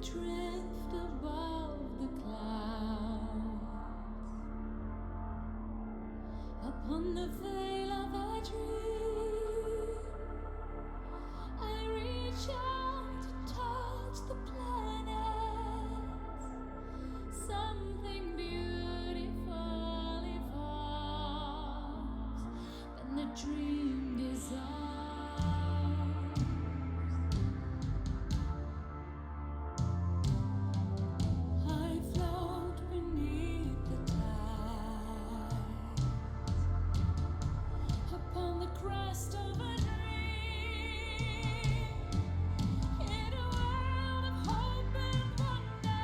drift above the clouds upon the veil of a dream. I reach out to touch the planets. Something beautiful evolves, and the dream dissolves. I float beneath the tides upon the crest of a dream, in a world of hope and wonder.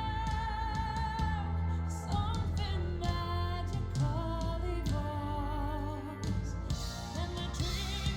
Something magical evolves, and the dream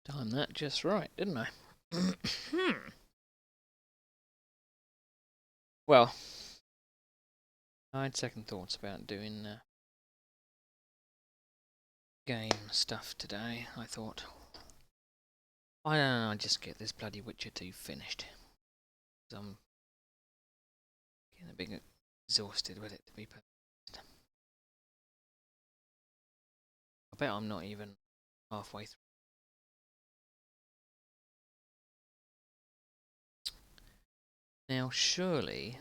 Timed that just right, didn't I? Well, I had second thoughts about doing game stuff today. I thought Why don't I just get this bloody Witcher 2 finished? 'Cause I'm getting a bit exhausted with it, to be perfect. I bet I'm not even halfway through. Now, surely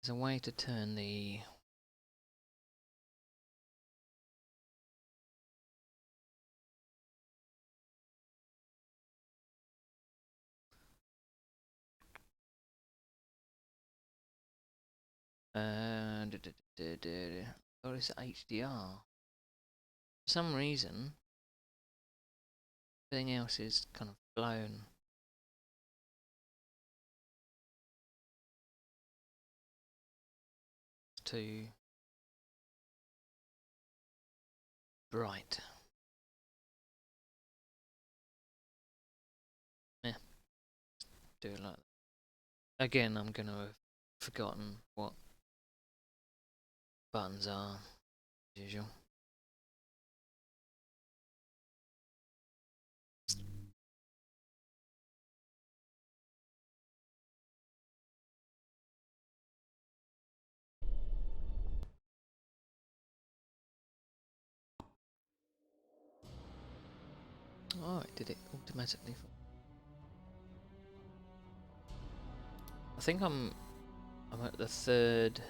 there's a way to turn the... Oh, it's HDR. For some reason, everything else is kind of blown. Too bright. Yeah, do it like that. Again, I'm gonna have forgotten what buttons are, as usual. Oh, it did it automatically. I think I'm at the third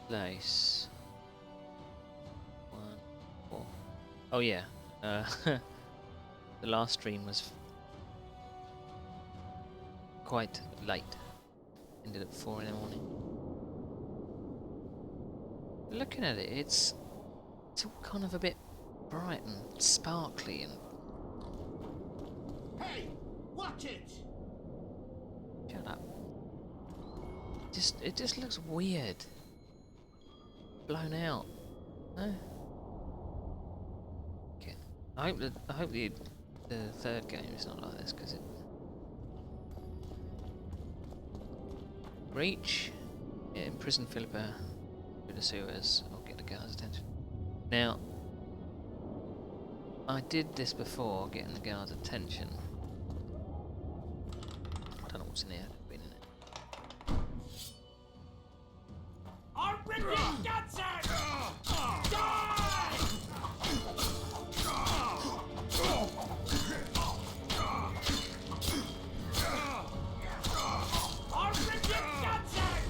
place. 1, 4. Oh yeah. The last stream was quite late. Ended at 4 in the morning. Looking at it, it's all kind of a bit bright and sparkly and... Hey, watch it! Shut up. It just looks weird. Blown out. No? Okay. I hope the third game is not like this, because it... Reach. Yeah, imprison Philippa through the sewers. I'll get the guard's attention. Now, I did this before, getting the guard's attention. I don't know what's in here. I've been in it. I'll rip your guts out! Die! I'll rip your guts out!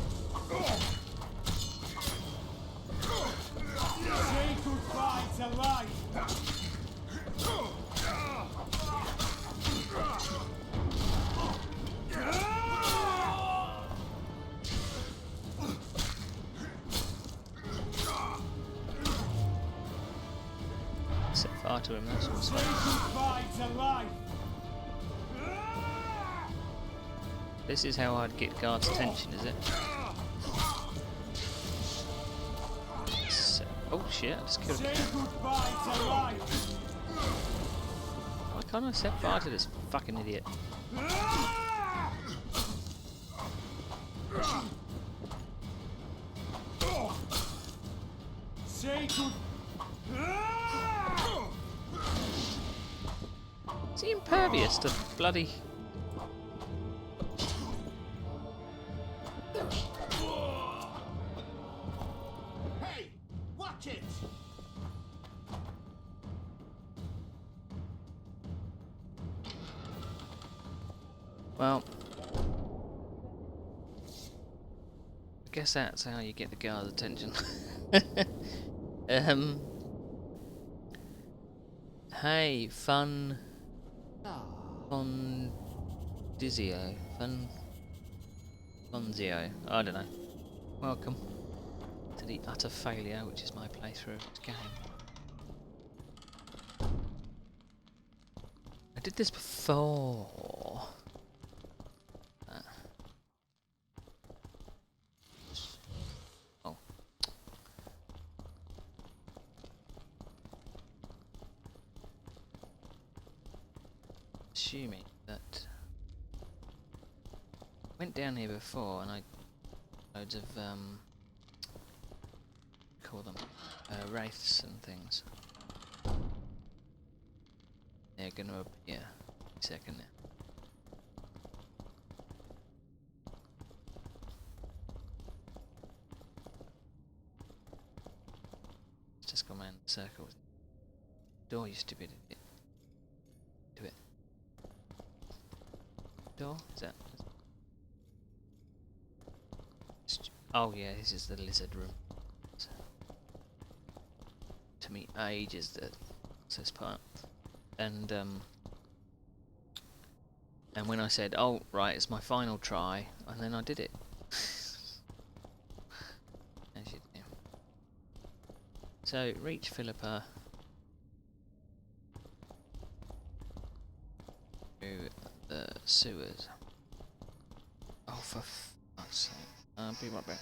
Say goodbye to life! Set fire to him, that's what's Say fun. goodbye to life! This is how I'd get guards' attention, is it? So, oh shit, I just killed a Say cat. goodbye to life! Why can't I set fire to this fucking idiot? Say good. Is he impervious to bloody... Hey, watch it! Well... I guess that's how you get the guard's attention. Hey, Dizio. Funzio. I don't know. Welcome to the utter failure, which is my playthrough of this game. I did this before. Oh. Assuming that I went down here before and I loads of call them wraiths and things. they're gonna appear. Second now. It's just gone round in circles. Door, you stupid idiot. Do it. Door? Is that? Oh yeah, this is the lizard room. So, to me, age is the access part. And when I said, oh right, it's my final try, and then I did it. As you do. So reach Philippa through the sewers. Oh, for fuck's sake! Be right back.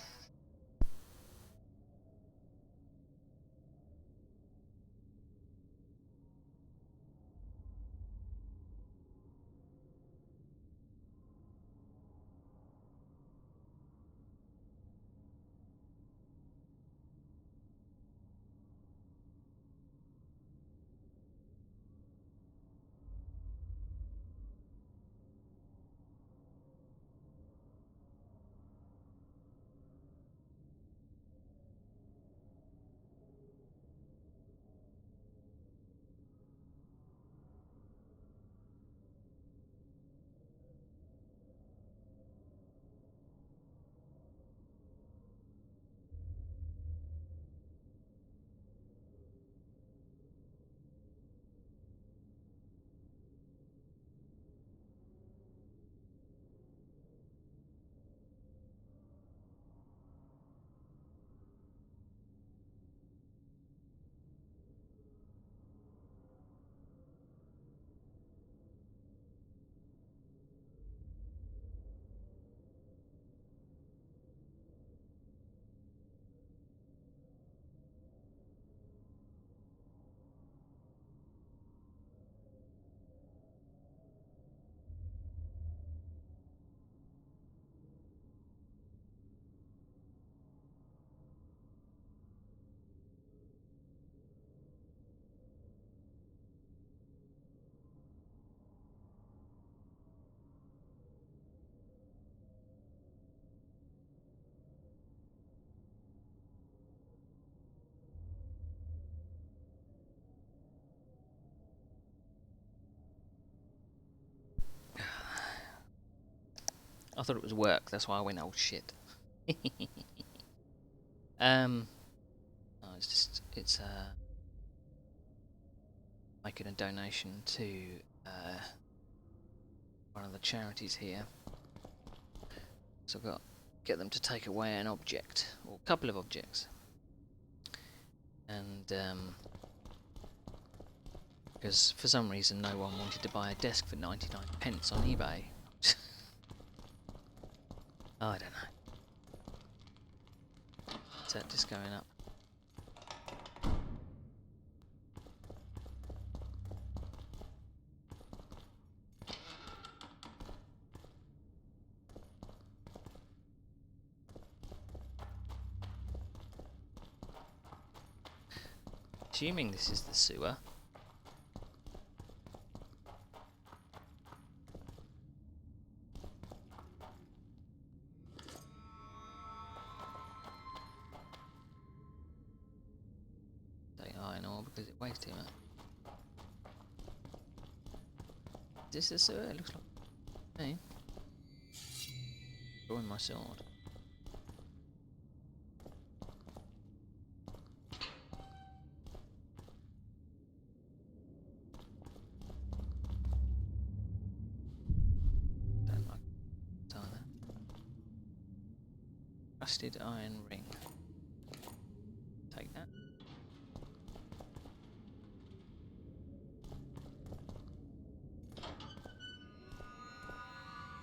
I thought it was work, that's why I went, oh shit. Oh, it's making a donation to one of the charities here. So I've got to get them to take away an object, or a couple of objects. And because for some reason no one wanted to buy a desk for 99 pence on eBay. Oh, I don't know. Is that just going up? Assuming this is the sewer. Iron ore because it weighs too much. Is this the sewer? It looks like me. Drawing my sword. Don't like it either. Rusted iron ring. Take that.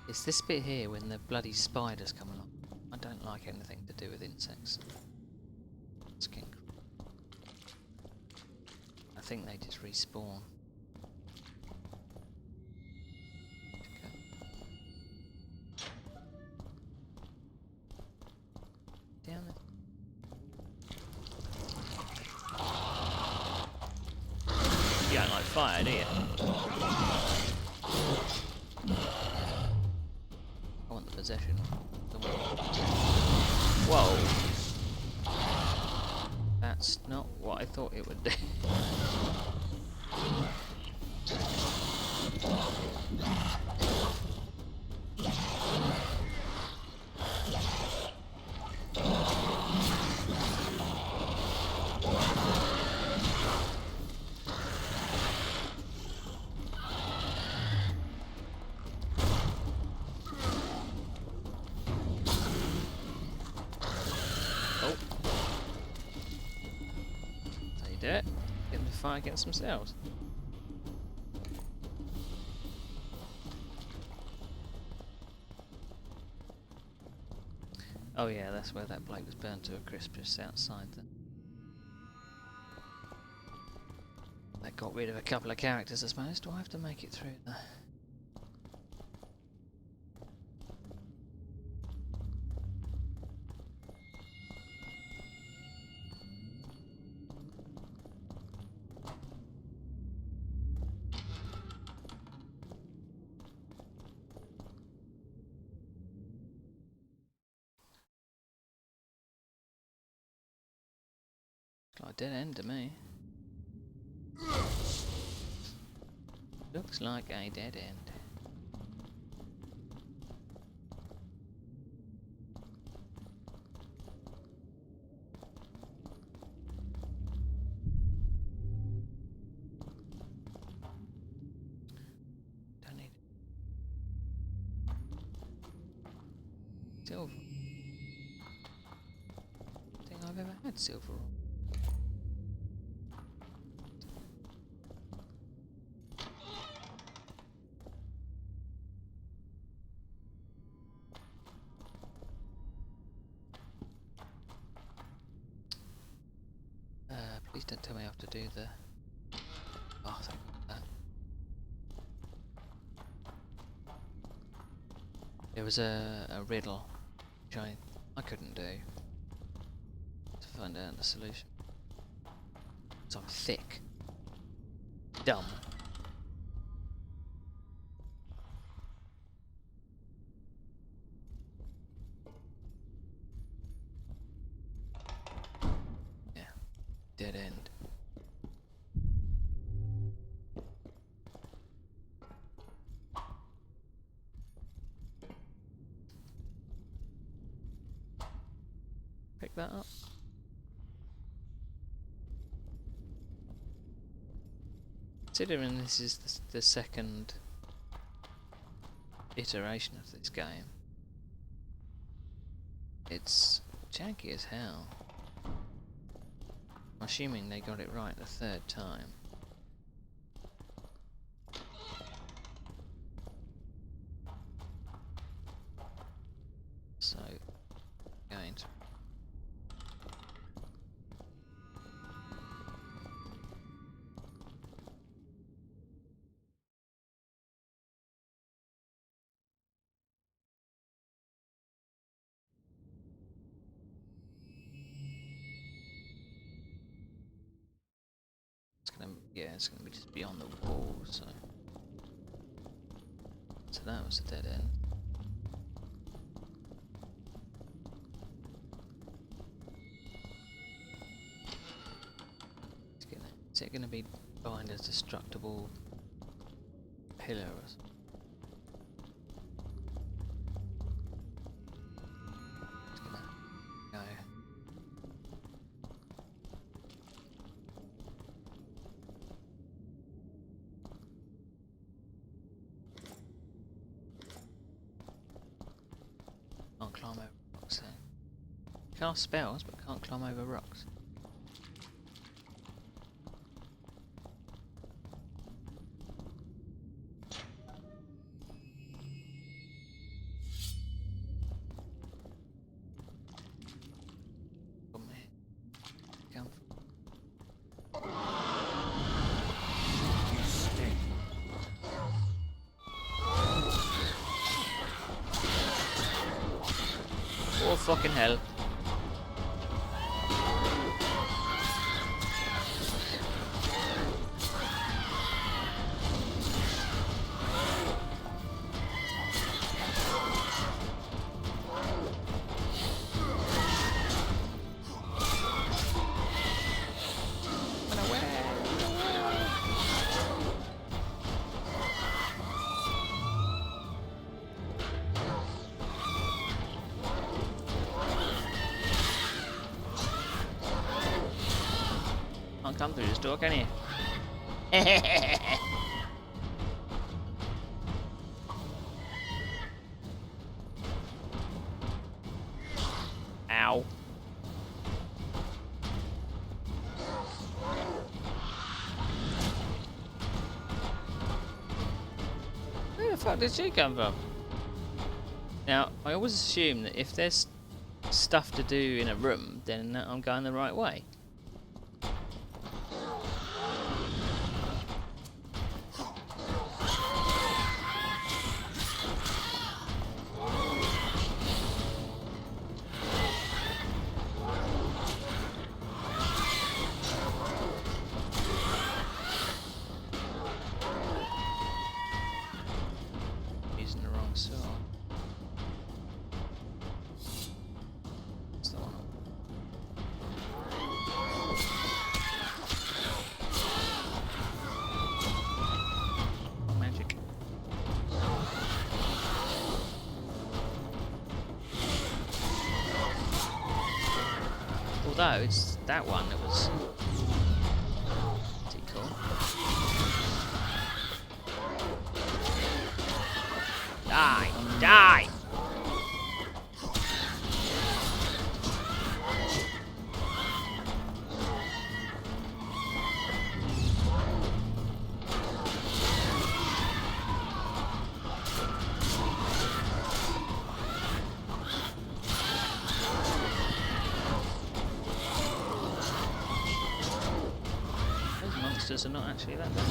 It's this bit here when the bloody spiders come along. I don't like anything to do with insects. Skin. I think they just respawn. Okay. Down there. You don't like fire, do you? I want the possession. Whoa. That's not what I thought it would do. Oh. So you do it. Get them to fight against themselves. Oh yeah, that's where that bloke was burnt to a crisp just outside there. That got rid of a couple of characters, I suppose. Do I have to make it through the... Like a dead end to me. Looks like a dead end. Don't need silver. I think I've ever had silver. Please don't tell me I have to do the... Oh, thank God. There was a riddle which I couldn't do to find out the solution. So I'm thick. Dumb. Yeah. Dead end. Pick that up. Considering this is the second iteration of this game, it's janky as hell. I'm assuming they got it right the third time. So, going to... it's gonna be just beyond the wall, so that was a dead end. Is it gonna be behind a destructible pillar or something? It's gonna go. Can't climb over rocks then. Cast spells but can't climb over rocks. Come here. Come. Oh fucking hell. Can't come through this door, can you? Ow. Where the fuck did she come from? Now, I always assume that if there's stuff to do in a room, then I'm going the right way. Using the wrong sword. What's that one on? Oh, magic. Although it's that one that was pretty cool. Die! Die! Those monsters are not actually that bad.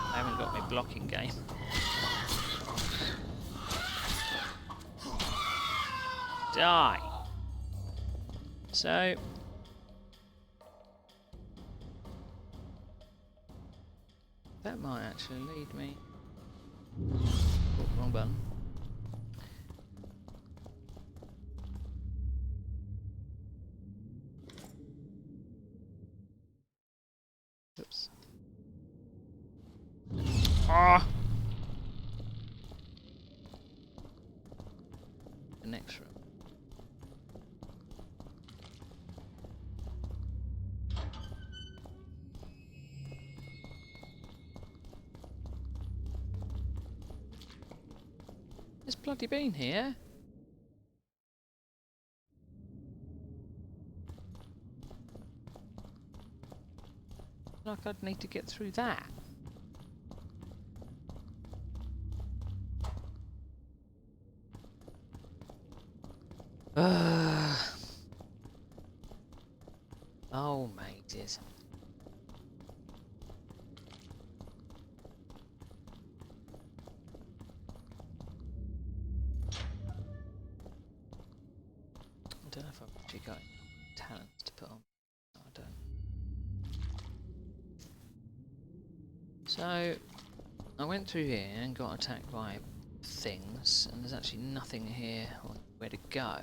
I haven't got my blocking game. Die! So... that might actually lead me... oh, wrong button. Oops. Ah! The next room. There's bloody been here. Like I'd need to get through that. Oh, mates. I don't know if I've actually got talents to put on. No, I don't. So, I went through here and got attacked by things, and there's actually nothing here on where to go.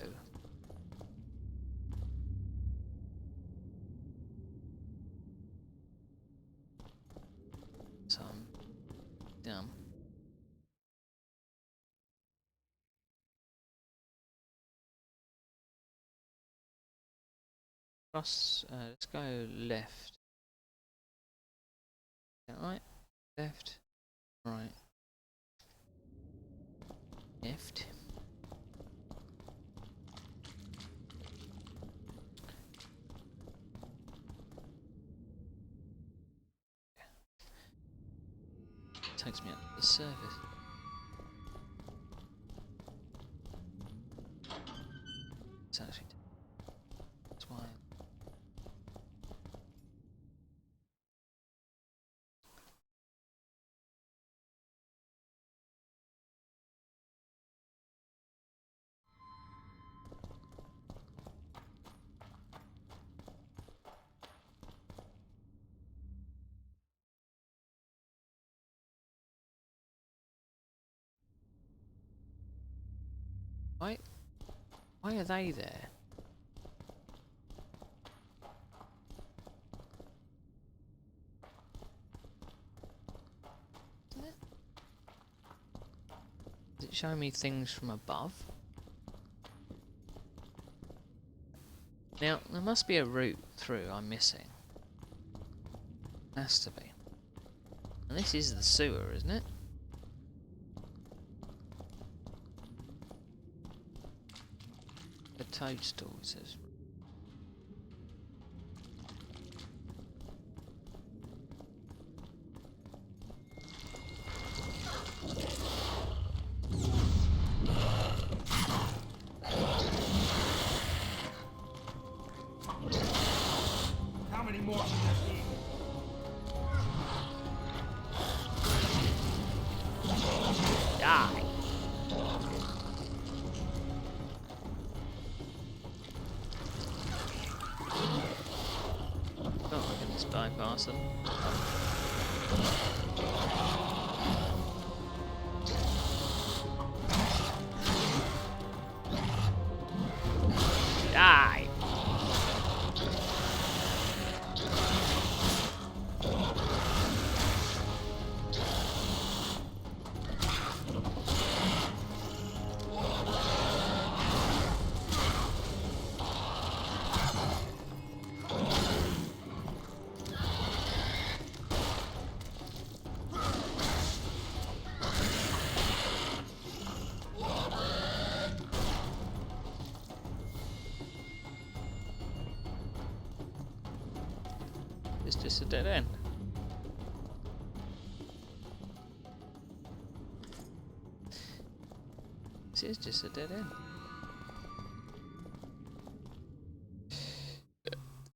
So I'm dumb. Cross, let's go left. Is that right? Left, right, left. Takes me up to the surface. It's actually... that's why... Why? Why are they there? Isn't it? Does it show me things from above? Now, there must be a route through I'm missing. Has to be. And this is the sewer, isn't it? A toadstool, it says. How many more can there be? Die! Oh, I can just bypass them. Die! It's just a dead end. This is just a dead end.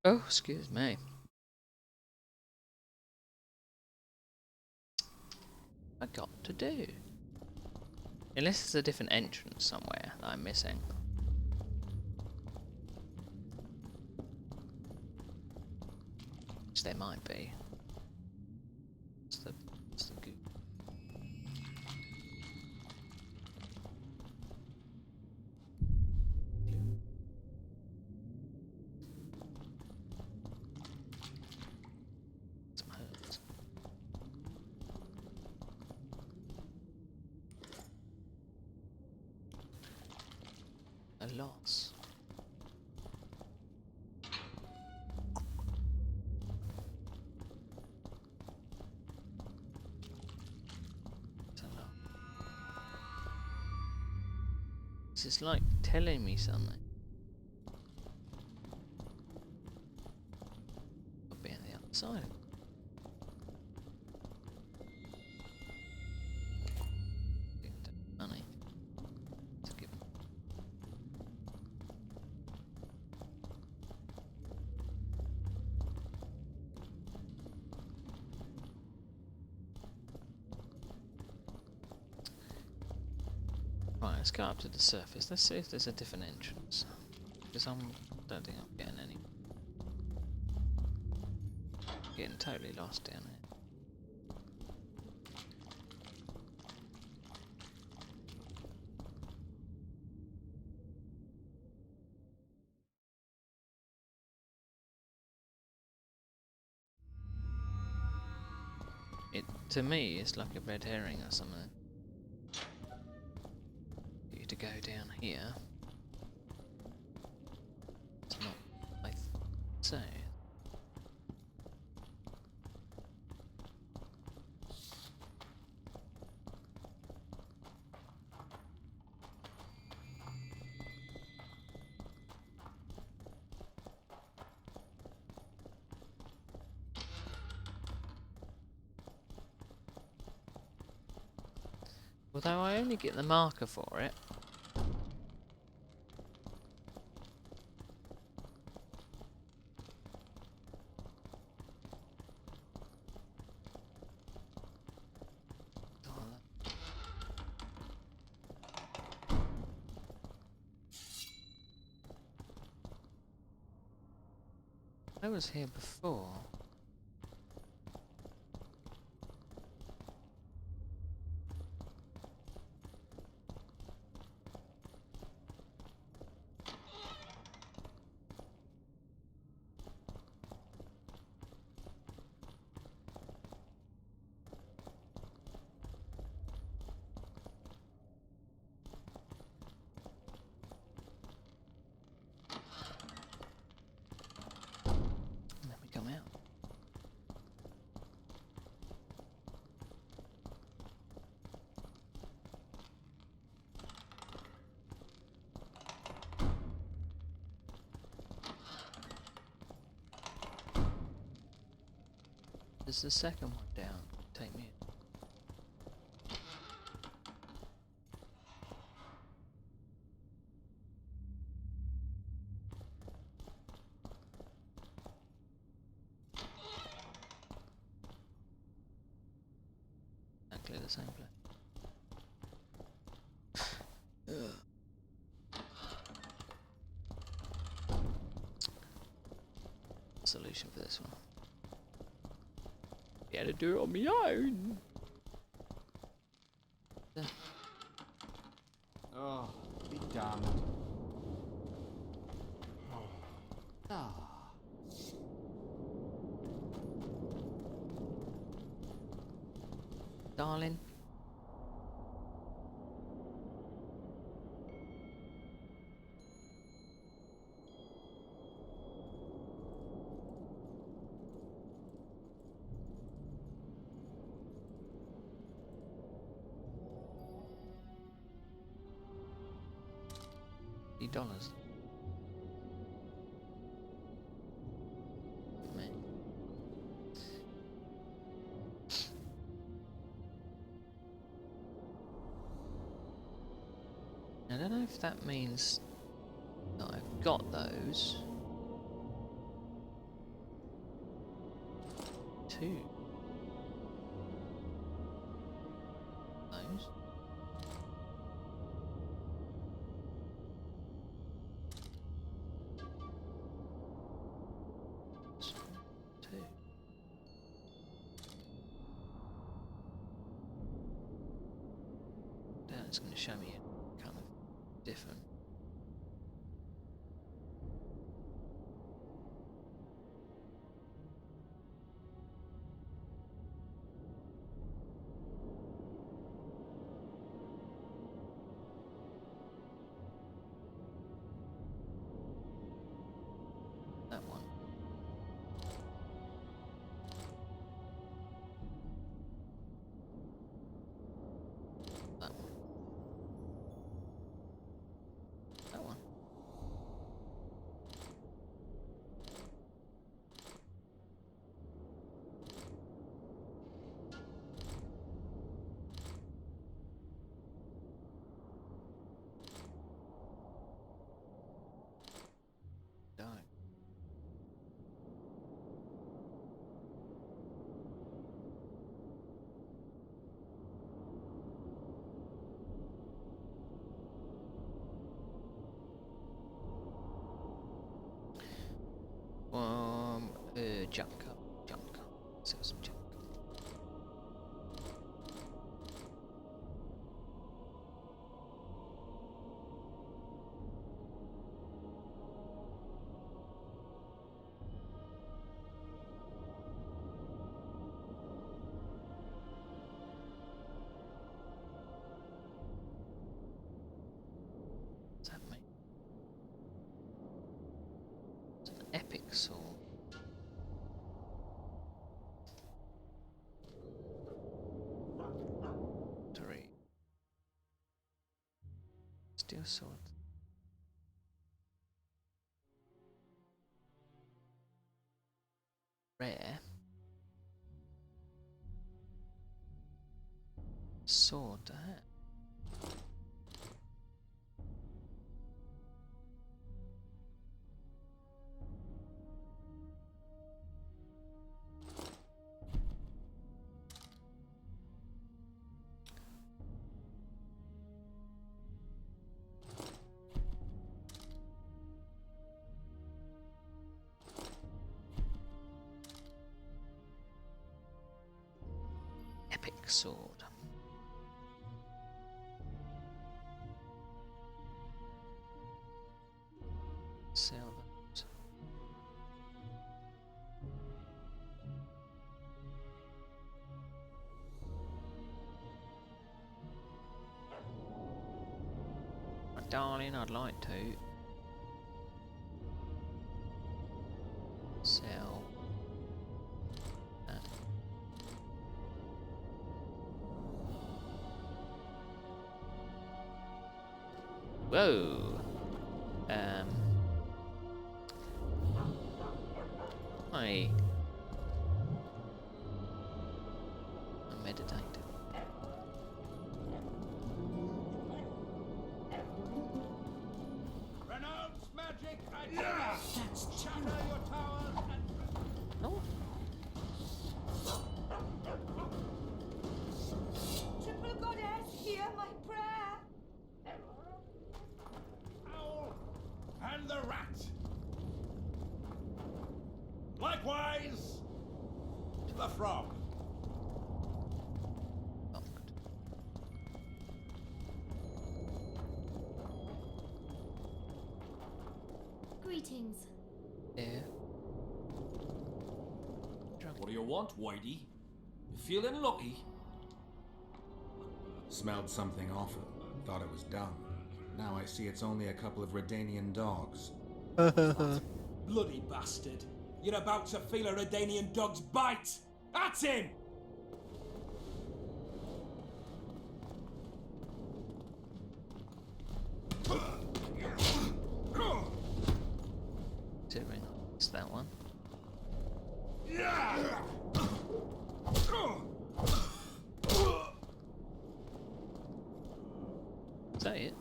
Oh, excuse me. I got to do? Unless there's a different entrance somewhere that I'm missing. Which there might be. What's the goo? Some herbs. A loss. This is like telling me something. I'll be on the other side. Money. To give. Right, let's go up to the surface. Let's see if there's a different entrance. Because don't think I'm getting any. Getting totally lost down here. To me, it's like a red herring or something. For you to go down here. It's not, I say. Although I only get the marker for it. I was here before. There's the second one down. Take me in. Exactly the same place. Solution for this one. You had to do it on my own. Oh, be damned. Oh. Ah. Darling. $50. Man. I don't know if that means that I've got those. Two. Those. Two. Now it's going to show me it kind of different. That one. That one. That one. Don't. Junk up. Junk up. Sell some junk. What's that mean? It's an epic sword. Three. Steel sword. Rare. Sword to have. Epic sword. Sell that. My darling, I'd like to sell that. Whoa. I Yeah. That's Shatter your towers and Oh, Triple Goddess, hear my prayer. owl and the rat. Likewise, the frog. locked. Greetings. Yeah. What do you want, Whitey? You feeling lucky? Smelled something awful. Thought it was dung. Now I see it's only a couple of Redanian dogs. Bloody bastard. You're about to feel a Redanian dog's bite! That's him! Considering it's that one. Is that it?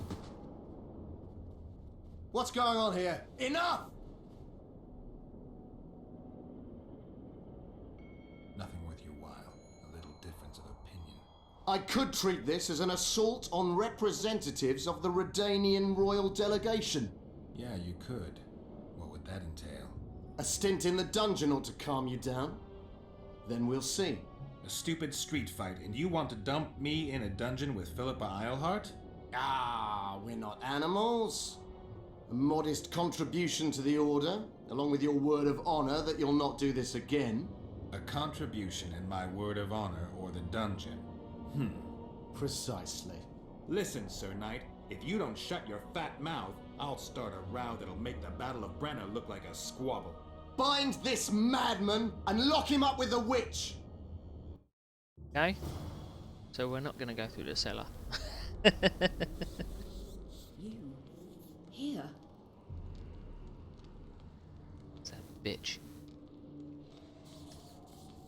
What's going on here? Enough! Nothing worth your while. A little difference of opinion. I could treat this as an assault on representatives of the Redanian royal delegation. Yeah, you could. What would that entail? A stint in the dungeon ought to calm you down. Then we'll see. A stupid street fight, and you want to dump me in a dungeon with Philippa Eilhart? Ah, we're not animals. A modest contribution to the order, along with your word of honor that you'll not do this again. A contribution in my word of honor or the dungeon. Precisely. Listen, Sir Knight, if you don't shut your fat mouth, I'll start a row that'll make the Battle of Brenna look like a squabble. Bind this madman and lock him up with the witch! Okay. So we're not going to go through the cellar. You. Here. It's that bitch.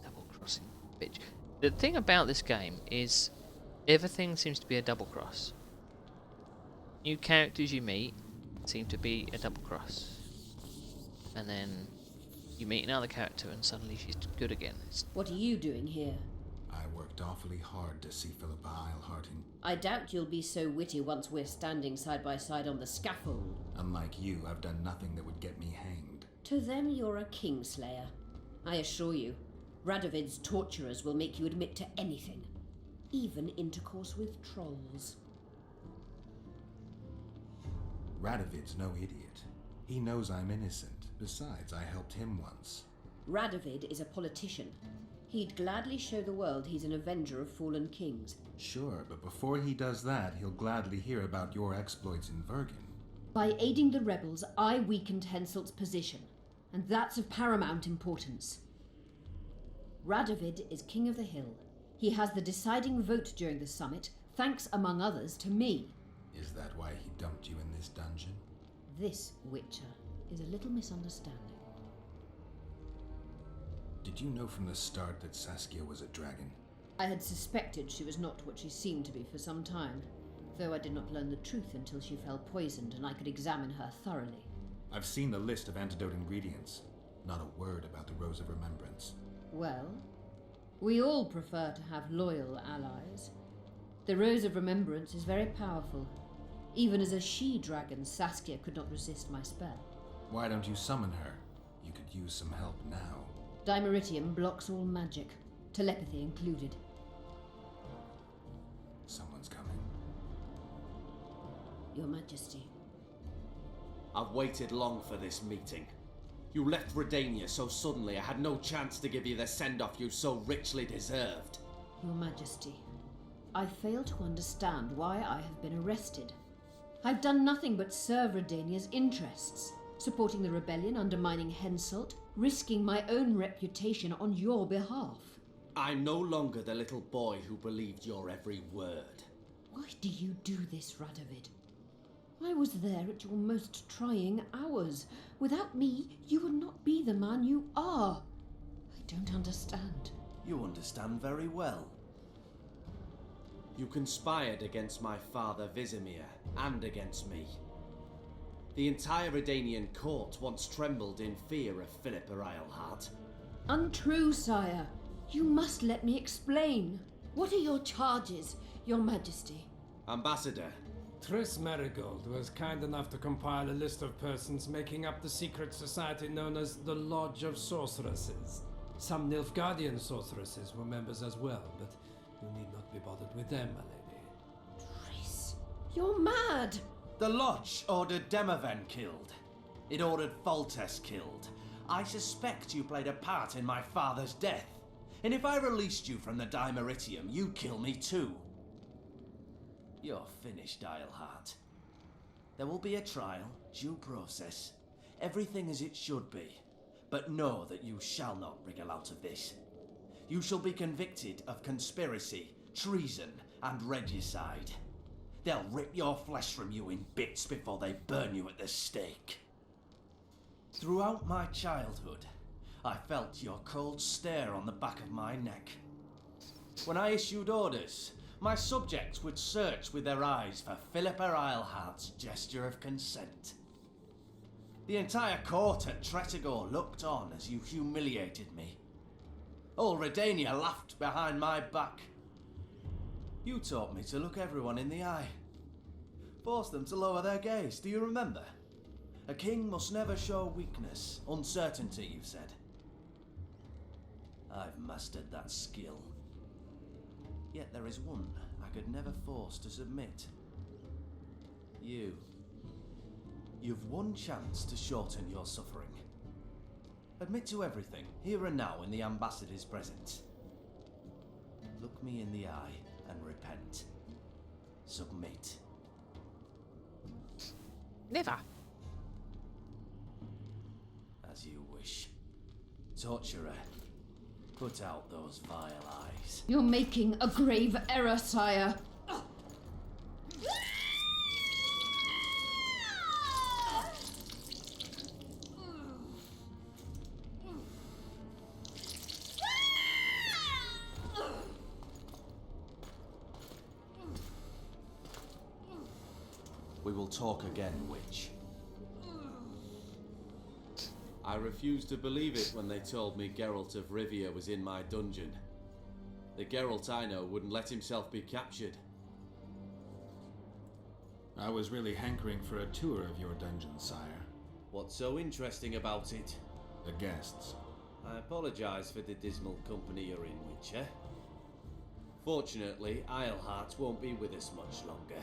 Double crossing bitch. The thing about this game is everything seems to be a double cross. New characters you meet seem to be a double cross. And then you meet another character and suddenly she's good again. What are you doing here? I worked awfully hard to see Philippa Eilhart in. I doubt you'll be so witty once we're standing side by side on the scaffold. Unlike you, I've done nothing that would get me hanged. To them, you're a kingslayer. I assure you, Radovid's torturers will make you admit to anything, even intercourse with trolls. Radovid's no idiot. He knows I'm innocent. Besides, I helped him once. Radovid is a politician. He'd gladly show the world he's an avenger of fallen kings. Sure, but before he does that, he'll gladly hear about your exploits in Vergen. By aiding the rebels, I weakened Henselt's position, and that's of paramount importance. Radovid is king of the hill. He has the deciding vote during the summit, thanks among others to me. Is that why he dumped you in this dungeon? This, Witcher, is a little misunderstanding. Did you know from the start that Saskia was a dragon? I had suspected she was not what she seemed to be for some time, though I did not learn the truth until she fell poisoned and I could examine her thoroughly. I've seen the list of antidote ingredients. Not a word about the Rose of Remembrance. Well, we all prefer to have loyal allies. The Rose of Remembrance is very powerful. Even as a she-dragon, Saskia could not resist my spell. Why don't you summon her? You could use some help now. Dimeritium blocks all magic, telepathy included. Someone's coming. Your Majesty. I've waited long for this meeting. You left Redania so suddenly I had no chance to give you the send-off you so richly deserved. Your Majesty, I fail to understand why I have been arrested. I've done nothing but serve Redania's interests, supporting the rebellion, undermining Henselt, risking my own reputation on your behalf. I'm no longer the little boy who believed your every word. Why do you do this, Radovid? I was there at your most trying hours. Without me, you would not be the man you are. I don't understand. You understand very well. You conspired against my father Vizimir and against me. The entire Redanian court once trembled in fear of Philippa Eilhart. Untrue, sire. You must let me explain. What are your charges, Your Majesty? Ambassador, Triss Merigold was kind enough to compile a list of persons making up the secret society known as the Lodge of Sorceresses. Some Nilfgaardian sorceresses were members as well, but you need not be bothered with them, my lady. Triss, you're mad! the Lodge ordered Demaven killed. It ordered Foltest killed. I suspect you played a part in my father's death. And if I released you from the Dimeritium, you'd kill me too. You're finished, Eilhart. There will be a trial, due process, everything as it should be. But know that you shall not wriggle out of this. You shall be convicted of conspiracy, treason, and regicide. They'll rip your flesh from you in bits before they burn you at the stake. Throughout my childhood, I felt your cold stare on the back of my neck. When I issued orders, my subjects would search with their eyes for Philippa Eilhart's gesture of consent. The entire court at Tretogor looked on as you humiliated me. All Redania laughed behind my back. You taught me to look everyone in the eye. Forced them to lower their gaze, do you remember? A king must never show weakness, uncertainty, you said. I've mastered that skill. Yet there is one I could never force to submit. You. You've one chance to shorten your suffering. Admit to everything, here and now in the ambassador's presence. Look me in the eye and repent. Submit. Never. As you wish. Torturer, put out those vile eyes. You're making a grave error, sire. We will talk again, witch. I refused to believe it when they told me Geralt of Rivia was in my dungeon. The Geralt I know wouldn't let himself be captured. I was really hankering for a tour of your dungeon, sire. What's so interesting about it? The guests. I apologize for the dismal company you're in, Witcher. Fortunately, Eilhart won't be with us much longer.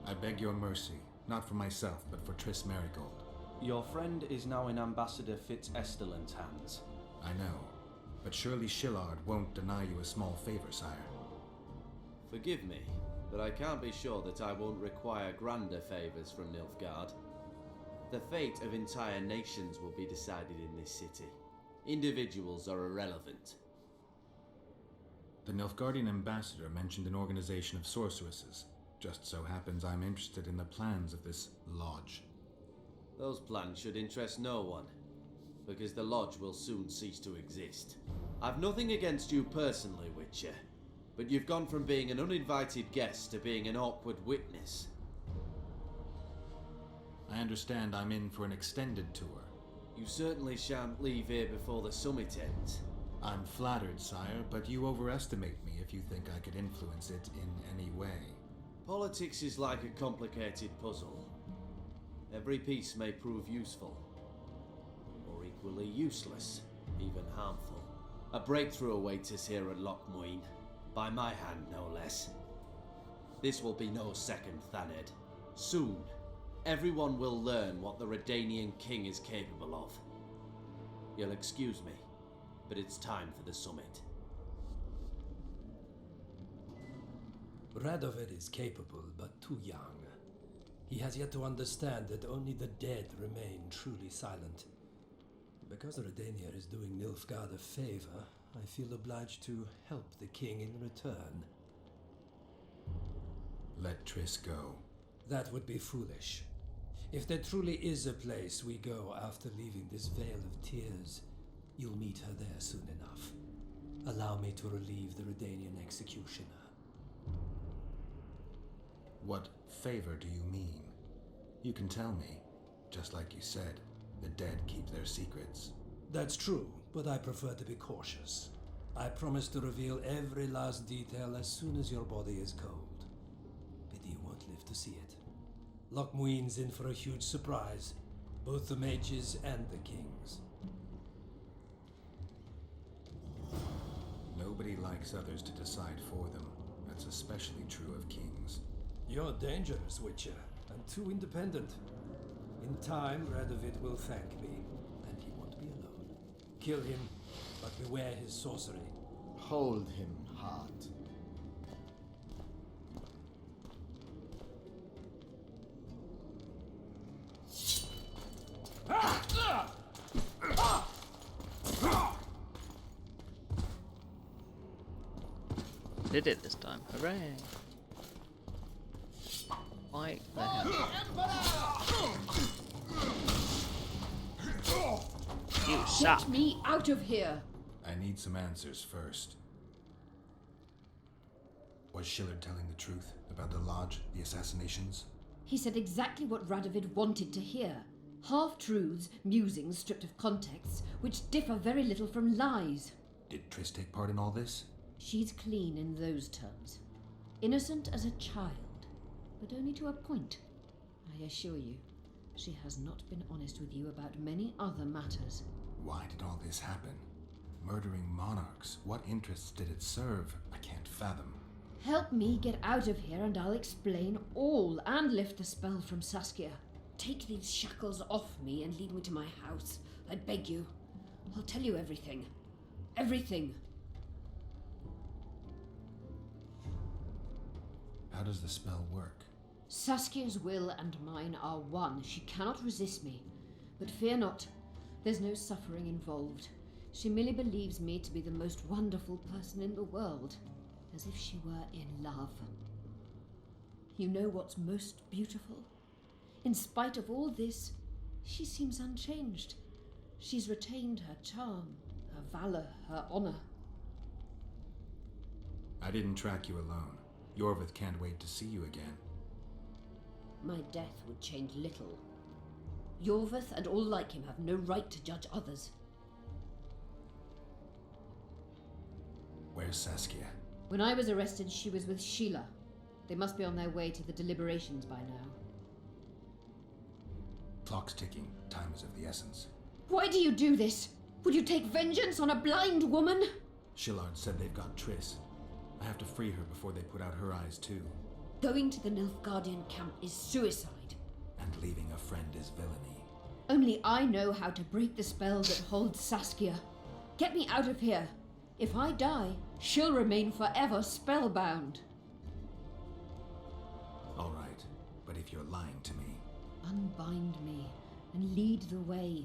I beg your mercy, not for myself, but for Triss Merigold. Your friend is now in Ambassador Fitz-Estelin's hands. I know, but surely Shillard won't deny you a small favor, sire. Forgive me, but I can't be sure that I won't require grander favors from Nilfgaard. The fate of entire nations will be decided in this city. Individuals are irrelevant. The Nilfgaardian ambassador mentioned an organization of sorceresses. Just so happens I'm interested in the plans of this lodge. Those plans should interest no one, because the lodge will soon cease to exist. I've nothing against you personally, Witcher, but you've gone from being an uninvited guest to being an awkward witness. I understand I'm in for an extended tour. You certainly shan't leave here before the summit ends. I'm flattered, sire, but you overestimate me if you think I could influence it in any way. Politics is like a complicated puzzle. Every piece may prove useful, or equally useless, even harmful. A breakthrough awaits us here at Lochmuin, by my hand no less. This will be no second Thaned. Soon, everyone will learn what the Redanian king is capable of. You'll excuse me, but it's time for the summit. Radovid is capable, but too young. He has yet to understand that only the dead remain truly silent. Because Redania is doing Nilfgaard a favor, I feel obliged to help the king in return. Let Triss go. That would be foolish. If there truly is a place we go after leaving this Vale of Tears, you'll meet her there soon enough. Allow me to relieve the Redanian executioner. What favor do you mean? You can tell me. Just like you said, the dead keep their secrets. That's true, but I prefer to be cautious. I promise to reveal every last detail as soon as your body is cold. Pity you won't live to see it. Lochmuin's in for a huge surprise, both the mages and the kings. Nobody likes others to decide for them. That's especially true of kings. You're dangerous, Witcher, and too independent. In time, Radovid will thank me, and he won't be alone. Kill him, but beware his sorcery. Hold him, Hart. Did it this time. Hooray! Fight the hell. You suck. Get me out of here! I need some answers first. Was Shillard telling the truth about the lodge, the assassinations? He said exactly what Radovid wanted to hear. Half-truths, musings stripped of context, which differ very little from lies. Did Triss take part in all this? She's clean in those terms. Innocent as a child, but only to a point. I assure you, she has not been honest with you about many other matters. Why did all this happen? Murdering monarchs, what interests did it serve? I can't fathom. Help me get out of here and I'll explain all and lift the spell from Saskia. Take these shackles off me and lead me to my house. I beg you. I'll tell you everything. Everything. How does the spell work? Saskia's will and mine are one. She cannot resist me. But fear not. There's no suffering involved. She merely believes me to be the most wonderful person in the world. As if she were in love. You know what's most beautiful? In spite of all this, she seems unchanged. She's retained her charm, her valor, her honor. I didn't track you alone. Yorvith can't wait to see you again. My death would change little. Yorvith and all like him have no right to judge others. Where's Saskia? When I was arrested, she was with Sheila. They must be on their way to the deliberations by now. Clock's ticking. Time is of the essence. Why do you do this? Would you take vengeance on a blind woman? Shillard said they've got Triss. I have to free her before they put out her eyes too. Going to the Nilfgaardian camp is suicide. And leaving a friend is villainy. Only I know how to break the spell that holds Saskia. Get me out of here. If I die, she'll remain forever spellbound. All right, but if you're lying to me... Unbind me and lead the way.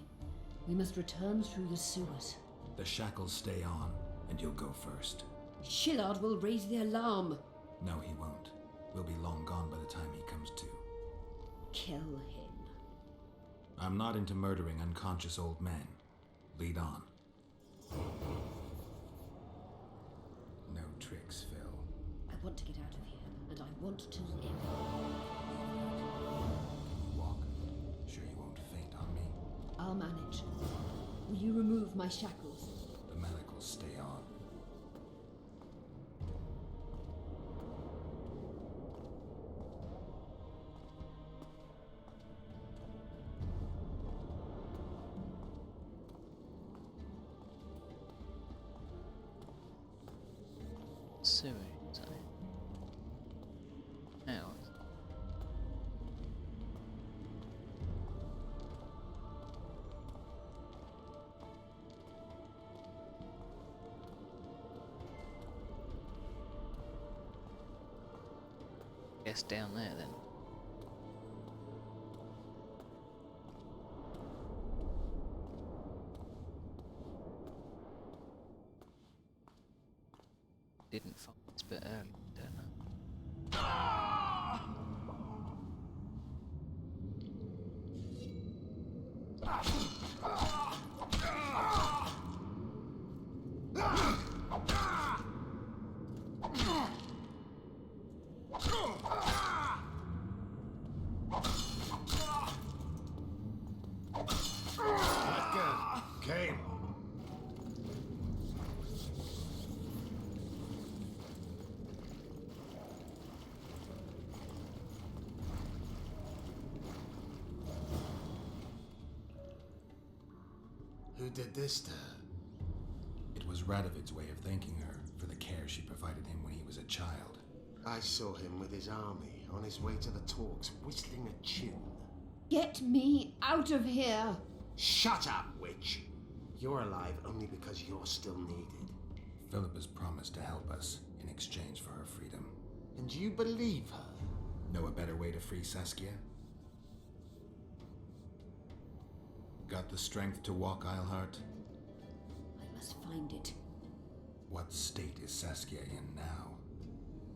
We must return through the sewers. The shackles stay on, and you'll go first. Shillard will raise the alarm. No, he won't. We'll be long gone by the time he comes to. Kill him. I'm not into murdering unconscious old men. Lead on. No tricks, Phil. I want to get out of here, and I want to live. Can you walk? Sure you won't faint on me? I'll manage. Will you remove my shackles? The manacles stay on. Sewer, sorry. Now. Guess down there then. Didn't find this bit early, don't I? Who did this to her? It was Radovid's way of thanking her for the care she provided him when he was a child. I saw him with his army on his way to the talks, whistling a tune. Get me out of here! Shut up, witch! You're alive only because you're still needed. Philippa's promised to help us in exchange for her freedom. And you believe her? Know a better way to free Saskia? Got the strength to walk, Eilhart? I must find it. What state is Saskia in now?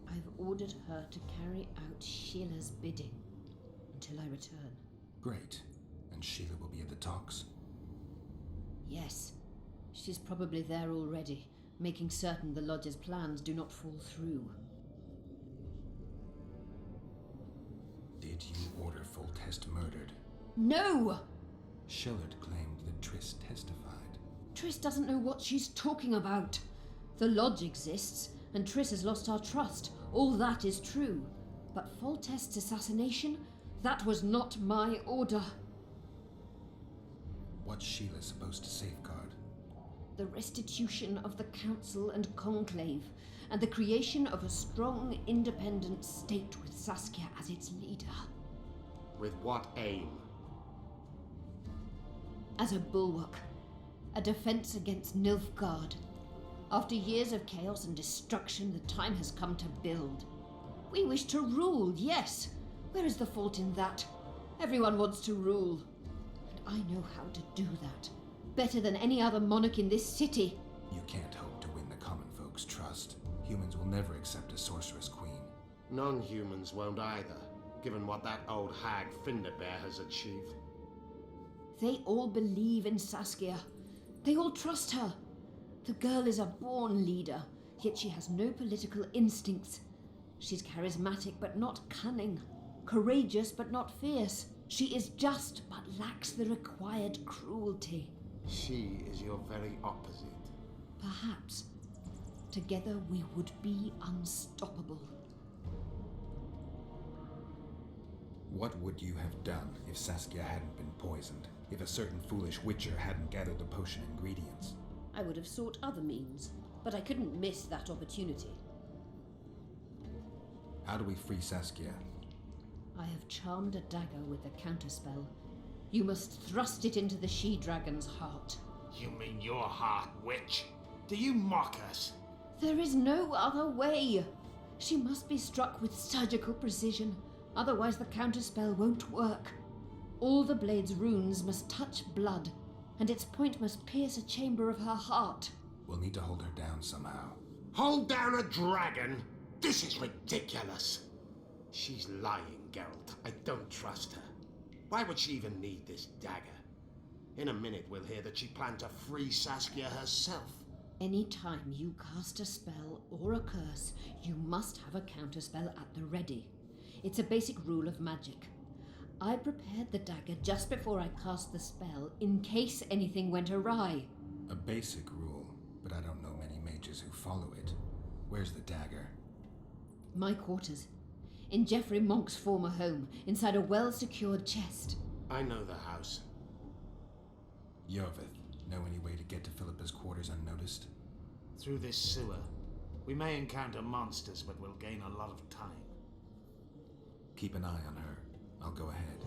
I've ordered her to carry out Sheila's bidding until I return. Great. And Sheila will be at the talks? Yes, she's probably there already, making certain the Lodge's plans do not fall through. Did you order Foltest murdered? No! Shillard claimed that Triss testified. Triss doesn't know what she's talking about. The Lodge exists, and Triss has lost our trust. All that is true. But Foltest's assassination? That was not my order. What's Sheila supposed to safeguard? The restitution of the Council and Conclave, and the creation of a strong, independent state with Saskia as its leader. With what aim? As a bulwark, a defense against Nilfgaard. After years of chaos and destruction, the time has come to build. We wish to rule, yes. Where is the fault in that? Everyone wants to rule. And I know how to do that. Better than any other monarch in this city. You can't hope to win the common folk's trust. Humans will never accept a sorceress queen. Non-humans won't either, given what that old hag Finderbear has achieved. They all believe in Saskia. They all trust her. The girl is a born leader, yet she has no political instincts. She's charismatic but not cunning, courageous but not fierce. She is just but lacks the required cruelty. She is your very opposite. Perhaps together we would be unstoppable. What would you have done if Saskia hadn't been poisoned? If a certain foolish witcher hadn't gathered the potion ingredients? I would have sought other means, but I couldn't miss that opportunity. How do we free Saskia? I have charmed a dagger with a counterspell. You must thrust it into the she-dragon's heart. You mean your heart, witch? Do you mock us? There is no other way. She must be struck with surgical precision, otherwise the counterspell won't work. All the blade's runes must touch blood, and its point must pierce a chamber of her heart. We'll need to hold her down somehow. Hold down a dragon? This is ridiculous. She's lying, Geralt. I don't trust her. Why would she even need this dagger? In a minute we'll hear that she planned to free Saskia herself. Any time you cast a spell or a curse, you must have a counterspell at the ready. It's a basic rule of magic. I prepared the dagger just before I cast the spell, in case anything went awry. A basic rule, but I don't know many mages who follow it. Where's the dagger? My quarters. In Geoffrey Monk's former home, inside a well-secured chest. I know the house. Yorvith, know any way to get to Philippa's quarters unnoticed? Through this sewer. We may encounter monsters, but we'll gain a lot of time. Keep an eye on her. I'll go ahead.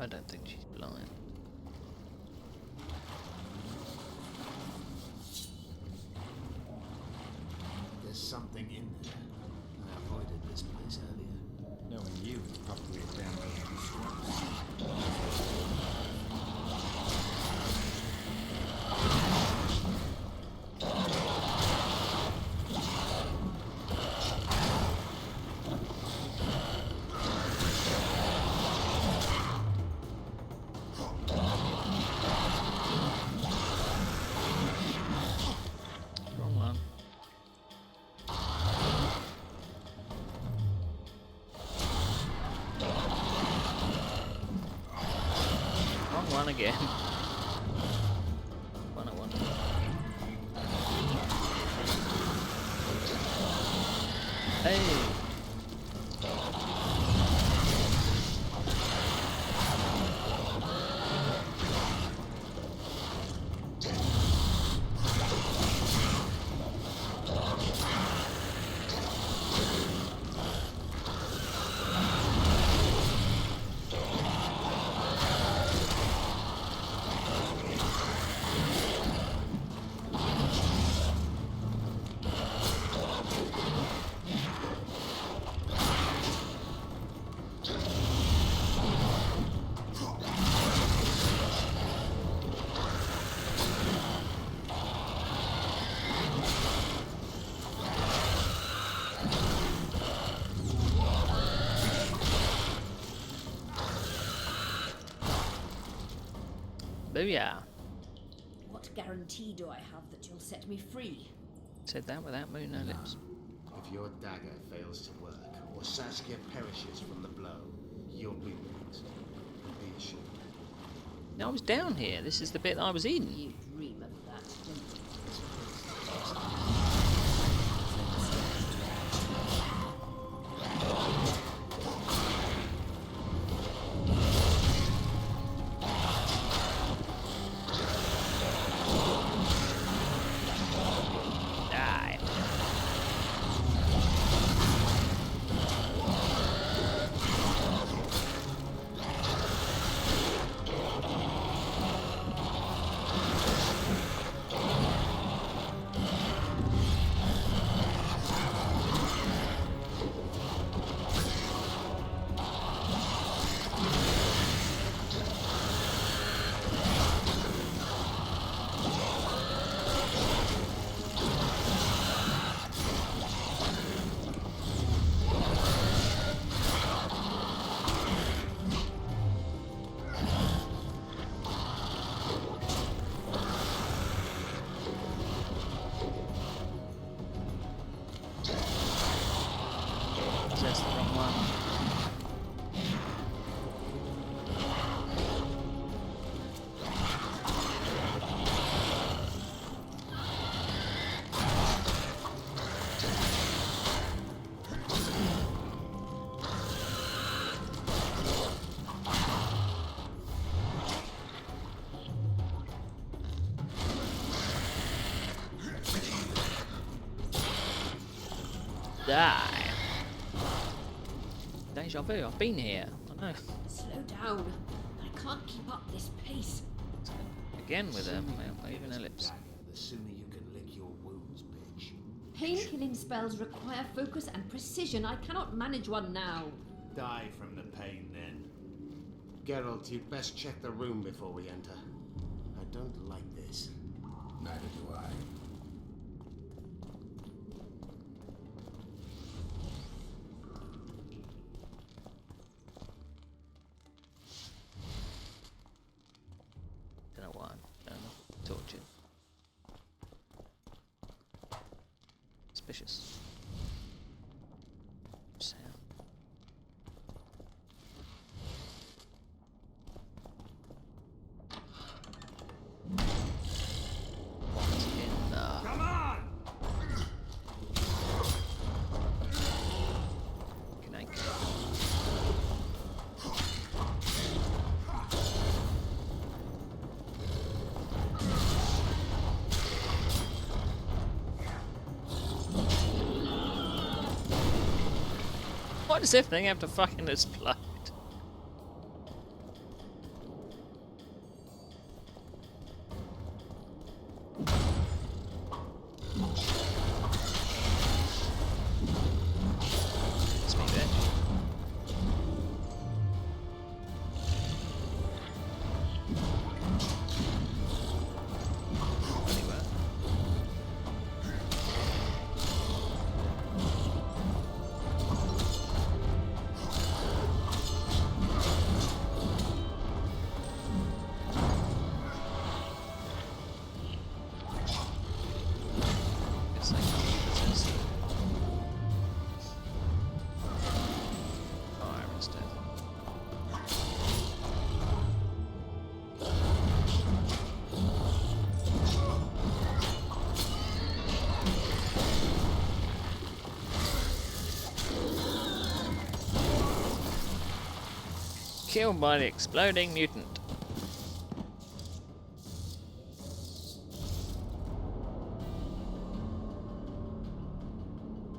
I don't think she's blind. There's something in there. I avoided this place earlier. Knowing you, it's probably a damn well Wrong one. Wrong one again. One I want. Hey! Booyah. What guarantee do I have that you'll set me free? Said that without moving her lips. If your dagger fails to work, or Saskia perishes from the blow, you'll be next. And be assured. No, I was down here. This is the bit I was in. You dream of that, don't you? Die. That's the wrong one. Die. Deja vu, I've been here. I know. Slow down. I can't keep up this pace. Again with her mouth moving her lips. The sooner you can lick your wounds, bitch. Pain-killing spells require focus and precision. I cannot manage one now. Die from the pain, then. Geralt, you'd best check the room before we enter. I don't like this. Neither do I. Don't know why. Tortured. Suspicious. Sound. What in the... Come on! Can I go? Why does everything have to fucking explode? It's me, bitch. Anywhere. It's like this is fire instead. Killed by the exploding mutant.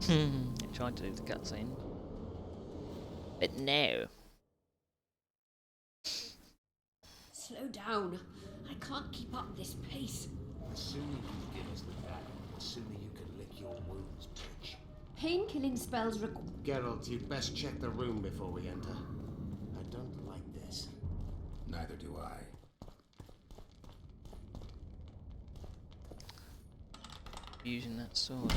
I tried to do the cutscene, but no. Slow down. I can't keep up this pace. The sooner you give us the dagger, the sooner you can lick your wounds, bitch. Pain-killing spells require... Geralt, you'd best check the room before we enter. I don't like this. Neither do I. Using that sword.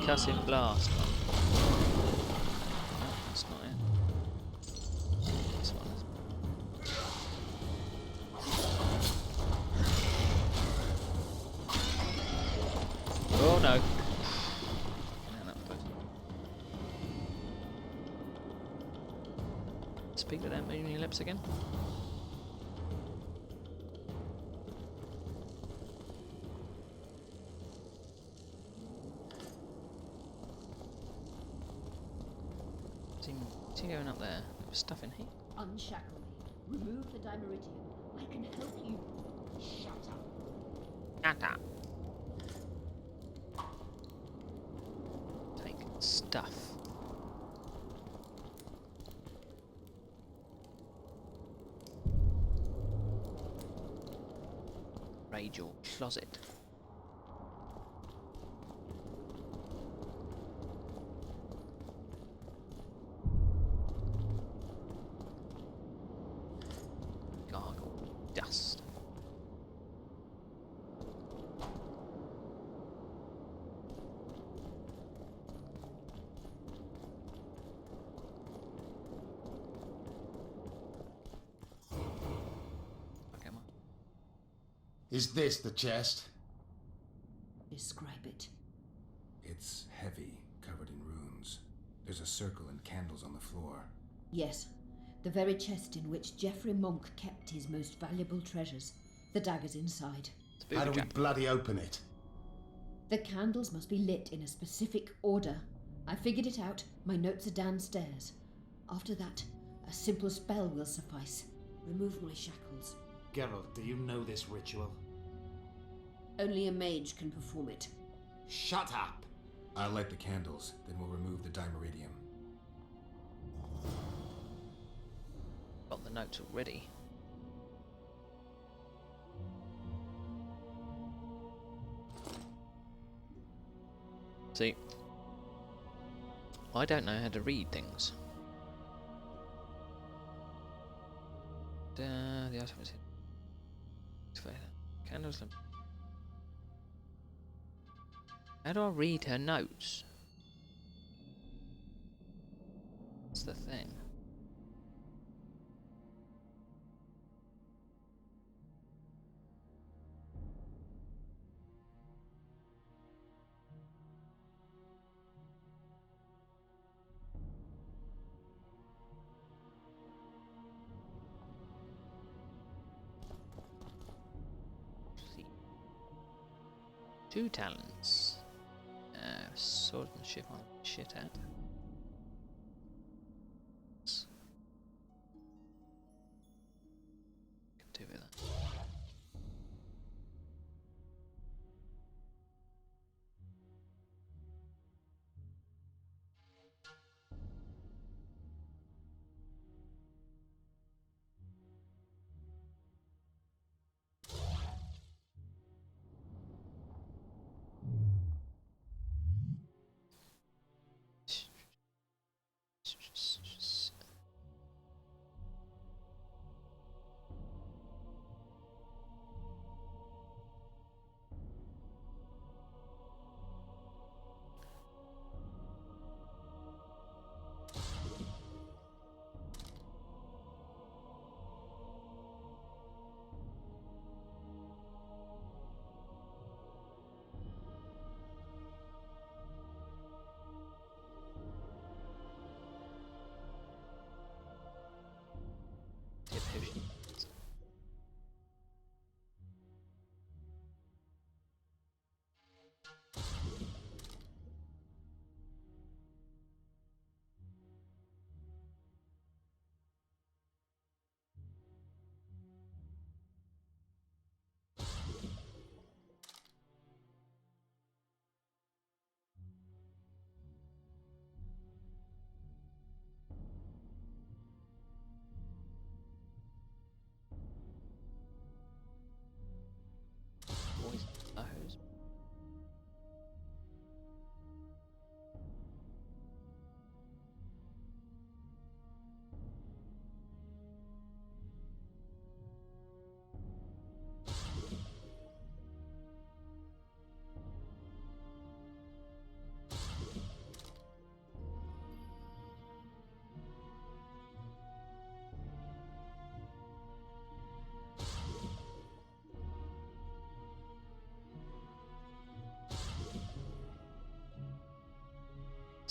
concussive blast one. No, that's not it. This one is. Oh no. No, that was close. Speak without moving your lips again. Is he going up there? There was stuff in here. Unshackle me. Remove the dimeridium. I can help you. Shut up. Shut up. Take stuff. Raid your closet. Gargle dust. Okay, man. Is this the chest? Describe it. It's heavy, covered in runes. There's a circle and candles on the floor. Yes, the very chest in which Geoffrey Monk kept his most valuable treasures. The dagger's inside. It's a How do we trap. bloody open it? The candles must be lit in a specific order. I figured it out. My notes are downstairs. After that, a simple spell will suffice. Remove my shackles. Geralt, do you know this ritual? Only a mage can perform it. Shut up! I'll light the candles, then we'll remove the dimeridium. Got the notes already. See, I don't know how to read things. The item is here. Candles. How do I read her notes? That's the thing. See. 2 talents. Swordsmanship on shit at. Can do with that.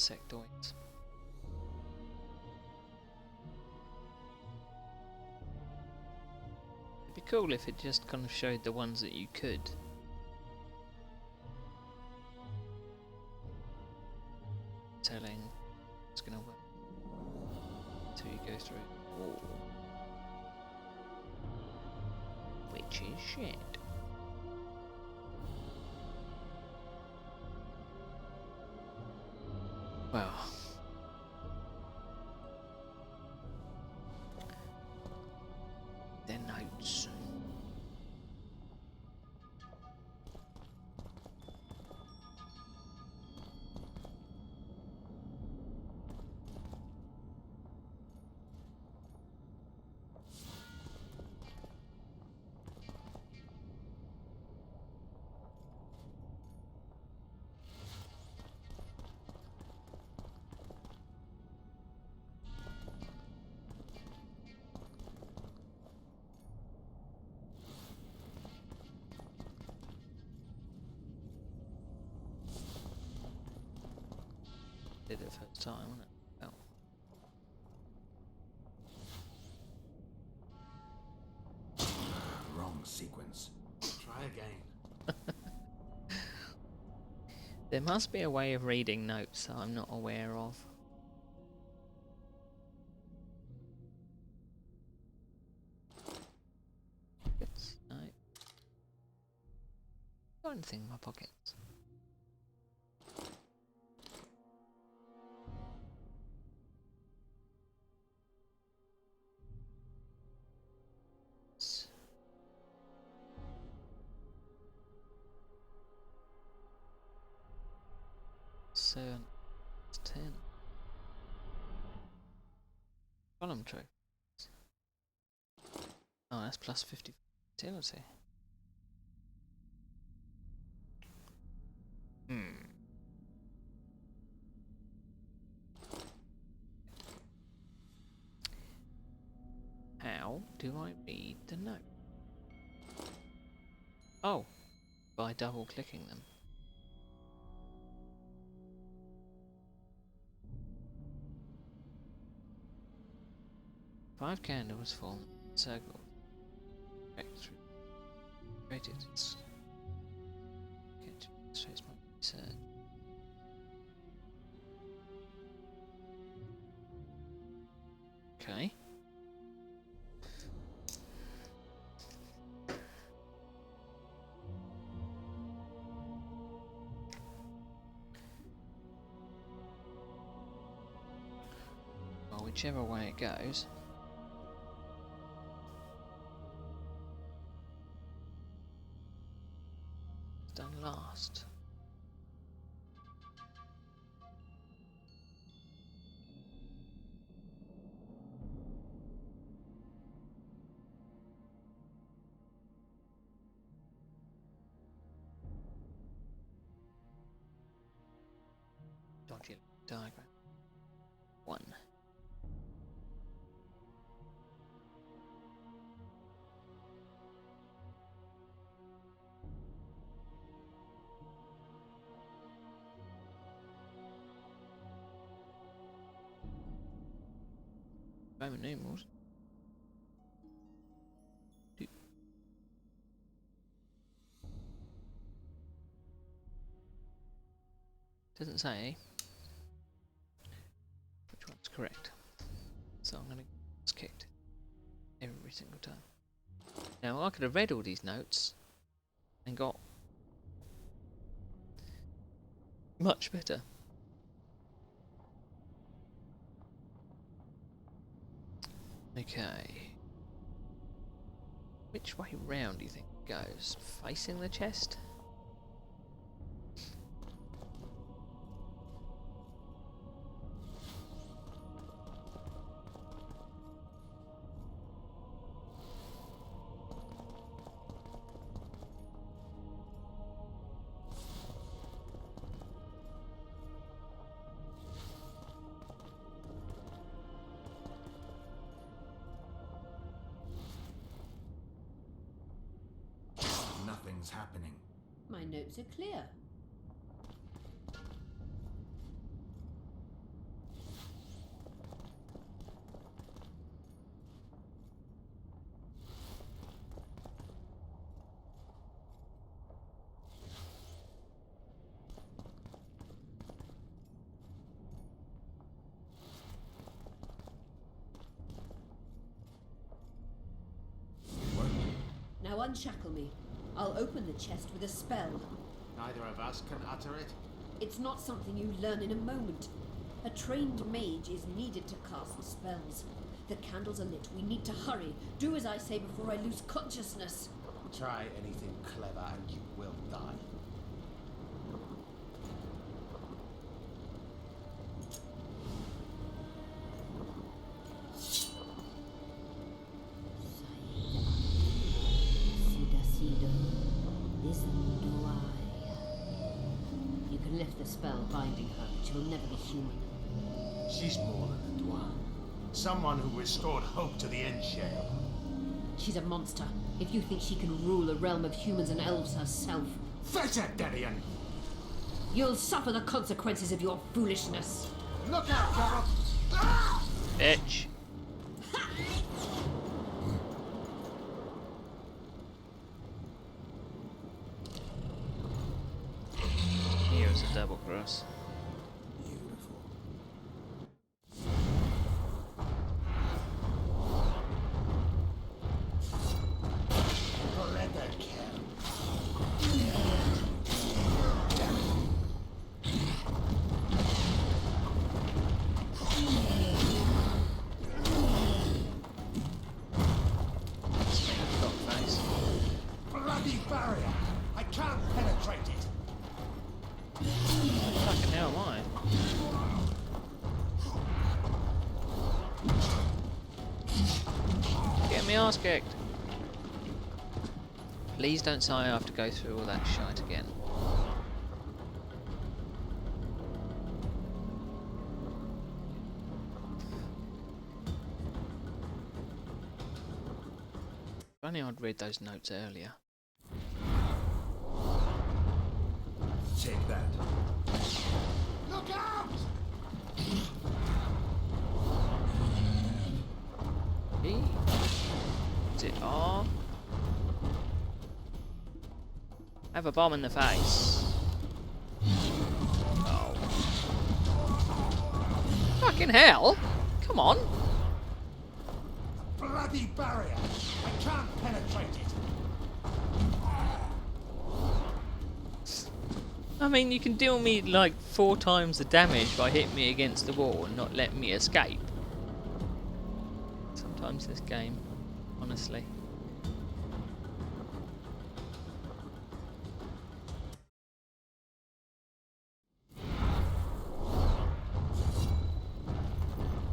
insectoids. It'd be cool if it just kind of showed the ones that you could. Telling it's gonna work until you go through all. Which is shit. Well, their notes. Did it first time, wasn't it? Oh. Wrong sequence. Try again. There must be a way of reading notes that I'm not aware of. Pockets? No. Got anything in my pockets? Seven, 10. Column trophy. Oh, that's plus 50 fertility. How do I read the note? Oh, by double clicking them. Five candles form a circle. Created its illustrates my research. Okay. Well, whichever way it goes. Done last. Dodgy diagram. 1. Roman numerals. 2. Doesn't say which one's correct, so I'm gonna get this kicked every single time. Now I could have read all these notes and got much better. Okay. Which way round do you think it goes? Facing the chest? Nothing's happening. My notes are clear. unshackle me. I'll open the chest with a spell. Neither of us can utter it. It's not something you learn in a moment. A trained mage is needed to cast spells. The candles are lit. We need to hurry. Do as I say before I lose consciousness. Try anything clever and you will die. You can lift the spell binding her, but she will never be human. She's more than a Dwan. Someone who restored hope to the Endshale. She's a monster. If you think she can rule a realm of humans and elves herself, Fetcher, Delian! you'll suffer the consequences of your foolishness. Look out, Geralt! Ah! Bitch. Here's a double cross. Beautiful. Leather Camp. Cock face. Bloody barrier! I can't penetrate it! Fucking hell, am I? Get me ass kicked. Please don't say I have to go through all that shite again. If only I'd read those notes earlier. Take that. Look out! E. Is it R? Have a bomb in the face. Oh. Fucking hell! Come on! Bloody barrier! I can't penetrate it! I mean, you can deal me like 4 times the damage by hitting me against the wall and not letting me escape. Sometimes this game, honestly.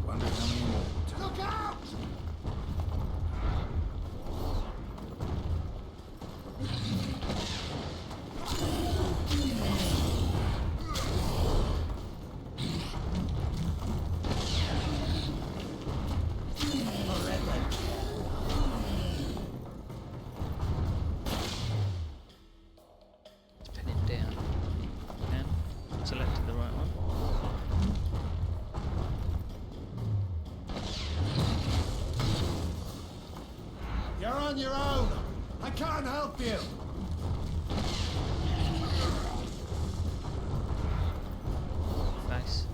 Wonder how many more will turn. Look out! Let's pin it down. And selected the right one. You're on your own! I can't help you! Nice.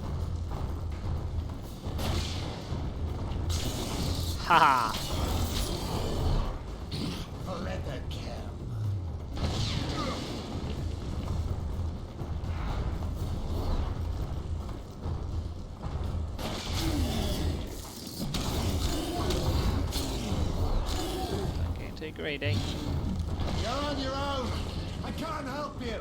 Haha! Leather Camp. Don't get too greedy. You're on your own! I can't help you!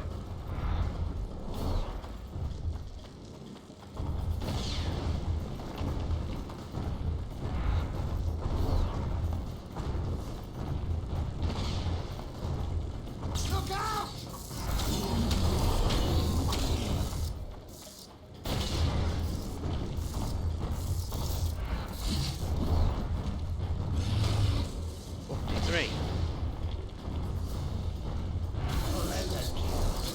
Look out! Three. Leather Camp.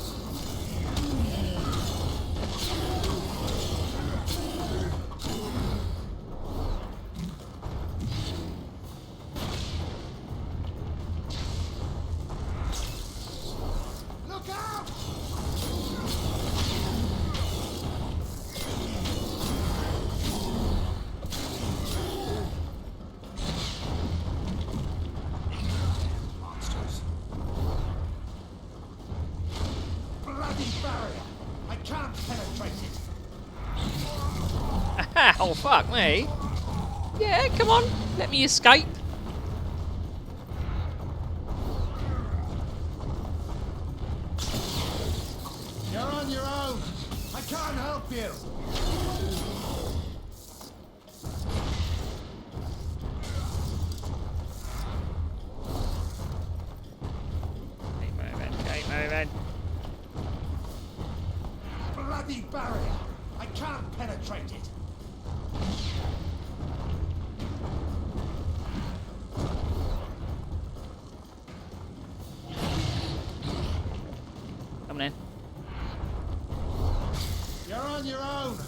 Oh, fuck me. Yeah, come on. Let me escape. You're on your own. I can't help you. Keep moving, keep moving. Bloody barrier. I can't penetrate it. Coming in. You're on your own.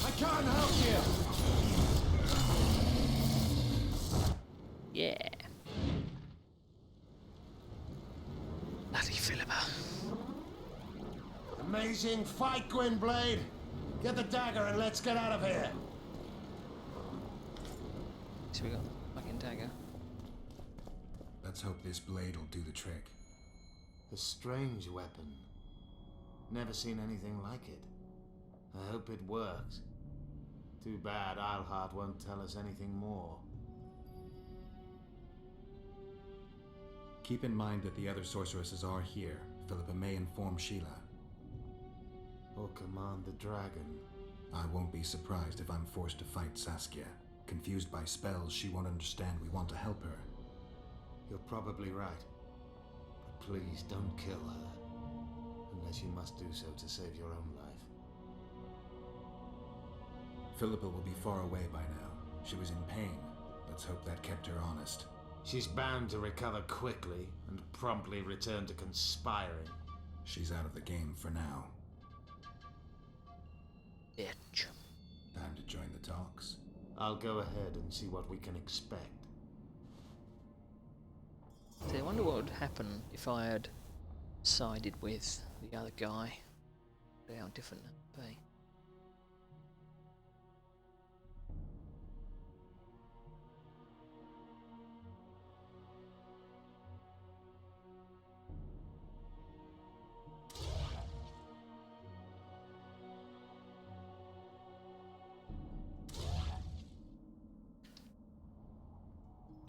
I can't help you. Yeah. Bloody Philippa. Amazing fight, Gwynblade. Get the dagger and let's get out of here. So we got a fucking dagger. Let's hope this blade will do the trick. A strange weapon. Never seen anything like it. I hope it works. Too bad Eilhart won't tell us anything more. Keep in mind that the other sorceresses are here. Philippa may inform Sheila. Or command the dragon. I won't be surprised if I'm forced to fight Saskia. Confused by spells, she won't understand we want to help her. You're probably right. But please don't kill her. Unless you must do so to save your own life. Philippa will be far away by now. She was in pain. Let's hope that kept her honest. She's bound to recover quickly and promptly return to conspiring. She's out of the game for now. Bitch. Time to join the talks. I'll go ahead and see what we can expect. So I wonder what would happen if I had sided with the other guy. How different that would be.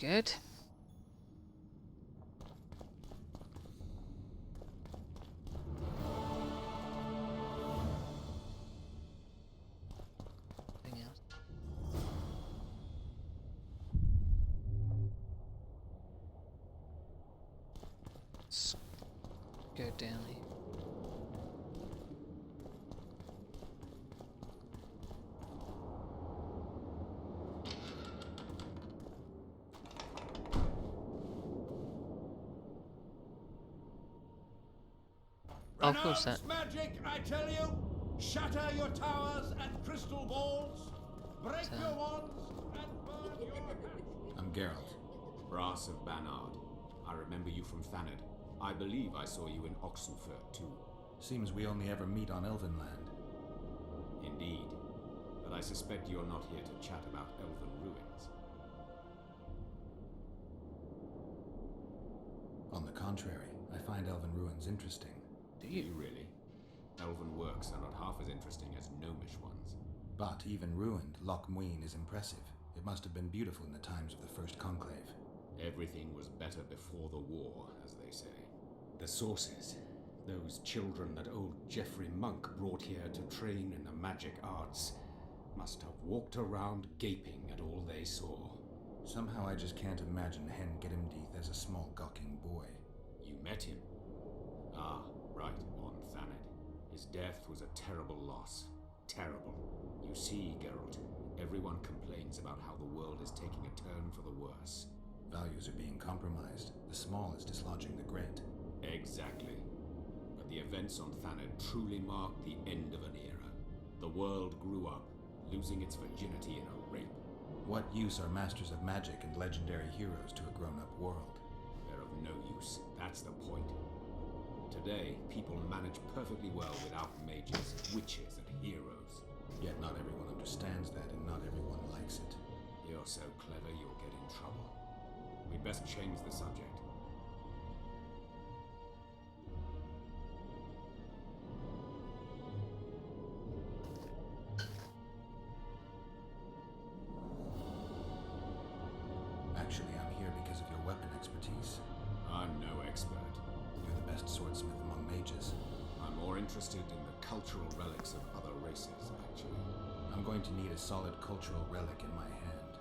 Good. Anything else? Let's go down here. Oh, of course that. Magic, I tell you. Shatter your towers and crystal balls. Break So- your wands and burn your hands. I'm Geralt. Brass of Banard. I remember you from Thanedd. I believe I saw you in Oxenfurt too. Seems we only ever meet on Elvenland. Indeed. But I suspect you're not here to chat about Elven ruins. On the contrary, I find Elven ruins interesting. Do You really? Elven works are not half as interesting as gnomish ones. But even ruined, Loch Muin is impressive. It must have been beautiful in the times of the First Conclave. Everything was better before the war, as they say. The sources, those children that old Geoffrey Monk brought here to train in the magic arts, must have walked around gaping at all they saw. Somehow I just can't imagine Hen Giddimdeath as a small gawking boy. You met him? Ah, right, on Thanedd. His death was a terrible loss. Terrible. You see, Geralt, everyone complains about how the world is taking a turn for the worse. Values are being compromised. The small is dislodging the great. Exactly. But the events on Thanedd truly marked the end of an era. The world grew up, losing its virginity in a rape. What use are masters of magic and legendary heroes to a grown-up world? They're of no use, that's the point. Today, people manage perfectly well without mages, witches, and heroes. Yet not everyone understands that, and not everyone likes it. You're so clever you'll get in trouble. We'd best change the subject. interested in the cultural relics of other races, actually. I'm going to need a solid cultural relic in my hand.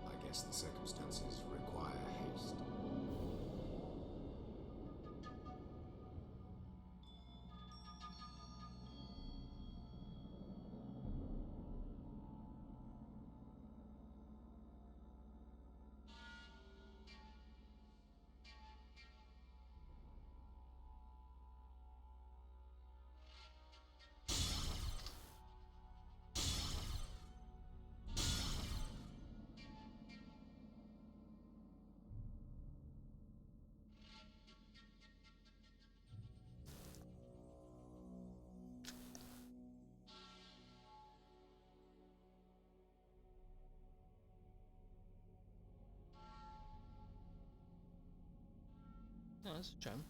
I guess the circumstances require haste. No, that's a shame.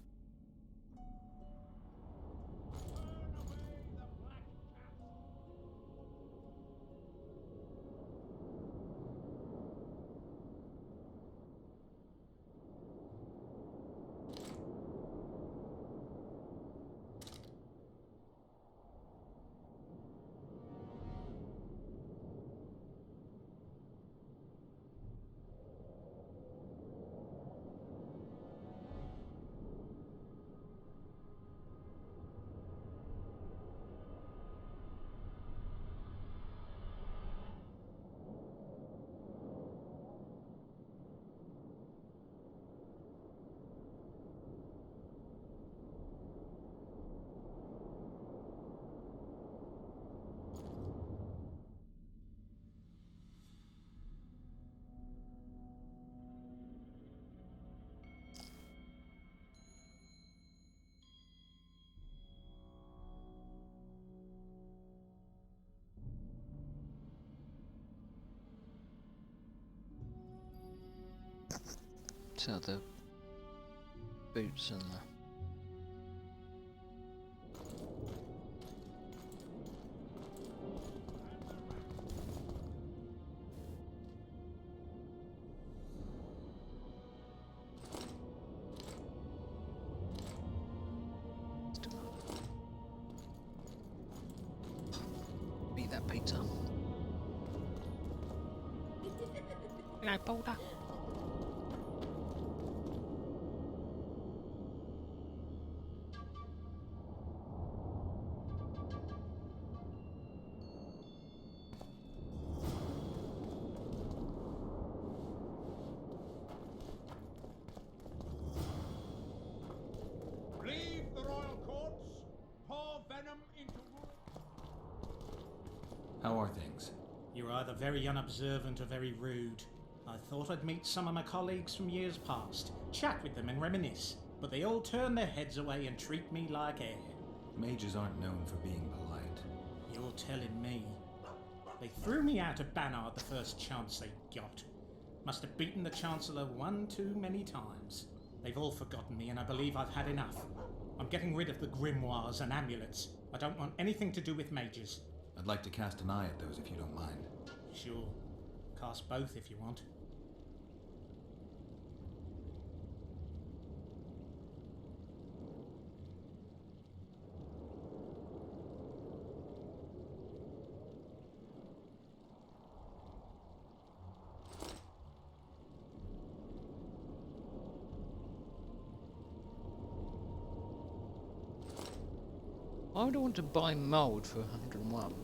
So the boots and the beat that pizza. Hello, Boulder. Leave the royal courts, pour venom into wood. How are things? You're either very unobservant or very rude. I thought I'd meet some of my colleagues from years past, chat with them and reminisce, but they all turn their heads away and treat me like air. Mages aren't known for being polite. You're telling me. They threw me out of Banard the first chance they got. Must have beaten the Chancellor one too many times. They've all forgotten me and I believe I've had enough. I'm getting rid of the grimoires and amulets. I don't want anything to do with mages. I'd like to cast an eye at those if you don't mind. Sure. Cast both if you want. Why would I want to buy mould for 101?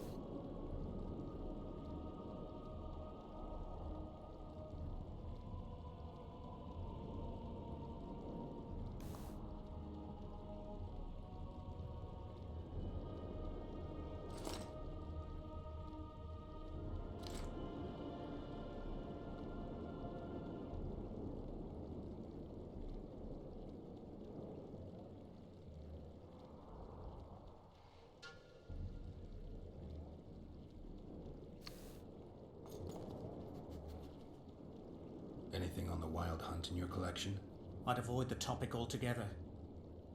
Anything on the wild hunt in your collection? I'd avoid the topic altogether.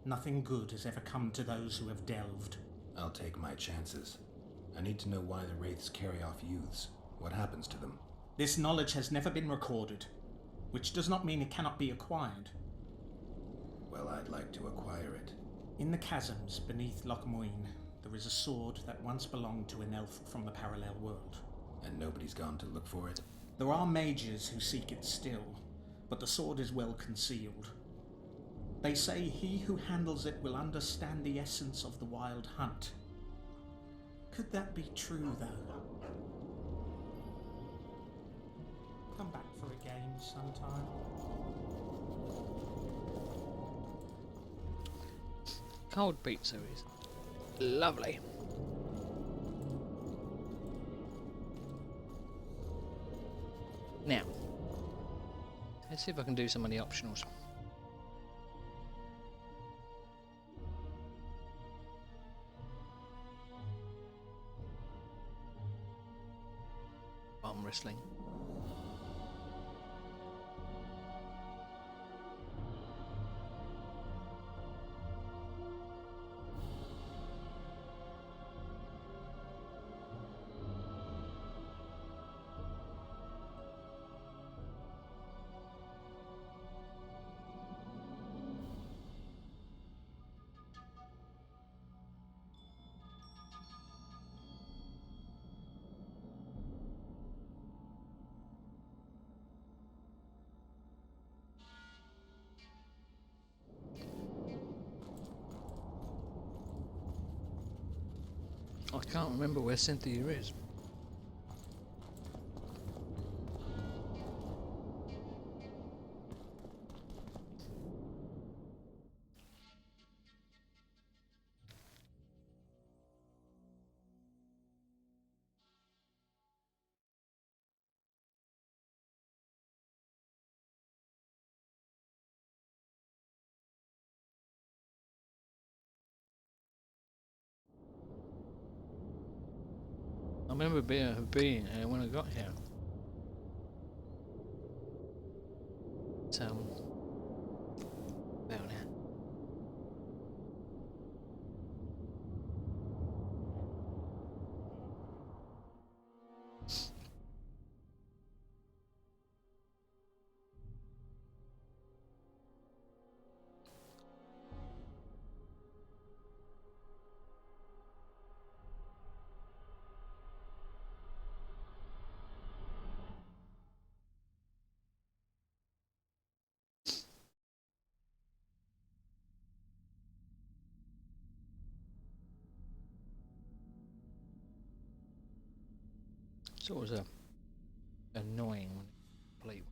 Nothing good has ever come to those who have delved. I'll take my chances. I need to know why the wraiths carry off youths. What happens to them? This knowledge has never been recorded, which does not mean it cannot be acquired. Well, I'd like to acquire it. In the chasms beneath Loch Moyne, there is a sword that once belonged to an elf from the parallel world. And nobody's gone to look for it. There are mages who seek it still, but the sword is well concealed. They say he who handles it will understand the essence of the wild hunt. Could that be true, though? Come back for a game sometime. Cold Beat series. Lovely. Now, let's see if I can do some of the optionals. Arm wrestling. I can't remember where Cynthia is. I remember being here when I got here. Down here. It's always annoying when you play.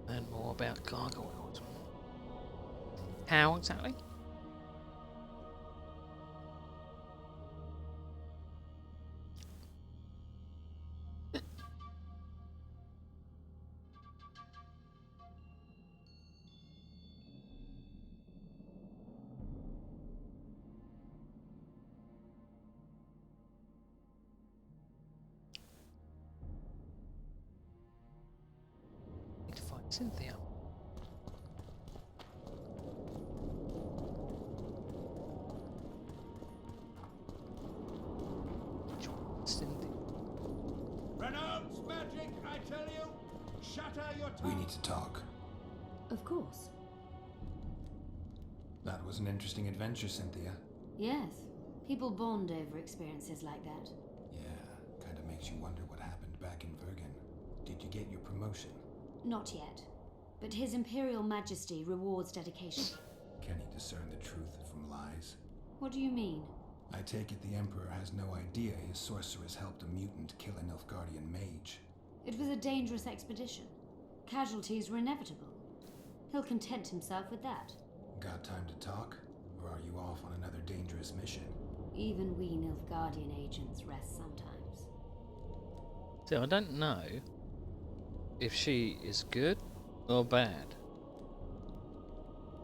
And more about gargoyles. How exactly? Need to find Cynthia. Cynthia. Renounce magic, I tell you! Shatter your We tongue! need to talk. Of course. That was an interesting adventure, Cynthia. Yes. People bond over experiences like that. Yeah, kind of makes you wonder what happened back in Vergen. Did you get your promotion? Not yet. But His Imperial Majesty rewards dedication. Can he discern the truth from lies? What do you mean? I take it the Emperor has no idea his sorceress helped a mutant kill an Nilfgaardian mage. It was a dangerous expedition. Casualties were inevitable. He'll content himself with that. Got time to talk? Or are you off on another dangerous mission? Even we Nilfgaardian agents rest sometimes. So I don't know if she is good or bad.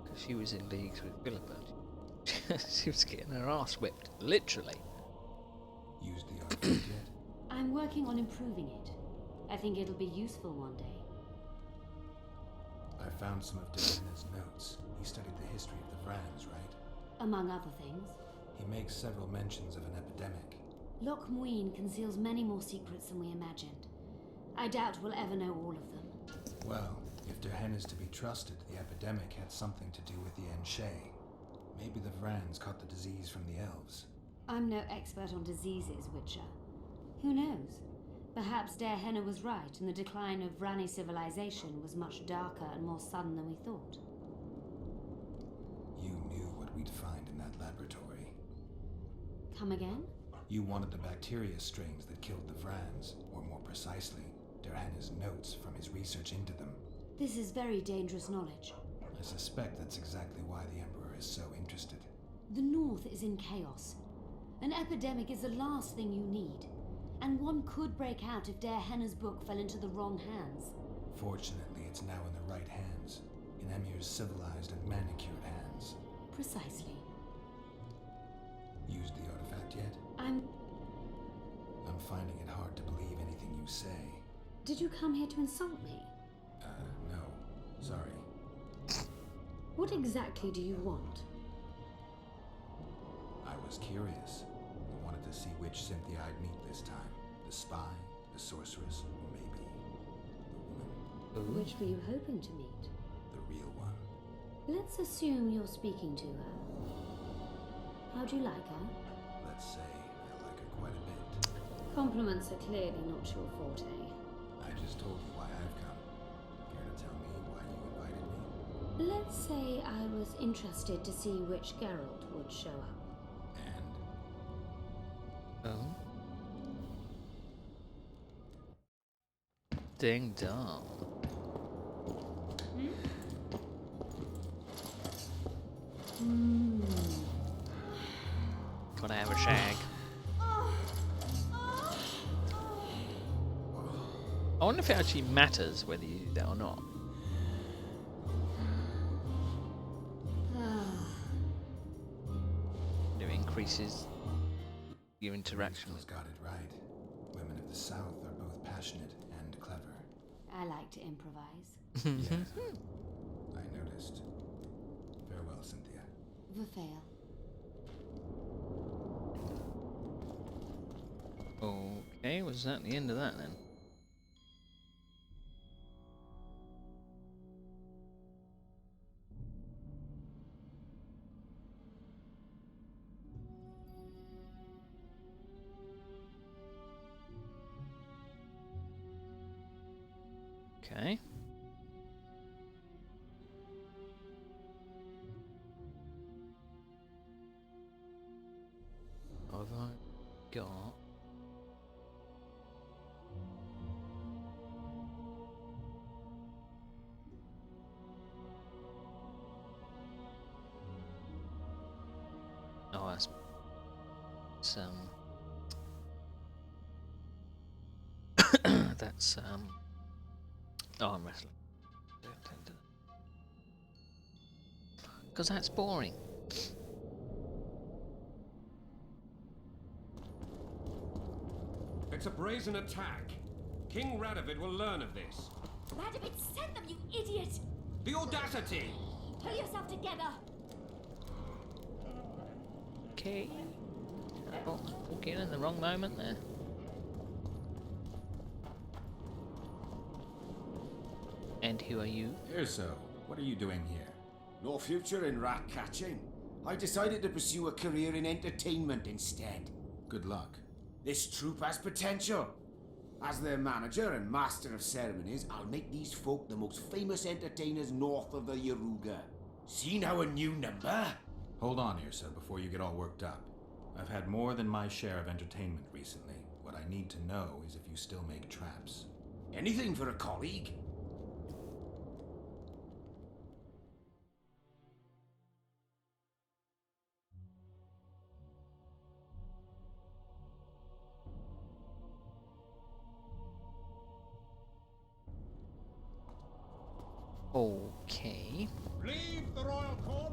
Because she was in leagues with Philippa. She was getting her ass whipped, literally. Used the artifact yet? I'm working on improving it. I think it'll be useful one day. I found some of Diana's notes. He studied the history of the Vrans, right? Among other things, He makes several mentions of an epidemic. Loch Muin conceals many more secrets than we imagined. I doubt we'll ever know all of them. Well, if Derhen is to be trusted, the epidemic had something to do with the Enshe. Maybe the Vrans caught the disease from the elves. I'm no expert on diseases, Witcher. Who knows? Perhaps Derhenna was right, and the decline of Vrani civilization was much darker and more sudden than we thought. You knew what we'd find in that laboratory. Come again? You wanted the bacteria strains that killed the Vrans, or more precisely, Derhenna's notes from his research into them. This is very dangerous knowledge. I suspect that's exactly why the Emperor is so interested. The North is in chaos. An epidemic is the last thing you need. And one could break out if Derhenna's book fell into the wrong hands. Fortunately, it's now in the right hands. In Emir's civilized and manicured hands. Precisely. Used the artifact yet? I'm finding it hard to believe anything you say. Did you come here to insult me? No. Sorry. What exactly do you want? I was curious. I wanted to see which Cynthia I'd meet this time. The spy, the sorceress, or maybe the woman. Which were you hoping to meet? The real one. Let's assume you're speaking to her. How do you like her? Let's say I like her quite a bit. Compliments are clearly not your forte. I just told you why I've come. Care to tell me why you invited me? Let's say I was interested to see which Geralt would show up. And? Oh. Ding dong. Gotta have a shag. I wonder if it actually matters whether you do that or not. It increases your interaction. Crystal's got it right. Women of the South are both passionate and clever. I like to improvise. Yeah, I noticed. Farewell, Cynthia. Verfail. Okay, was that the end of that then? Okay. What have I got? Oh, that's that's arm wrestling. Because that's boring. It's a brazen attack. King Radovid will learn of this. Radovid sent them, you idiot! The audacity! Pull yourself together! Okay. Walking in the wrong moment there. And who are you? Erso, what are you doing here? No future in rat catching. I decided to pursue a career in entertainment instead. Good luck. This troupe has potential. As their manager and master of ceremonies, I'll make these folk the most famous entertainers north of the Yaruga. Seen our new number? Hold on, Erso, before you get all worked up. I've had more than my share of entertainment recently. What I need to know is if you still make traps. Anything for a colleague? Okay. Leave the royal court.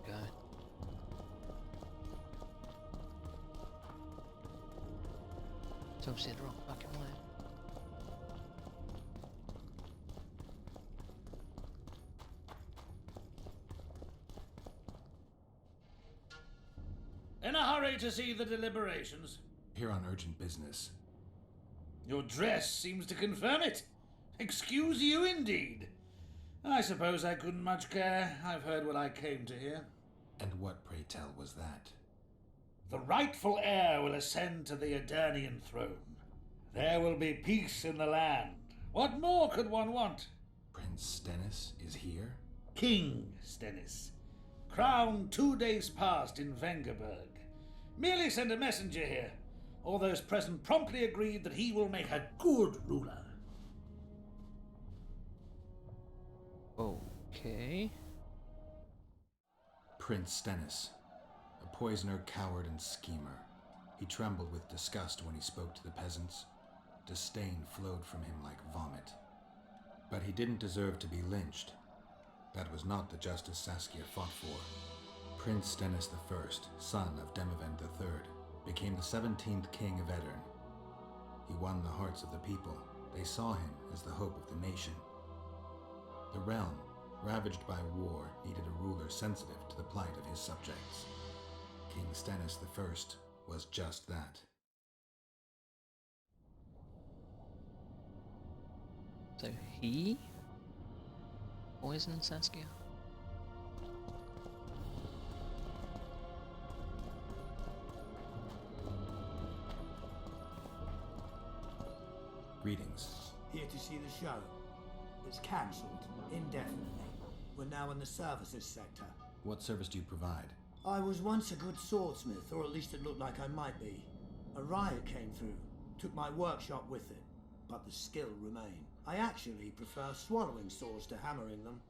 Go. It's obviously the wrong fucking way. In a hurry to see the deliberations. Here on urgent business. Your dress seems to confirm it. Excuse you indeed. I suppose I couldn't much care. I've heard what I came to hear. And what, pray tell, was that? The rightful heir will ascend to the Eternian throne. There will be peace in the land. What more could one want? Prince Stennis is here? King Stennis. Crowned 2 days past in Vengerberg. Merely send a messenger here. All those present promptly agreed that he will make a good ruler. Okay. Prince Stennis. A poisoner, coward, and schemer. He trembled with disgust when he spoke to the peasants. Disdain flowed from him like vomit. But he didn't deserve to be lynched. That was not the justice Saskia fought for. Prince Stennis I, son of Demavend III, became the 17th king of Edirn. He won the hearts of the people. They saw him as the hope of the nation. The realm, ravaged by war, needed a ruler sensitive to the plight of his subjects. King Stennis I was just that. So he poisoned Saskia? Greetings. Here to see the show. It's cancelled, indefinitely. We're now in the services sector. What service do you provide? I was once a good swordsmith, or at least it looked like I might be. A riot came through, took my workshop with it, but the skill remained. I actually prefer swallowing swords to hammering them,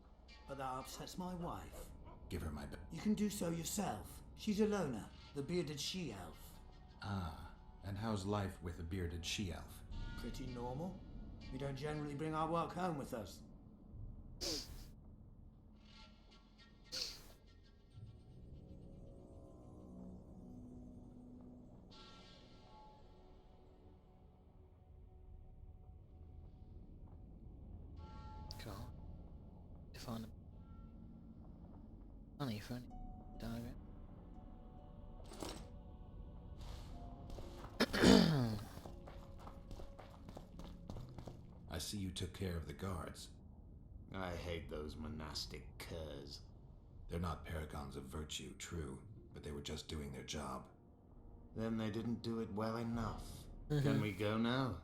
but that upsets my wife. Give her my You can do so yourself. She's a loner, the bearded she-elf. Ah, and how's life with a bearded she-elf? Pretty normal. We don't generally bring our work home with us. Cool. Define money for any diagram. I see you took care of the guards. I hate those monastic curs. They're not paragons of virtue, true, but they were just doing their job. Then they didn't do it well enough. Can we go now?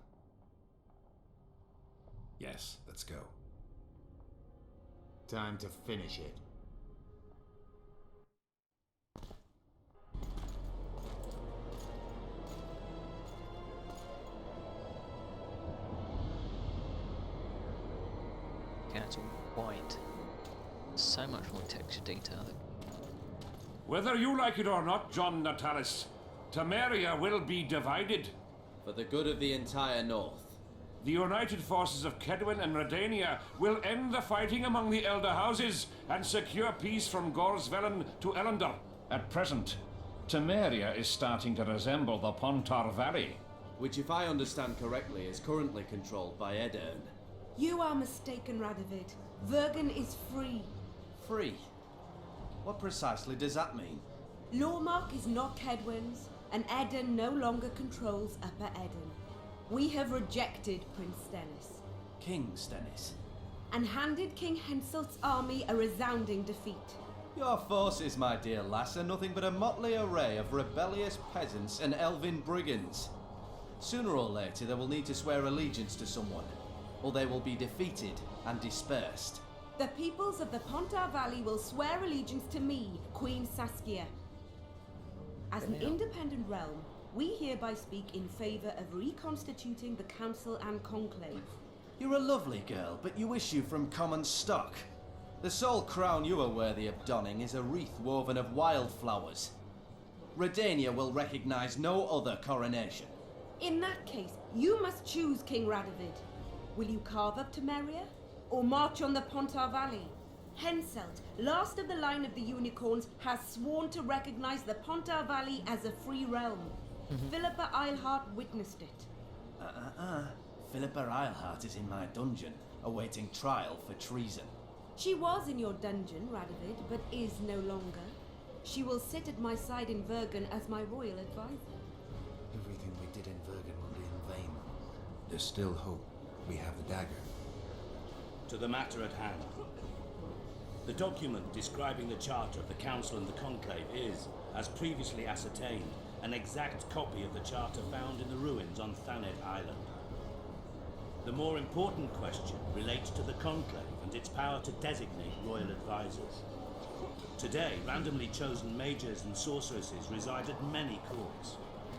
Yes, let's go. Time to finish it. Okay, it's all white. So much more texture detail. Whether you like it or not, John Natalis, Temeria will be divided. For the good of the entire North. The united forces of Kedwin and Redania will end the fighting among the Elder Houses and secure peace from Gorsvelen to Elendar. At present, Temeria is starting to resemble the Pontar Valley. Which, if I understand correctly, is currently controlled by Edirn. You are mistaken, Radovid. Vergen is free. Free? What precisely does that mean? Lormark is not Kedwin's, and Edirn no longer controls Upper Edirn. We have rejected Prince Stennis. King Stennis? And handed King Henselt's army a resounding defeat. Your forces, my dear lass, are nothing but a motley array of rebellious peasants and elven brigands. Sooner or later they will need to swear allegiance to someone, or they will be defeated and dispersed. The peoples of the Pontar Valley will swear allegiance to me, Queen Saskia. As an independent realm, we hereby speak in favor of reconstituting the Council and Conclave. You're a lovely girl, but you issue from common stock. The sole crown you are worthy of donning is a wreath woven of wildflowers. Redania will recognize no other coronation. In that case, you must choose King Radovid. Will you carve up Temeria, or march on the Pontar Valley? Henselt, last of the line of the unicorns, has sworn to recognize the Pontar Valley as a free realm. Philippa Eilhart witnessed it. Philippa Eilhart is in my dungeon, awaiting trial for treason. She was in your dungeon, Radovid, but is no longer. She will sit at my side in Vergen as my royal advisor. Everything we did in Vergen will be in vain. There's still hope. We have the dagger. To the matter at hand. The document describing the charter of the Council and the Conclave is, as previously ascertained, an exact copy of the charter found in the ruins on Thanet Island. The more important question relates to the Conclave and its power to designate royal advisors. Today, randomly chosen mages and sorceresses reside at many courts.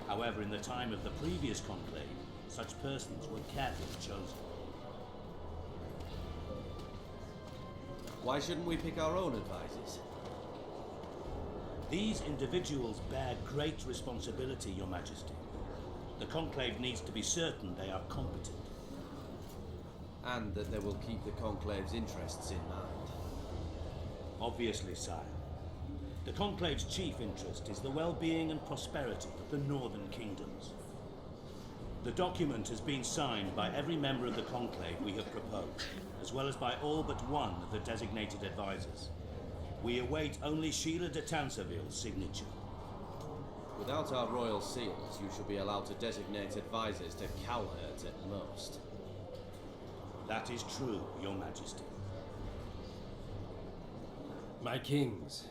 However, in the time of the previous Conclave, such persons were carefully chosen. Why shouldn't we pick our own advisors? These individuals bear great responsibility, Your Majesty. The Conclave needs to be certain they are competent. And that they will keep the Conclave's interests in mind. Obviously, sire. The Conclave's chief interest is the well-being and prosperity of the northern kingdoms. The document has been signed by every member of the Conclave we have proposed, as well as by all but one of the designated advisors. We await only Sheila de Tanseville's signature. Without our royal seals, you should be allowed to designate advisors to cowherds at most. That is true, Your Majesty. My kings,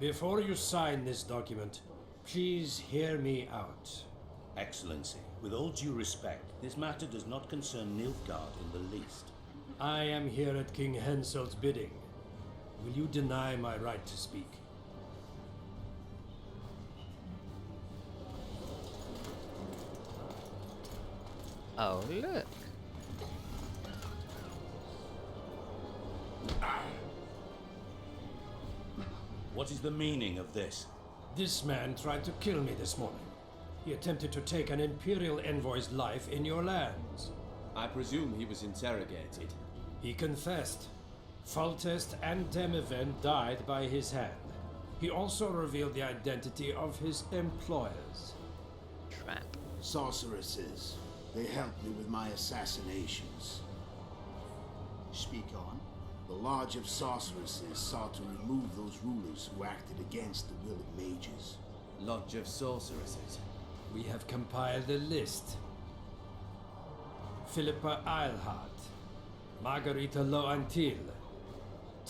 before you sign this document, please hear me out. Excellency, with all due respect, this matter does not concern Nilfgaard in the least. I am here at King Henselt's bidding. Will you deny my right to speak? Oh, look. What is the meaning of this? This man tried to kill me this morning. He attempted to take an Imperial envoy's life in your lands. I presume he was interrogated. He confessed. Foltest and Demiven died by his hand. He also revealed the identity of his employers. Trap. Sorceresses. They helped me with my assassinations. Speak on. The Lodge of Sorceresses sought to remove those rulers who acted against the will of mages. Lodge of Sorceresses? We have compiled a list. Philippa Eilhart, Margarita Loantil,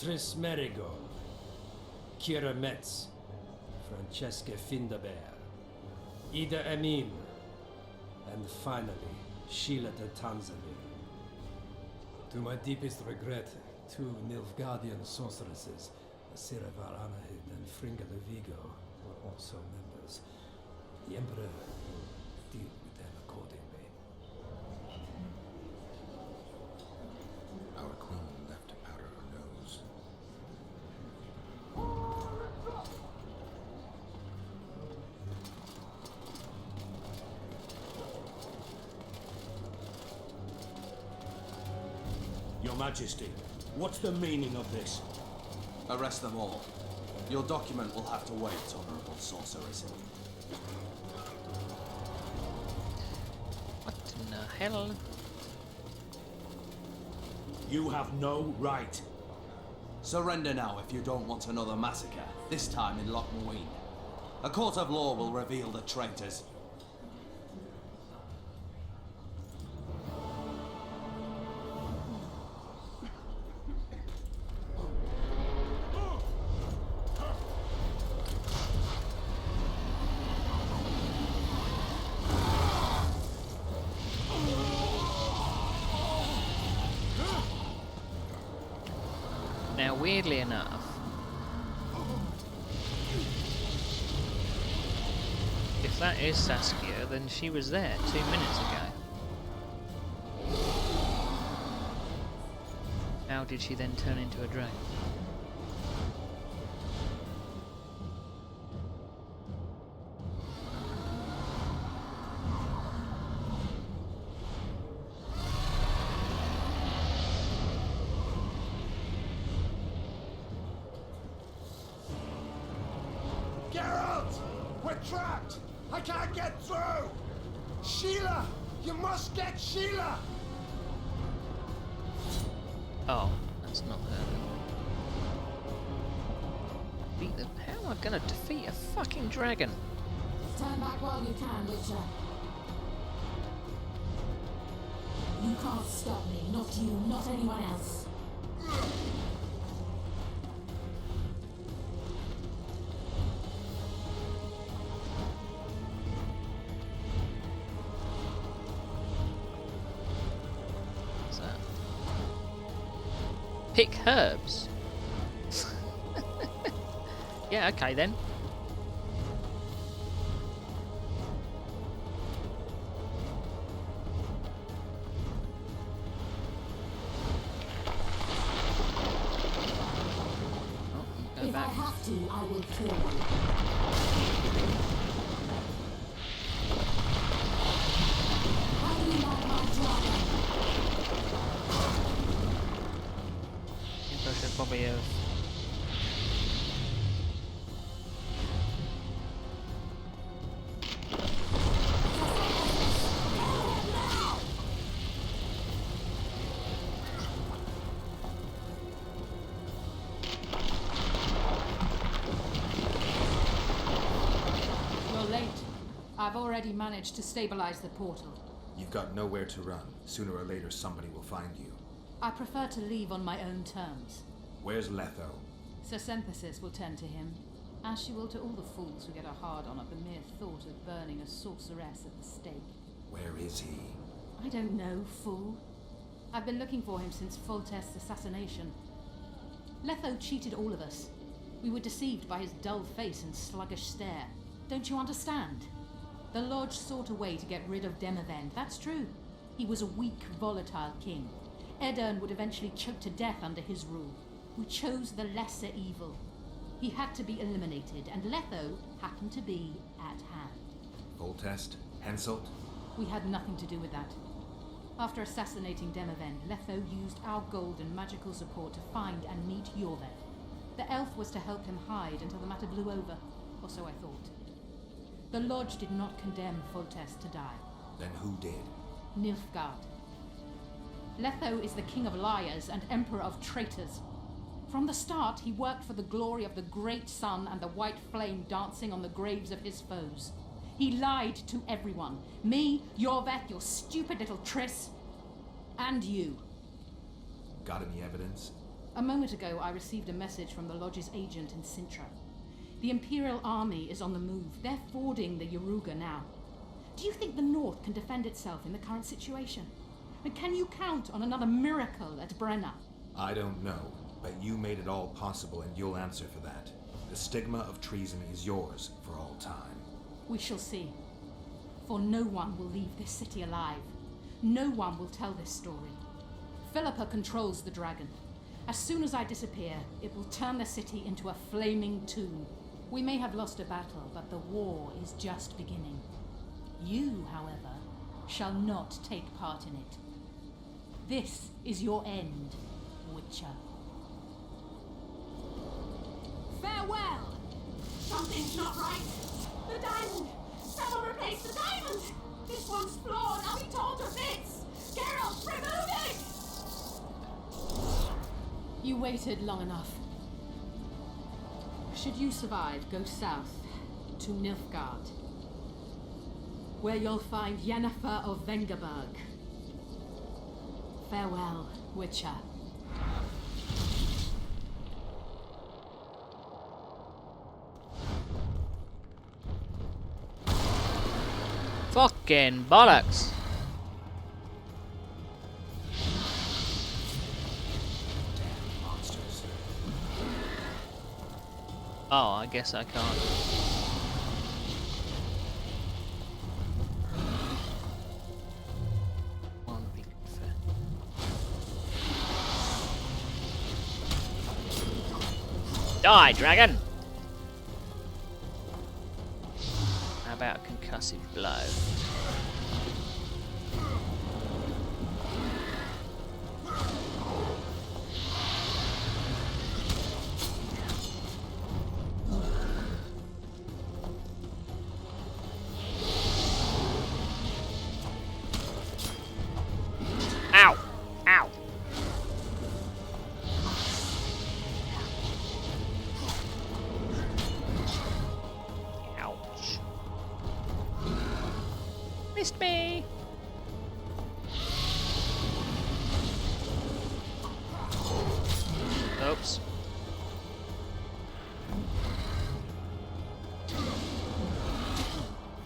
Tris Merigold, Kira Metz, Francesca Findaber, Ida Amin, and finally, Sheila de Tanzaville. To my deepest regret, 2 Nilfgaardian sorceresses, Siravar Anahid and Fringa de Vigo, were also members. The Emperor will deal with them accordingly. Our queen left to powder her nose. Your Majesty, what's the meaning of this? Arrest them all. Your document will have to wait, Honorable Sorceress. What in the hell? You have no right. Surrender now if you don't want another massacre, this time in Lochmuin. A court of law will reveal the traitors. Now, weirdly enough, if that is Saskia, then she was there 2 minutes ago. How did she then turn into a dragon? Geralt! We're trapped! I can't get through! Sheila! You must get Sheila! Oh, that's not her. How am I gonna defeat a fucking dragon? Turn back while you can, Witcher. You can't stop me, not you, not anyone else. What's that? Pick herbs. Yeah, okay then. If I have to, I will kill you. How do you like my dragon? I think I should probably have. You're late. I've already managed to stabilize the portal. You've got nowhere to run. Sooner or later, somebody will find you. I prefer to leave on my own terms. Where's Letho? Sir Synthesis will tend to him, as she will to all the fools who get a hard-on at the mere thought of burning a sorceress at the stake. Where is he? I don't know, fool. I've been looking for him since Foltest's assassination. Letho cheated all of us. We were deceived by his dull face and sluggish stare. Don't you understand? The Lodge sought a way to get rid of Demavend, that's true. He was a weak, volatile king. Edirn would eventually choke to death under his rule. We chose the lesser evil. He had to be eliminated, and Letho happened to be at hand. Foltest? Henselt? We had nothing to do with that. After assassinating Demavend, Letho used our gold and magical support to find and meet Yorveth. The elf was to help him hide until the matter blew over, or so I thought. The Lodge did not condemn Foltest to die. Then who did? Nilfgaard. Letho is the king of liars and emperor of traitors. From the start, he worked for the glory of the great sun and the white flame dancing on the graves of his foes. He lied to everyone. Me, Yorveth, your stupid little Triss, and you. Got any evidence? A moment ago, I received a message from the Lodge's agent in Sintra. The Imperial Army is on the move. They're fording the Yaruga now. Do you think the North can defend itself in the current situation? And can you count on another miracle at Brenna? I don't know, but you made it all possible and you'll answer for that. The stigma of treason is yours for all time. We shall see. For no one will leave this city alive. No one will tell this story. Philippa controls the dragon. As soon as I disappear, it will turn the city into a flaming tomb. We may have lost a battle, but the war is just beginning. You, however, shall not take part in it. This is your end, Witcher. Farewell! Something's not right. The diamond! Someone replace the diamond! This one's flawed, I'll be torn to bits! Geralt, remove it! You waited long enough. Should you survive, go south to Nilfgaard, where you'll find Yennefer of Vengerberg. Farewell, Witcher. Fucking bollocks! Oh, I guess I can't. One big Die, dragon! How about a concussive blow? missed me! Oops.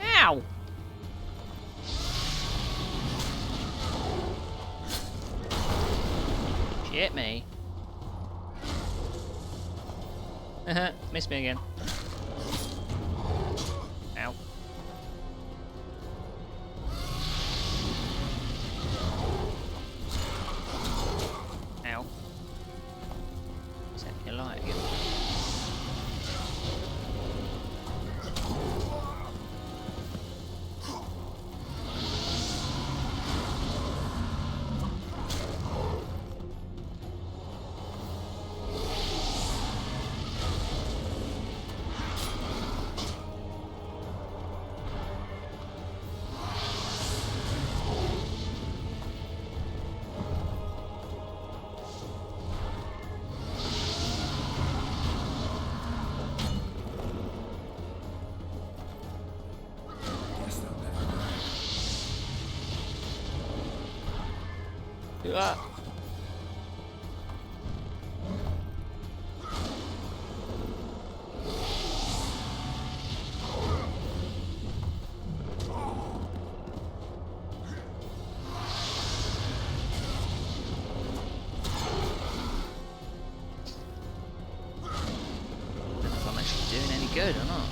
Ow! Shit me. Missed me again. Ow. Ow. Set me alight again. Ah. Don't know if I'm actually doing any good or not.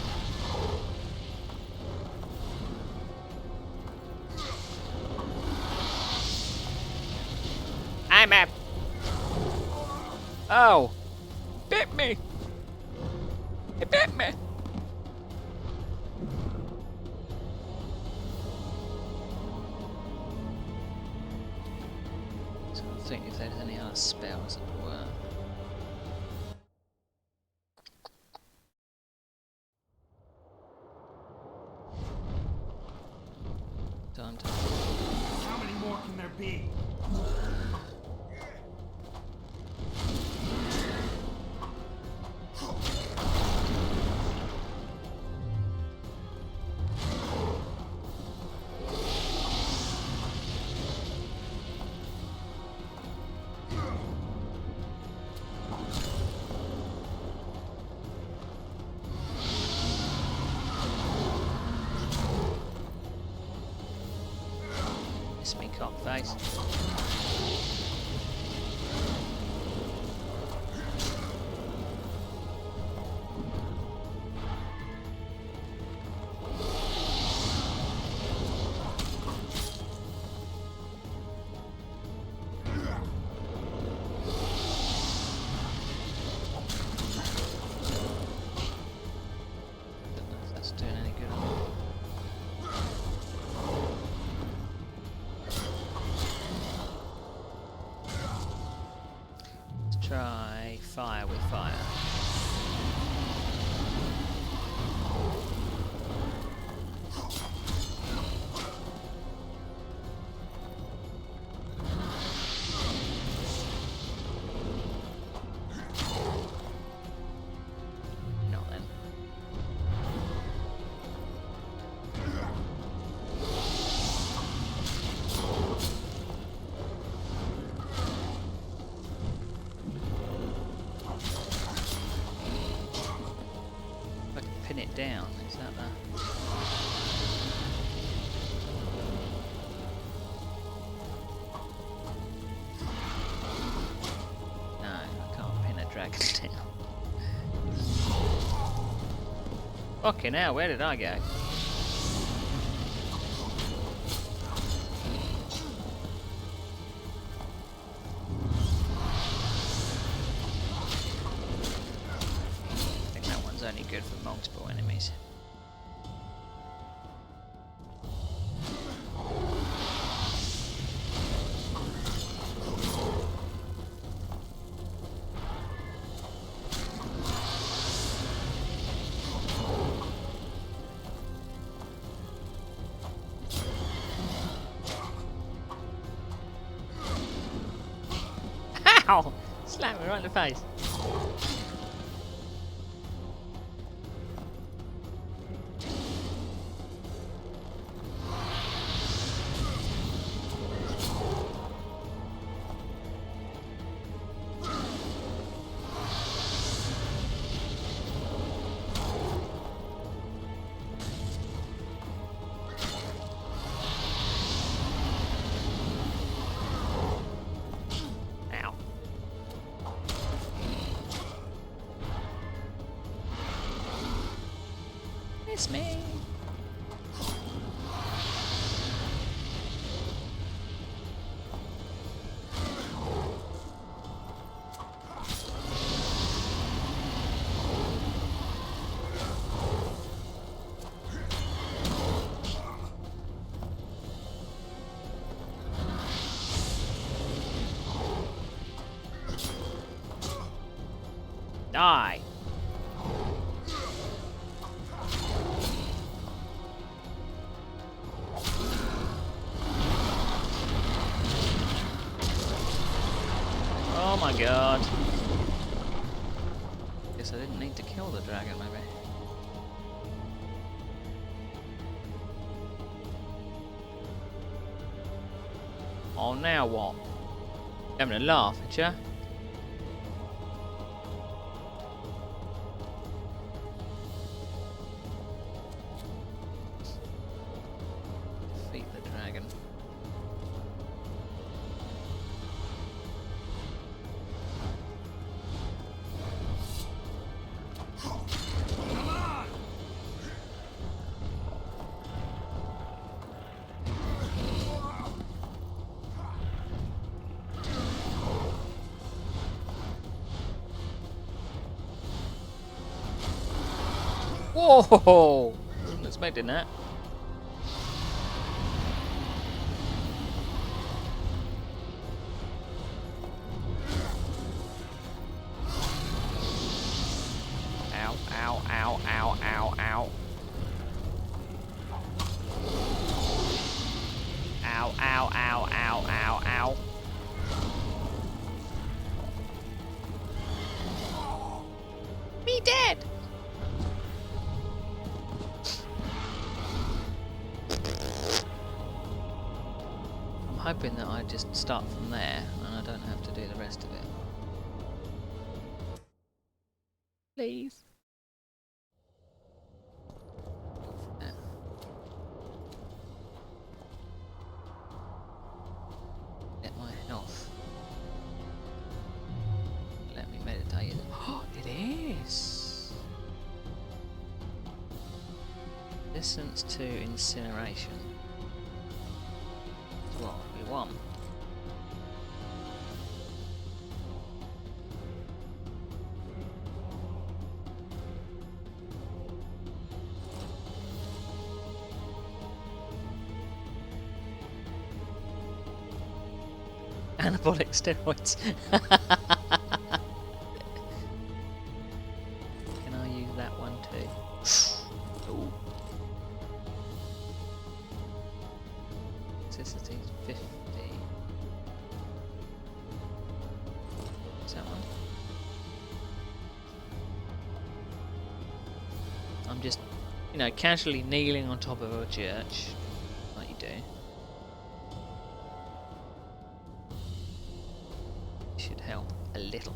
I'm up. Oh, bit me. It bit me. So I think if there's any other spells that would work. Time to. How many more can there be? Miss me, cockface. That's doing any good. Let's try fire with fire. Not then. If I can pin it down, is that the... No, I can't pin a dragon down. Fucking hell, where did I go? I think that one's only good for multiple enemies. Ow! Slap me right in the face. miss me. Die. Oh my god. Guess I didn't need to kill the dragon, maybe. Oh, now what? Having a laugh at ya? Defeat the dragon. Whoa! Wasn't expecting that. Ow, ow, ow, ow, ow, ow. Ow, ow, ow, ow, ow, ow. Be dead! I'm hoping that I just start from there and I don't have to do the rest of it. Please. Yeah. Get my health. Let me meditate. Oh, it is! Distance to incineration. That's what we want. Anabolic steroids. Can I use that one too? Ooh. Toxicity is 50. Is that one? I'm just, you know, casually kneeling on top of a church, like you do. Should help a little.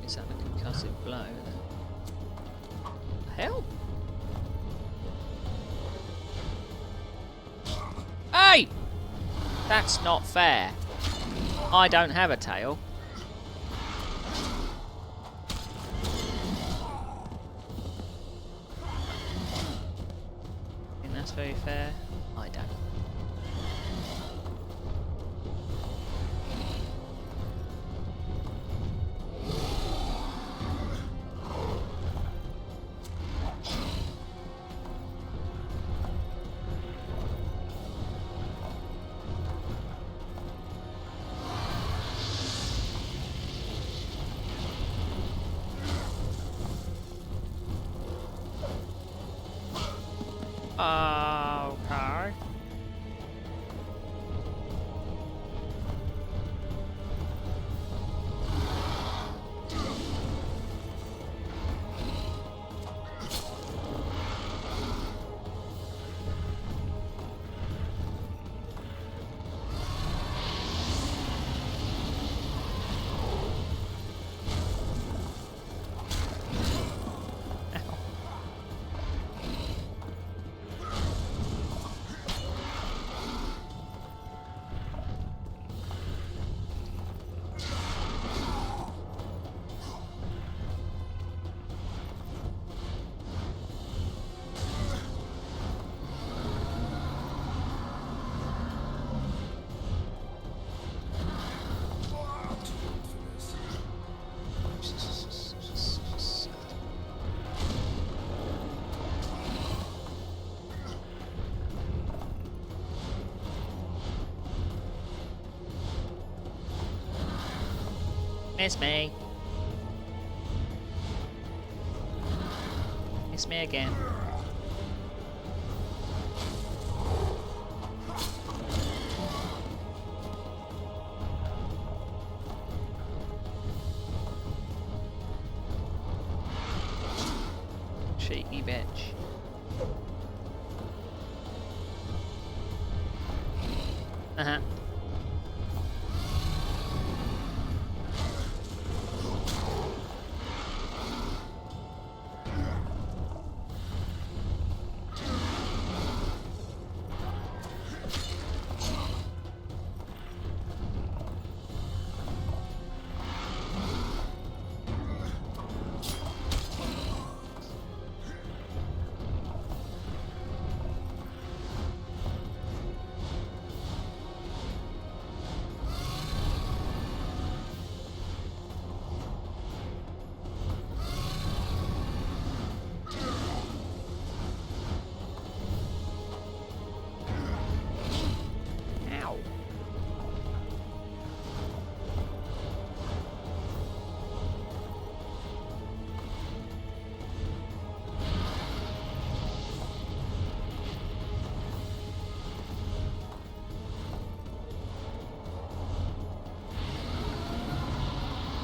Is that a concussive blow? Hell! Hey! That's not fair. I don't have a tail. Think that's very fair? I don't. Okay. Miss me. Miss me again. Cheeky bitch. Uh-huh.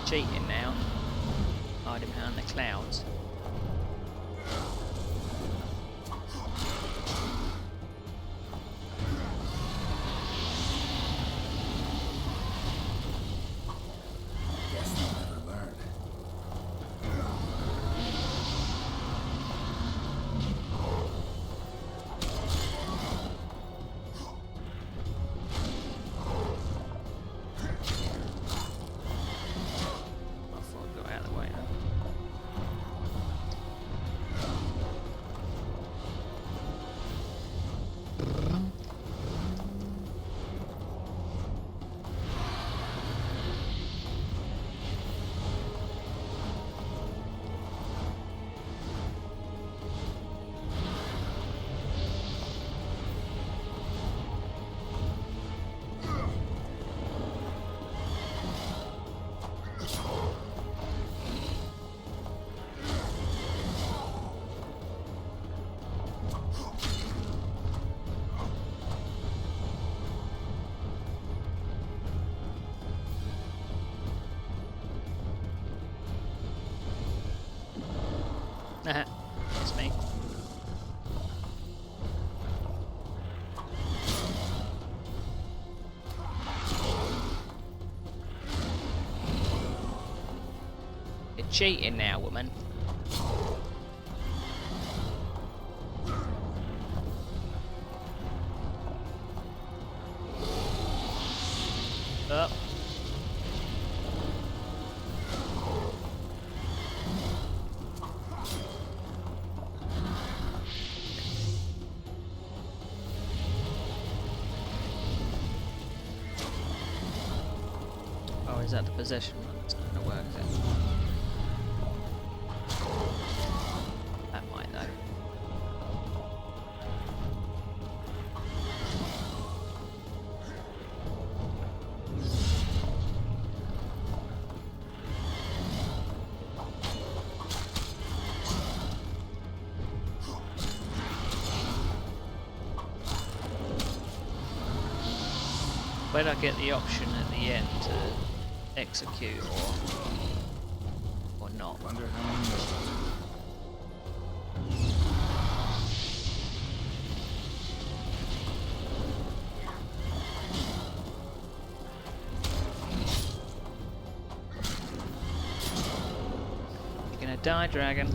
Cheating now. Hiding behind the clouds. Guess they'll never learn. It's me. You're cheating now, woman. Up. Oh, is that the possession one? It's not gonna work then. That might though. When I get the option at the end to execute or not. Wonder how many more. You're gonna die, dragon.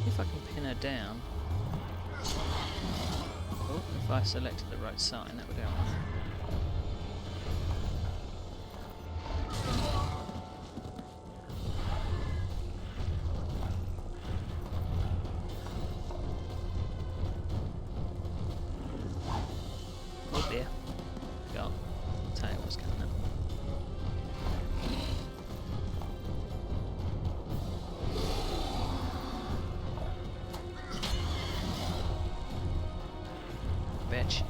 If I can pin her down. Oh, if I selected the right sign, that would help. Oh dear. God. Tell you what's coming up. Bitch.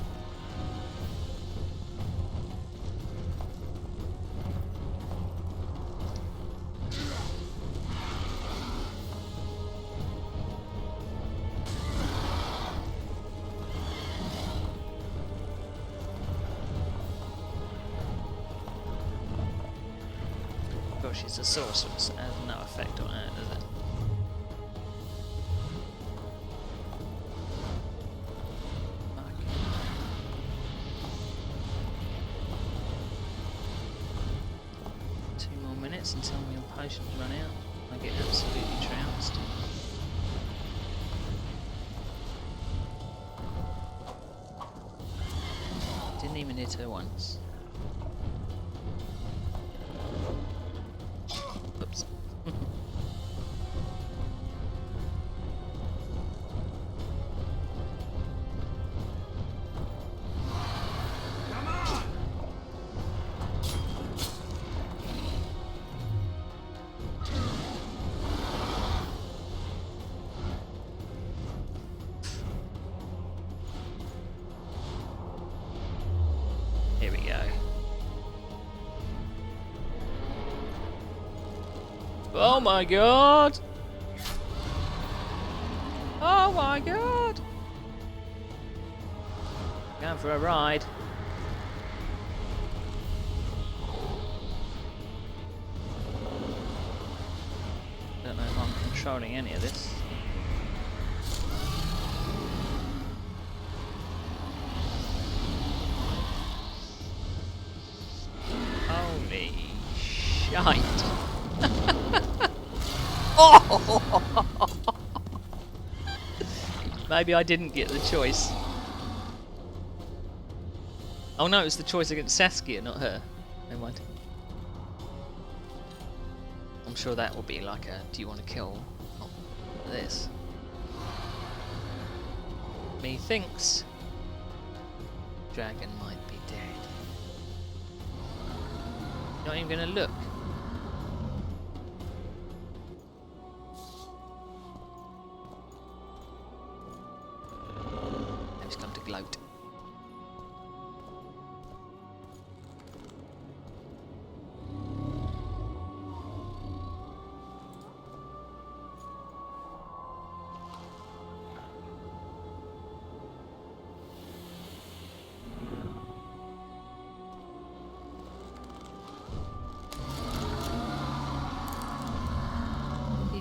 Of course, she's a sorceress. It has no effect on her, does it? Until your potions run out. I get absolutely trounced. Didn't even hit her once. Oops. Here we go. Oh my god! Oh my god! Going for a ride. Don't know if I'm controlling any of this. Holy shite. Oh! Maybe I didn't get the choice. Oh no, it was the choice against Saskia, not her. Never mind. I'm sure that will be like a, do you want to kill? Not this. Methinks dragon might be dead. Not even gonna look. Now he's come to gloat.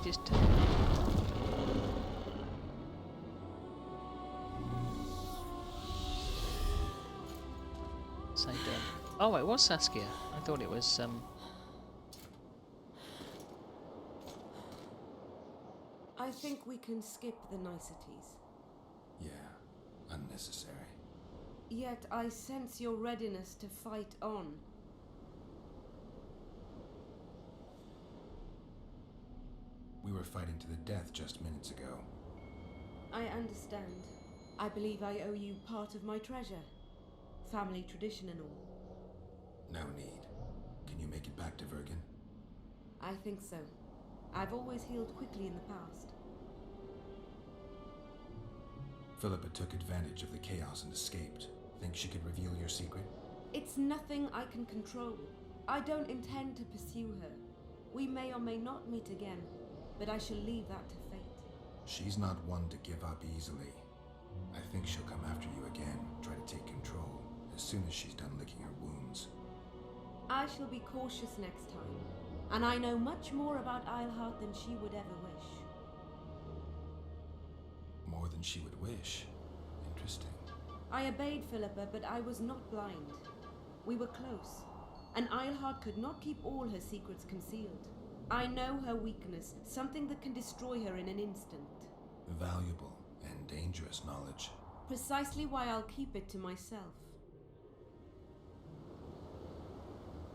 Just saved her. Oh, it was Saskia. I thought it was I think we can skip the niceties. Yeah, unnecessary. Yet I sense your readiness to fight on. We were fighting to the death just minutes ago. I understand. I believe I owe you part of my treasure. Family tradition and all. No need. Can you make it back to Vergen? I think so. I've always healed quickly in the past. Philippa took advantage of the chaos and escaped. Think she could reveal your secret? It's nothing I can control. I don't intend to pursue her. We may or may not meet again, but I shall leave that to fate. She's not one to give up easily. I think she'll come after you again, try to take control, as soon as she's done licking her wounds. I shall be cautious next time, and I know much more about Eilhart than she would ever wish. More than she would wish. Interesting. I obeyed Philippa, but I was not blind. We were close, and Eilhart could not keep all her secrets concealed. I know her weakness, something that can destroy her in an instant. Valuable and dangerous knowledge. Precisely why I'll keep it to myself.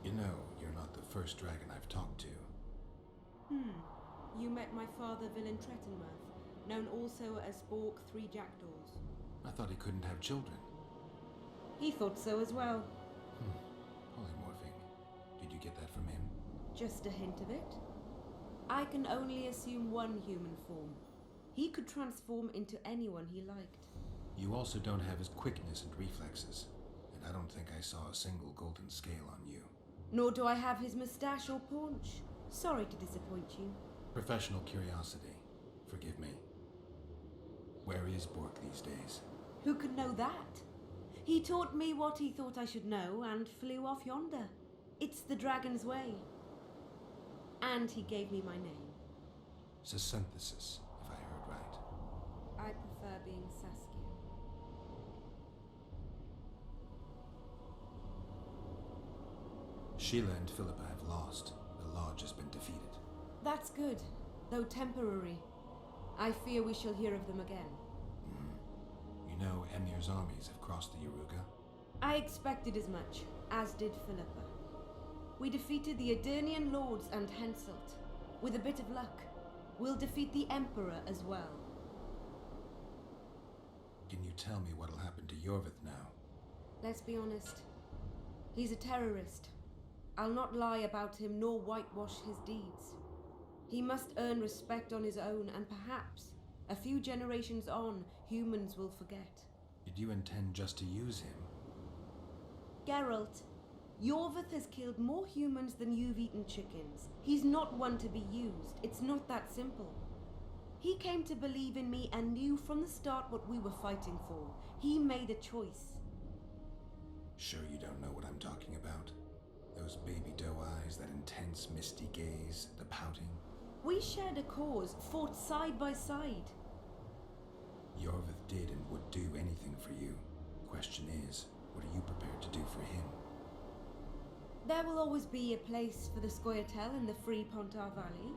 You know, you're not the first dragon I've talked to. You met my father, Villain Trettenworth, known also as Bork Three Jackdaws. I thought he couldn't have children. He thought so as well. Polymorphing. Did you get that from him? Just a hint of it. I can only assume one human form. He could transform into anyone he liked. You also don't have his quickness and reflexes, and I don't think I saw a single golden scale on you. Nor do I have his moustache or paunch. Sorry to disappoint you. Professional curiosity. Forgive me. Where is Bork these days? Who could know that? He taught me what he thought I should know and flew off yonder. It's the dragon's way. And he gave me my name. Synthesis, if I heard right. I prefer being Saskia. Sheila and Philippa have lost. The Lodge has been defeated. That's good, though temporary. I fear we shall hear of them again. You know, Emir's armies have crossed the Yaruga. I expected as much, as did Philippa. We defeated the Edirnian lords and Henselt. With a bit of luck, we'll defeat the Emperor as well. Can you tell me what'll happen to Yorvith now? Let's be honest. He's a terrorist. I'll not lie about him nor whitewash his deeds. He must earn respect on his own, and perhaps, a few generations on, humans will forget. Did you intend just to use him? Geralt, Yorvith has killed more humans than you've eaten chickens. He's not one to be used. It's not that simple. He came to believe in me and knew from the start what we were fighting for. He made a choice. Sure you don't know what I'm talking about? Those baby doe eyes, that intense misty gaze, the pouting. We shared a cause, fought side by side. Yorvith did and would do anything for you. Question is, what are you prepared to do for him? There will always be a place for the Scoia'tael in the free Pontar Valley.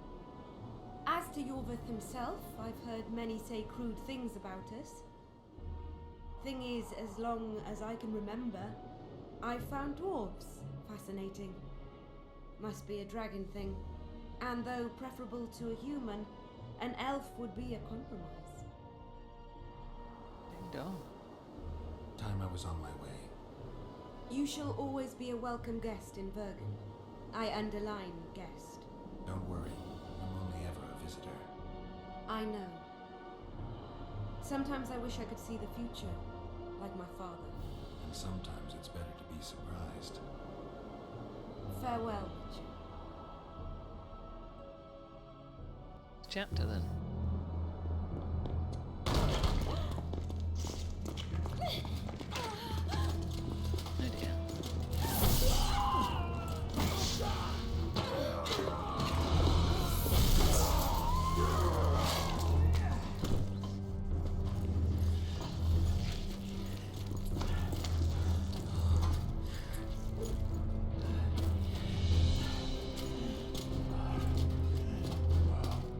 As to Yorvith himself, I've heard many say crude things about us. Thing is, as long as I can remember, I've found dwarves fascinating. Must be a dragon thing. And though preferable to a human, an elf would be a compromise. Ding dong. Time I was on my way. You shall always be a welcome guest in Vergen. I underline guest. Don't worry, I'm only ever a visitor. I know. Sometimes I wish I could see the future, like my father. And sometimes it's better to be surprised. Farewell, Richard. Chapter then. Oh dear.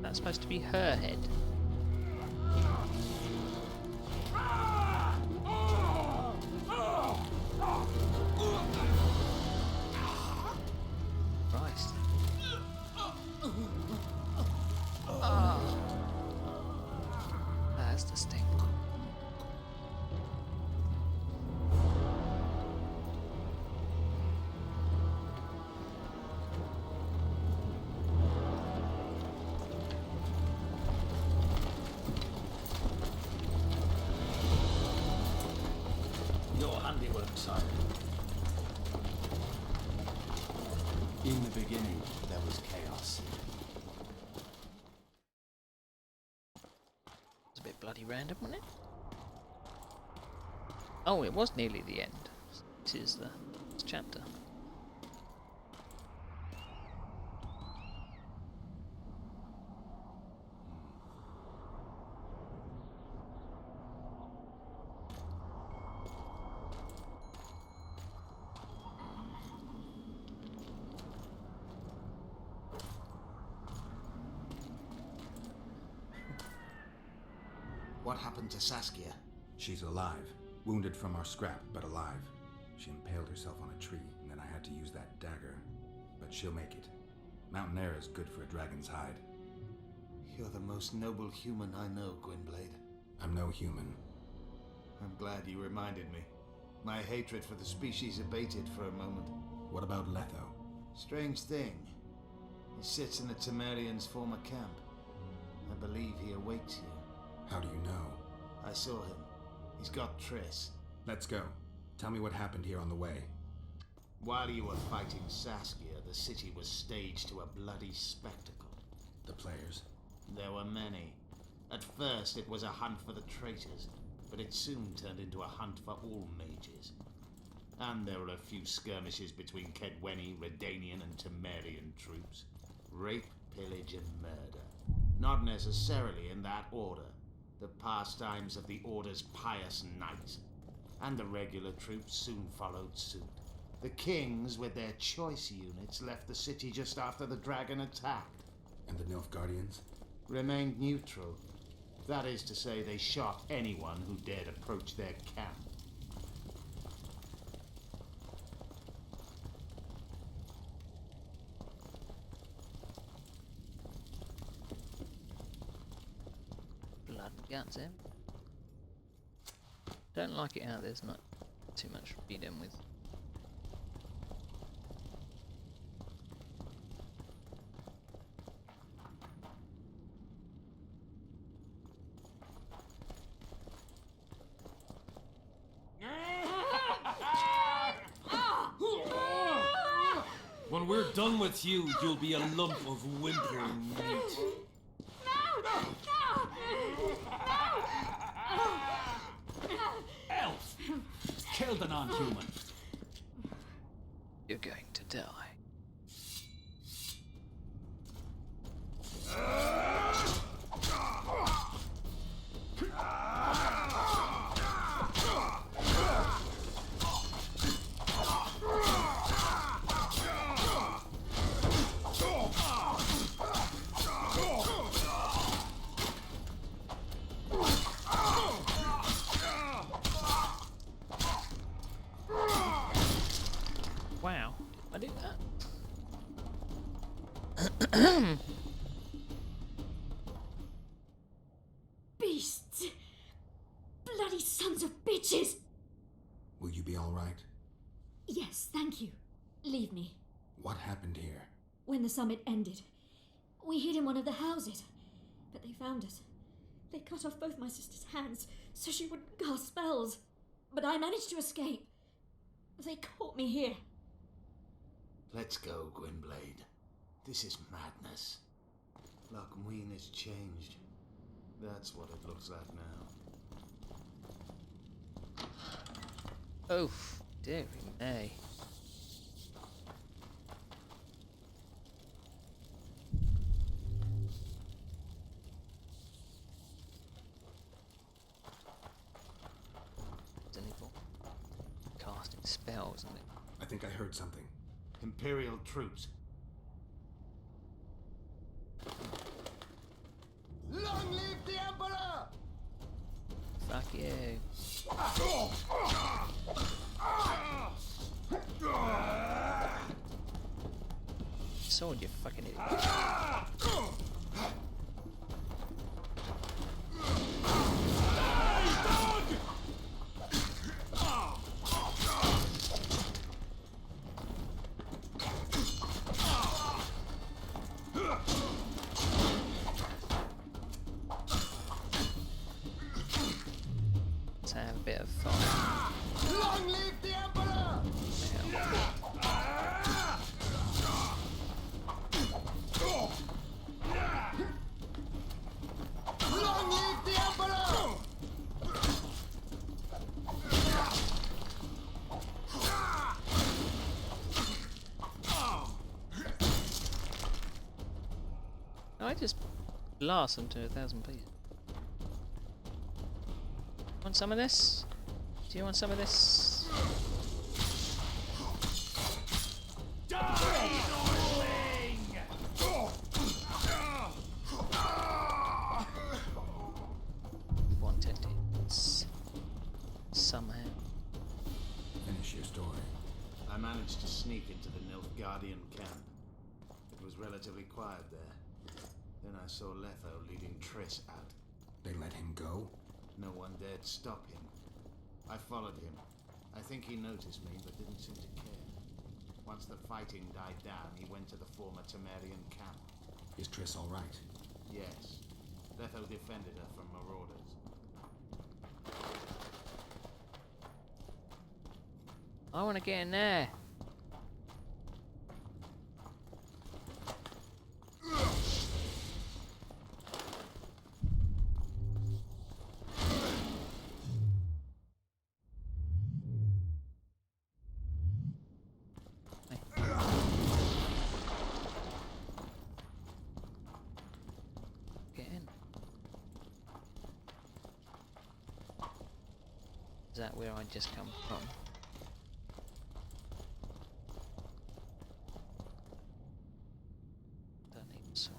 That's supposed to be her head. Christ. That's the sting. handiwork, sire. In the beginning, there was chaos. It's a bit bloody random, wasn't it? Oh, it was nearly the end. This is the chapter. What happened to Saskia? She's alive. Wounded from our scrap, but alive. She impaled herself on a tree, and then I had to use that dagger. But she'll make it. Mountain air is good for a dragon's hide. You're the most noble human I know, Gwynblade. I'm no human. I'm glad you reminded me. My hatred for the species abated for a moment. What about Letho? Strange thing. He sits in the Temerians' former camp. I believe he awaits you. How do you know? I saw him. He's got Triss. Let's go. Tell me what happened here on the way. While you were fighting Saskia, the city was staged to a bloody spectacle. The players? There were many. At first it was a hunt for the traitors, but it soon turned into a hunt for all mages. And there were a few skirmishes between Kedweni, Redanian and Temerian troops. Rape, pillage and murder. Not necessarily in that order. The pastimes of the Order's pious knights. And the regular troops soon followed suit. The kings, with their choice units, left the city just after the dragon attacked. And the Nilfgaardians? Remained neutral. That is to say, they shot anyone who dared approach their camp. Blood and guts, eh? Don't like it how there's not too much freedom with. When we're done with you, you'll be a lump of whimpering meat. Elf! Killed a non-human. You're going to die. Wow, I did that. Beasts! Bloody sons of bitches! Will you be all right? Yes, thank you. Leave me. What happened here? When the summit ended, we hid in one of the houses, but they found us. They cut off both my sister's hands so she wouldn't cast spells, but I managed to escape. They caught me here. Let's go, Gwynblade. This is madness. Lochmuin has changed. That's what it looks like now. Oh, dear me. Casting spells, isn't it? I think I heard something. Imperial troops. Long live the Emperor! Fuck you. Sword, you fucking idiot. Let's have a bit of fun. Long live I just blast them to 1,000 pieces. Want some of this? Do you want some of this? Wanted it somehow. Finish your story. I managed to sneak into the Nilfgaardian camp. It was relatively quiet there. Then I saw Letho leading Triss out. They let him go? No one dared stop him. I followed him. I think he noticed me, but didn't seem to care. Once the fighting died down, he went to the former Temerian camp. Is Triss all right? Yes. Letho defended her from marauders. I want to get in there. Get in. Is that where I just come from? Don't need a sword.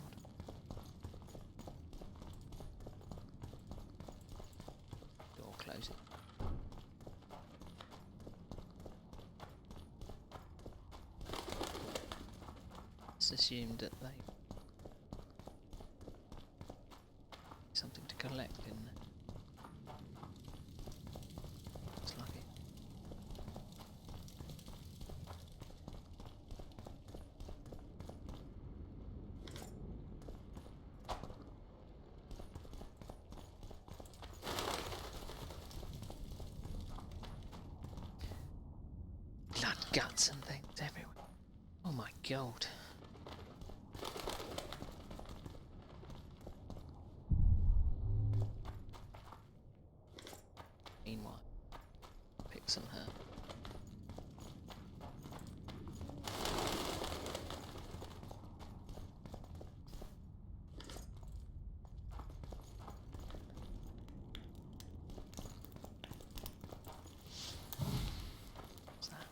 Door close it. It's assumed that they something to collect in there. It's lucky. Blood, guts and things everywhere. Oh my god. Meanwhile, picks on her. What's that?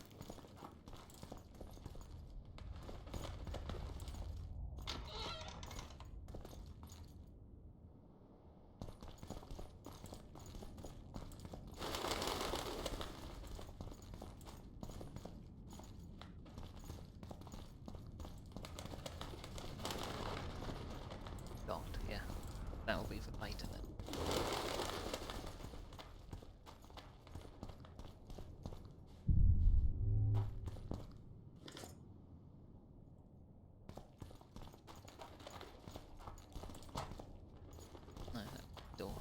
God, yeah. That will be for later then. No, that door.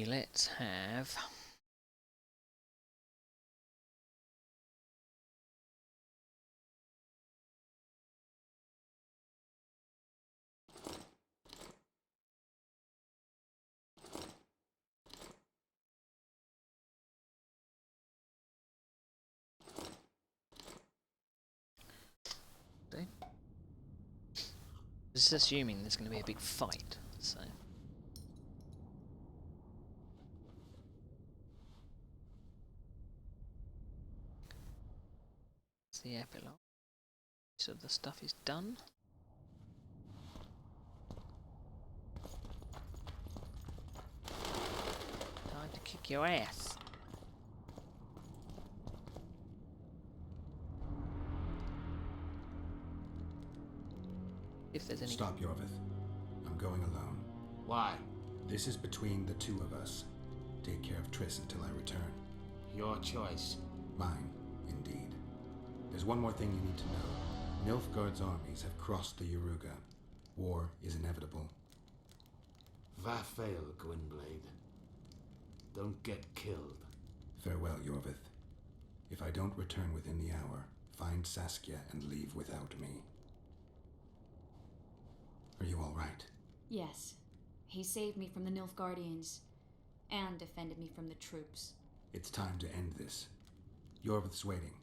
Let's have this is assuming there's going to be a big fight, so it's the epilogue. So the stuff is done. Time to kick your ass. If there's any. Stop, Yorvith. I'm going alone. Why? This is between the two of us. Take care of Triss until I return. Your choice. Mine, indeed. There's one more thing you need to know. Nilfgaard's armies have crossed the Yaruga. War is inevitable. Vafail, Gwynblade. Don't get killed. Farewell, Yorvith. If I don't return within the hour, find Saskia and leave without me. Are you all right? Yes. He saved me from the Nilfgaardians and defended me from the troops. It's time to end this. Yorvith's waiting.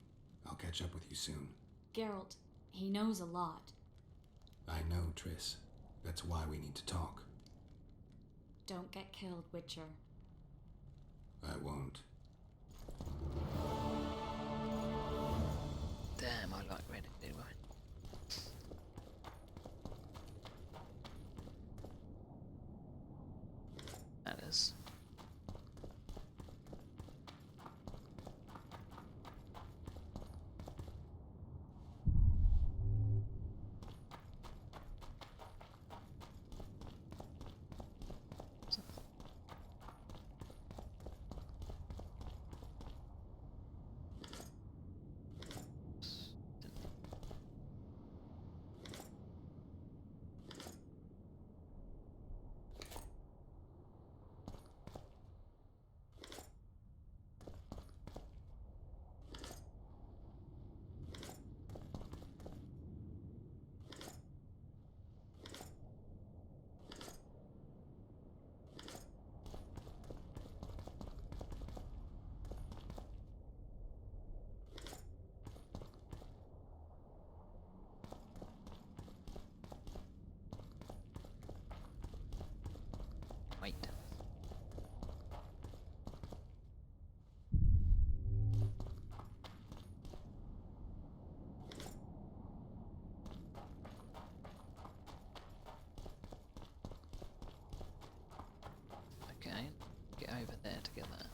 I'll catch up with you soon. Geralt, he knows a lot. I know, Triss. That's why we need to talk. Don't get killed, Witcher. I won't. Damn, I like red anyway. That is. Wait. Okay, get over there to get that.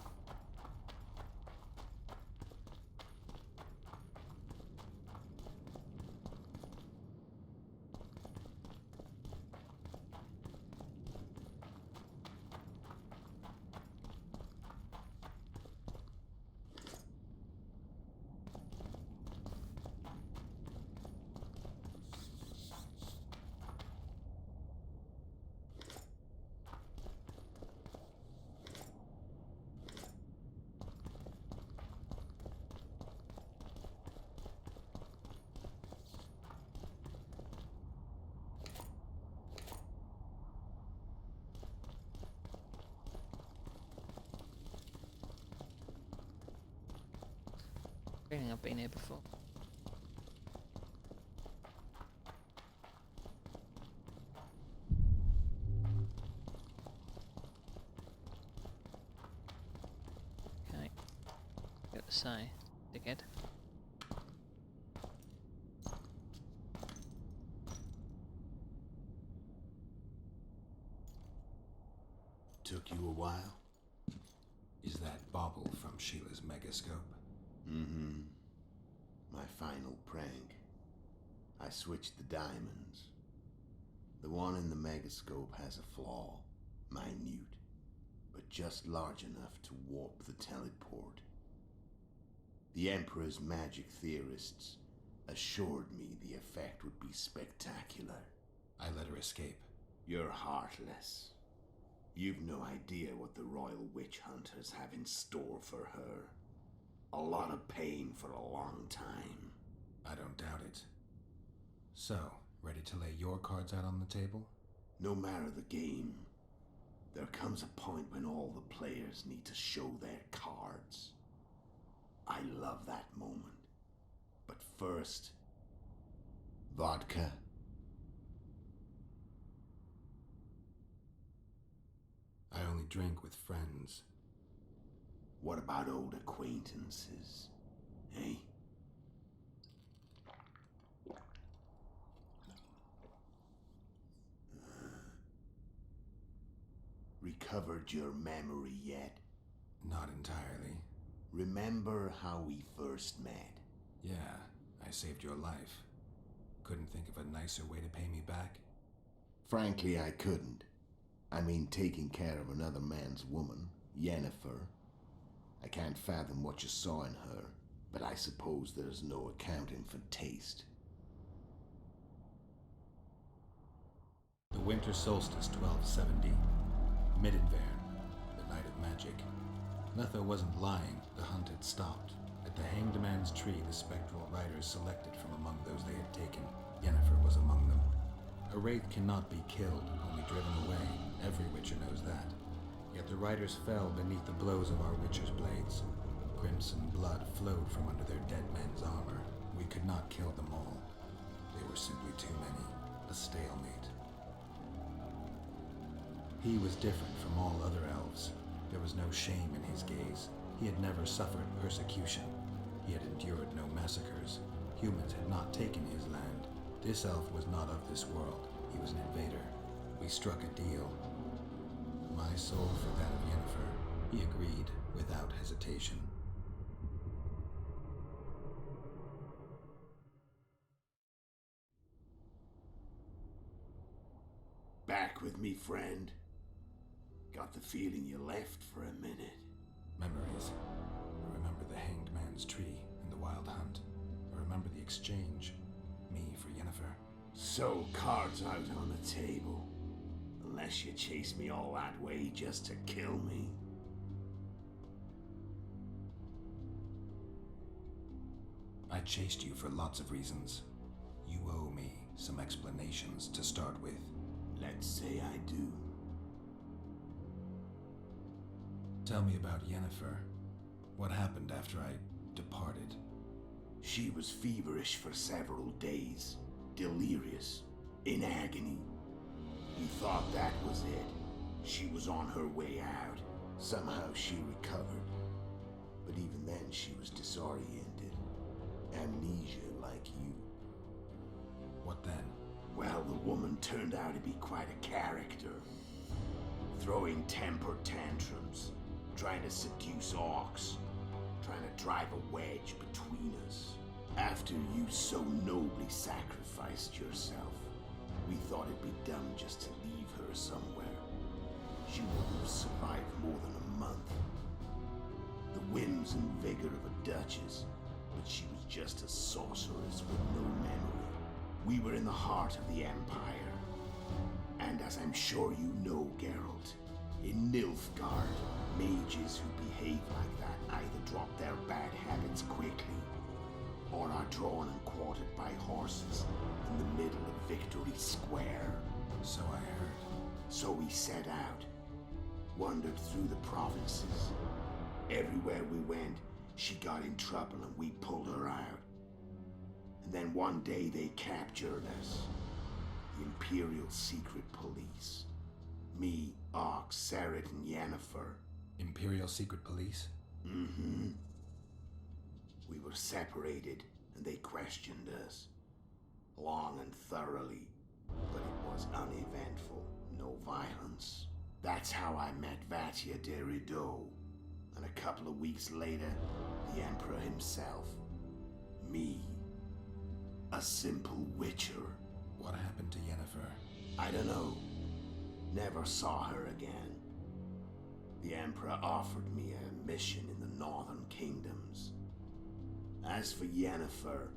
Feeling I've been here before. Okay. Got to say, dickhead. Took you a while? Is that bauble from Sheila's megascope? Mm-hmm. My final prank. I switched the diamonds. The one in the megascope has a flaw. Minute. But just large enough to warp the teleport. The Emperor's magic theorists assured me the effect would be spectacular. I let her escape. You're heartless. You've no idea what the royal witch hunters have in store for her. A lot of pain for a long time. I don't doubt it. So, ready to lay your cards out on the table? No matter the game, there comes a point when all the players need to show their cards. I love that moment. But first, vodka. I only drink with friends. What about old acquaintances, eh? Recovered your memory yet? Not entirely. Remember how we first met? Yeah, I saved your life. Couldn't think of a nicer way to pay me back? Frankly, I couldn't. I mean, taking care of another man's woman, Yennefer. I can't fathom what you saw in her, but I suppose there's no accounting for taste. The winter solstice 1270. Middenvern, the night of magic. Letho wasn't lying, the hunt had stopped. At the Hanged Man's Tree, the spectral riders selected from among those they had taken. Yennefer was among them. A wraith cannot be killed, only driven away. Every Witcher knows that. Yet the riders fell beneath the blows of our Witcher's blades. crimson blood flowed from under their dead men's armor. We could not kill them all. They were simply too many. A stalemate. He was different from all other elves. There was no shame in his gaze. He had never suffered persecution. He had endured no massacres. Humans had not taken his land. This elf was not of this world. He was an invader. We struck a deal. My soul for that of Yennefer. He agreed without hesitation. Back with me, friend. Got the feeling you left for a minute. Memories. I remember the hanged man's tree and the wild hunt. I remember the exchange. Me for Yennefer. So, cards out on the table. Unless you chase me all that way just to kill me. I chased you for lots of reasons. You owe me some explanations to start with. Let's say I do. Tell me about Yennefer. What happened after I departed? She was feverish for several days. Delirious. In agony. We thought that was it. She was on her way out. Somehow she recovered. But even then she was disoriented. Amnesia like you. What then? Well, the woman turned out to be quite a character. Throwing temper tantrums. Trying to seduce orcs. Trying to drive a wedge between us. After you so nobly sacrificed yourself, we thought it'd be dumb just to leave her somewhere. She wouldn't have survived more than a month. The whims and vigor of a duchess, but she was just a sorceress with no memory. We were in the heart of the Empire. And as I'm sure you know, Geralt, in Nilfgaard, mages who behave like that either drop their bad habits quickly, or are drawn and quartered by horses in the middle of Victory Square. So I heard. So we set out, wandered through the provinces. Everywhere we went, she got in trouble and we pulled her out. And then one day they captured us. The Imperial Secret Police. Me, Ox, Serret, and Yennefer. Imperial Secret Police? Mm-hmm. We were separated, and they questioned us. Long and thoroughly, but it was uneventful, no violence. That's how I met Vatia de Rideau. And a couple of weeks later, the Emperor himself. Me. A simple witcher. What happened to Yennefer? I don't know. Never saw her again. The Emperor offered me a mission in the Northern Kingdoms. As for Yennefer,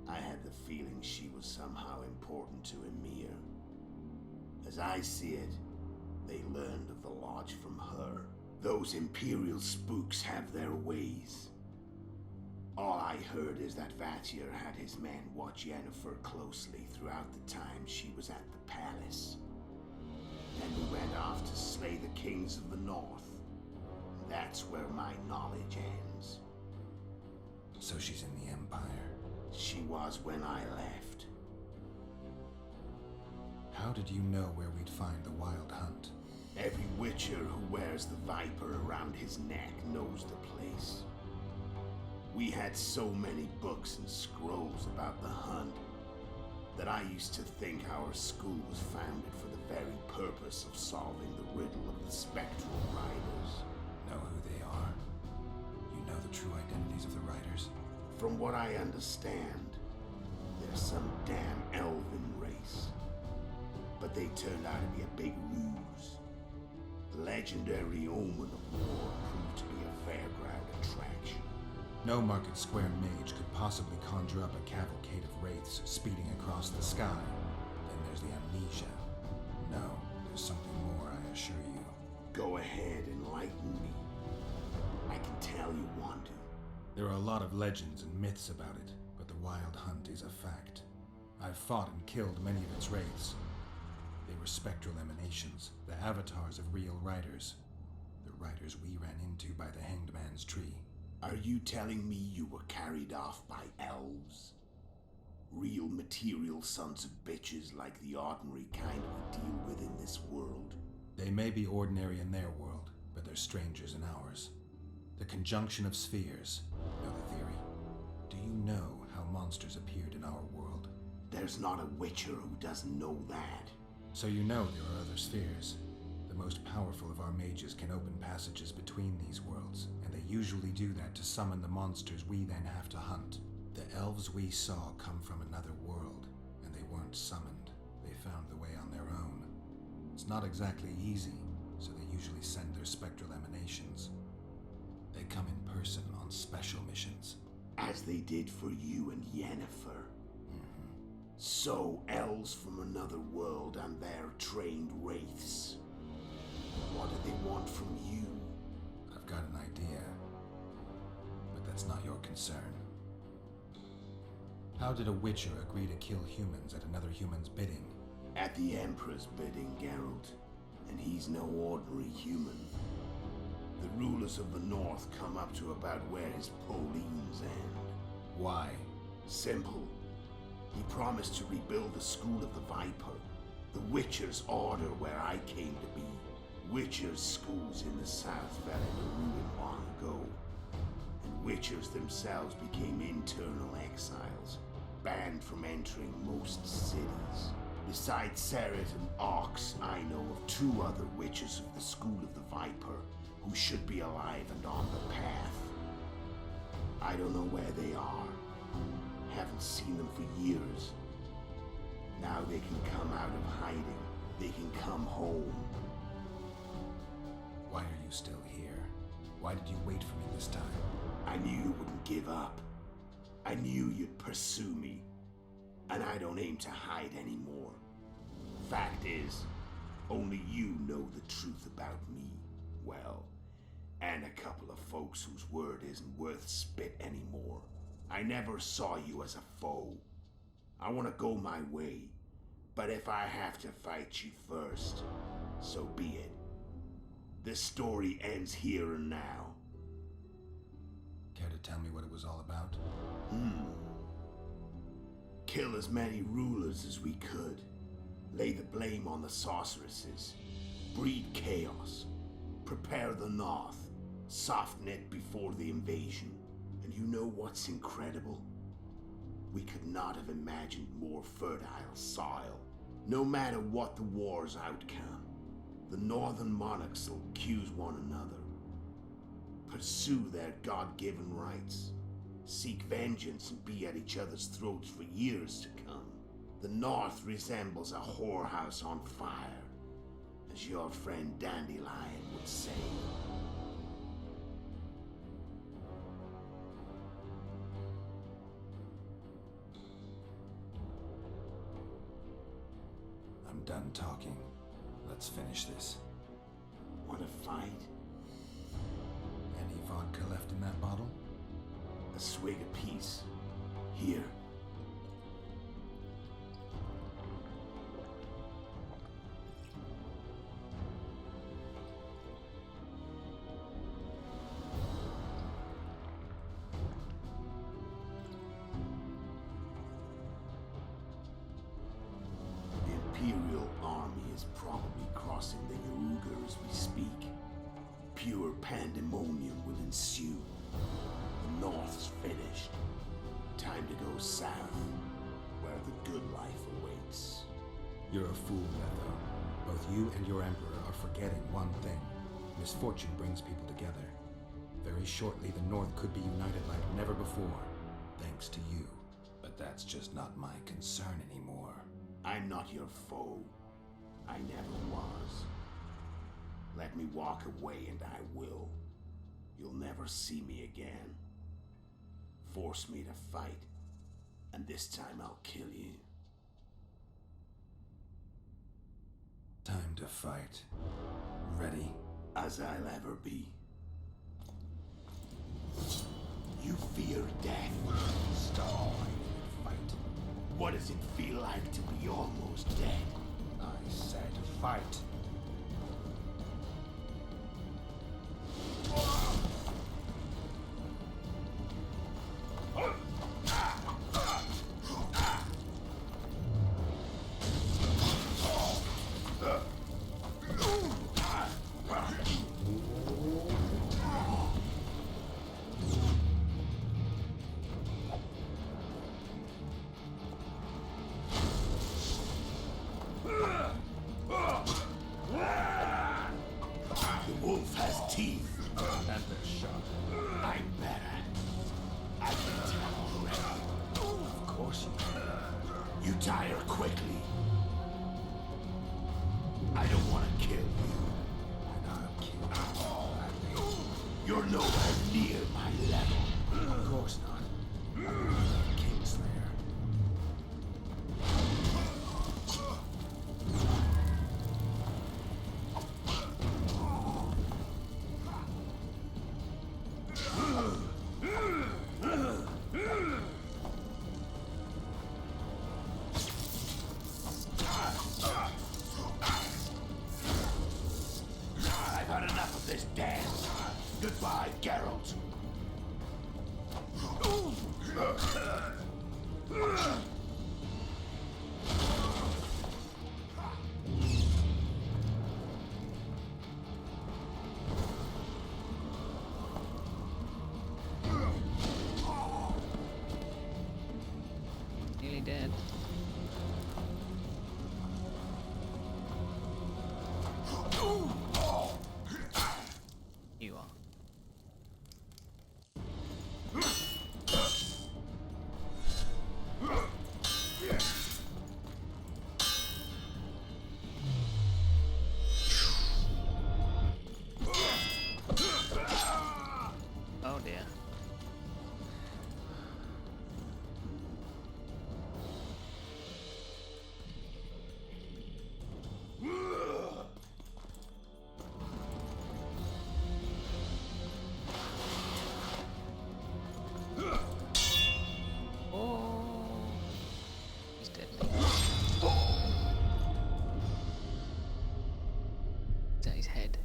I had the feeling she was somehow important to Emir. As I see it, they learned of the Lodge from her. Those Imperial spooks have their ways. All I heard is that Vatir had his men watch Yennefer closely throughout the time she was at the palace. Then we went off to slay the kings of the north. That's where my knowledge ends. So she's in the Empire? She was when I left. How did you know where we'd find the Wild Hunt? Every witcher who wears the viper around his neck knows the place. We had so many books and scrolls about the hunt that I used to think our school was founded for the very purpose of solving the riddle of the spectral riders. Know who they are? You know the true identities of the riders? From what I understand, they're some damn elven race. But they turned out to be a big ruse. The legendary omen of war proved to be a fairground attraction. No Market Square mage could possibly conjure up a cavalcade of wraiths speeding across the sky. Then there's the amnesia. No, there's something more, I assure you. Go ahead, enlighten me. I can tell you want to. There are a lot of legends and myths about it, but the Wild Hunt is a fact. I've fought and killed many of its wraiths. They were spectral emanations, the avatars of real riders. The riders we ran into by the Hanged Man's tree. Are you telling me you were carried off by elves? Real material sons of bitches like the ordinary kind we deal with in this world? They may be ordinary in their world, but they're strangers in ours. The conjunction of spheres. Know the theory? Do you know how monsters appeared in our world? There's not a witcher who doesn't know that. So you know there are other spheres. The most powerful of our mages can open passages between these worlds, and they usually do that to summon the monsters we then have to hunt. The elves we saw come from another world, and they weren't summoned. They found the way on their own. It's not exactly easy, so they usually send their spectral emanations. They come in person on special missions. As they did for you and Yennefer. So, elves from another world and their trained wraiths. What do they want from you? I've got an idea, but that's not your concern. How did a witcher agree to kill humans at another human's bidding? At the Emperor's bidding, Geralt. And he's no ordinary human. The rulers of the North come up to about where his Pauline's end. Why? Simple. He promised to rebuild the School of the Viper, the Witcher's order where I came to be. Witcher's schools in the south fell into ruin long ago, and Witchers themselves became internal exiles, banned from entering most cities. Besides Seret and Ox, I know of 2 other Witchers of the School of the Viper who should be alive and on the path. I don't know where they are. Haven't seen them for years. Now they can come out of hiding. They can come home. Why are you still here? Why did you wait for me this time? I knew you wouldn't give up. I knew you'd pursue me. And I don't aim to hide anymore. Fact is, only you know the truth about me. Well, and a couple of folks whose word isn't worth spit anymore. I never saw you as a foe. I want to go my way, but if I have to fight you first, so be it. This story ends here and now. Care to tell me what it was all about? Kill as many rulers as we could. Lay the blame on the sorceresses. Breed chaos. Prepare the North. Soften it before the invasion. And you know what's incredible? We could not have imagined more fertile soil. No matter what the war's outcome, the northern monarchs will accuse one another, pursue their God-given rights, seek vengeance and be at each other's throats for years to come. The North resembles a whorehouse on fire, as your friend Dandelion would say. I'm done talking. Let's finish this. Want to fight? Any vodka left in that bottle? A swig apiece. Here. The Imperial army is probably crossing the Yaruga as we speak. Pure pandemonium will ensue. The North's finished. Time to go south, where the good life awaits. You're a fool, Letho. Both you and your Emperor are forgetting one thing. Misfortune brings people together. Very shortly, the North could be united like never before, thanks to you. But that's just not my concern anymore. I'm not your foe. I never was. Let me walk away and I will. You'll never see me again. Force me to fight, and this time I'll kill you. Time to fight. Ready? As I'll ever be. You fear death. Stall. Fight. What does it feel like to be almost dead? I said fight. Retire quickly. I don't want to kill you. And I'll kill you. You're nowhere near my level. Of course not. Kingslayer. I've had enough of this dance. Goodbye, Geralt. Nearly dead. You are. Oh dear. Oh, he's dead, mate. Is that his head?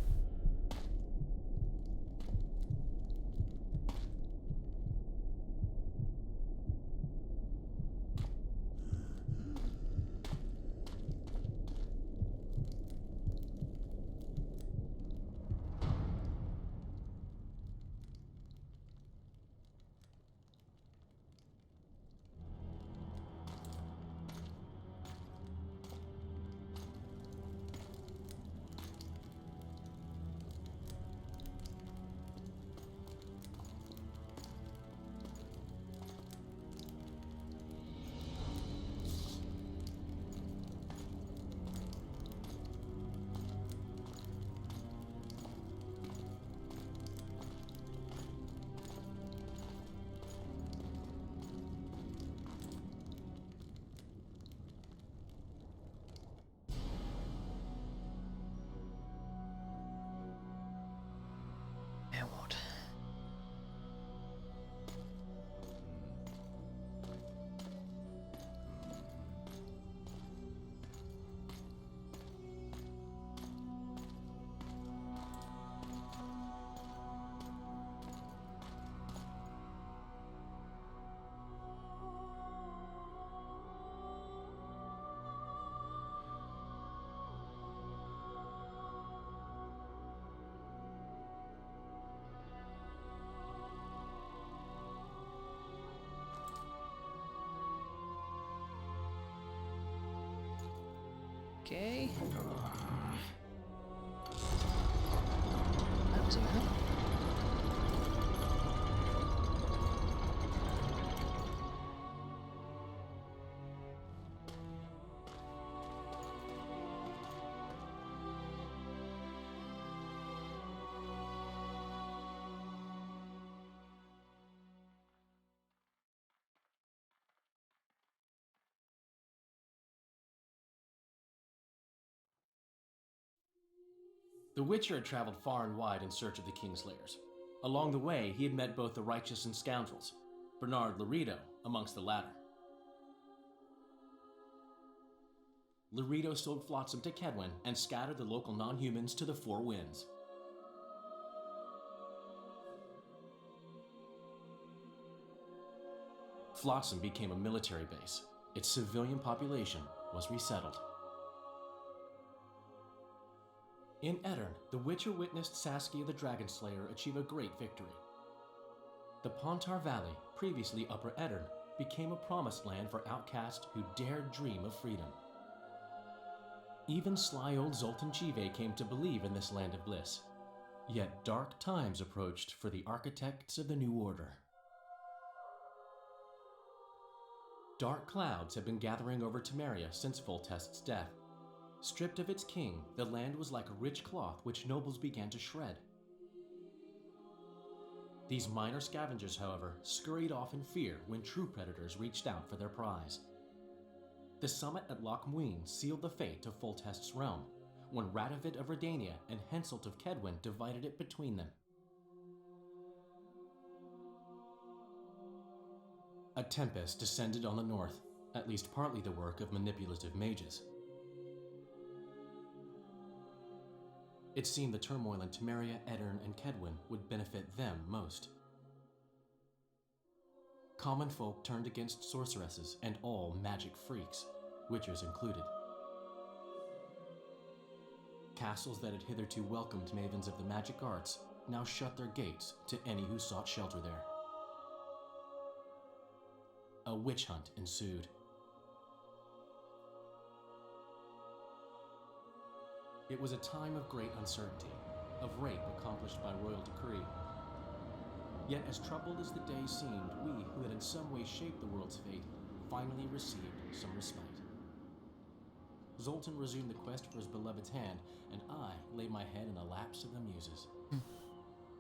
Now what? Okay. That was a minute. The Witcher had traveled far and wide in search of the Kingslayers. Along the way, he had met both the righteous and scoundrels, Bernard Laredo amongst the latter. Laredo sold Flotsam to Kedwen and scattered the local non-humans to the four winds. Flotsam became a military base. Its civilian population was resettled. In Edirn, the Witcher witnessed Saskia the Dragonslayer achieve a great victory. The Pontar Valley, previously Upper Edirn, became a promised land for outcasts who dared dream of freedom. Even sly old Zoltan Chive came to believe in this land of bliss. Yet dark times approached for the architects of the New Order. Dark clouds had been gathering over Temeria since Foltest's death. Stripped of its king, the land was like a rich cloth which nobles began to shred. These minor scavengers, however, scurried off in fear when true predators reached out for their prize. The summit at Loch Muin sealed the fate of Foltest's realm, when Radovid of Redania and Henselt of Kedwin divided it between them. A tempest descended on the north, at least partly the work of manipulative mages. It seemed the turmoil in Temeria, Edirn, and Kedwin would benefit them most. Common folk turned against sorceresses and all magic freaks, witchers included. Castles that had hitherto welcomed mavens of the magic arts now shut their gates to any who sought shelter there. A witch hunt ensued. It was a time of great uncertainty, of rape accomplished by royal decree. Yet as troubled as the day seemed, we, who had in some way shaped the world's fate, finally received some respite. Zoltan resumed the quest for his beloved's hand, and I laid my head in the laps of the muses.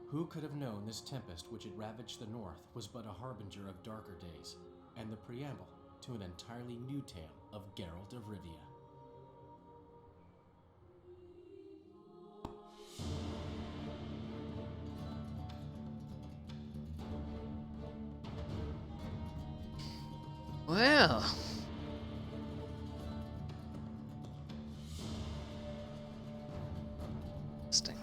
Who could have known this tempest which had ravaged the north was but a harbinger of darker days, and the preamble to an entirely new tale of Geralt of Rivia. Well, interesting.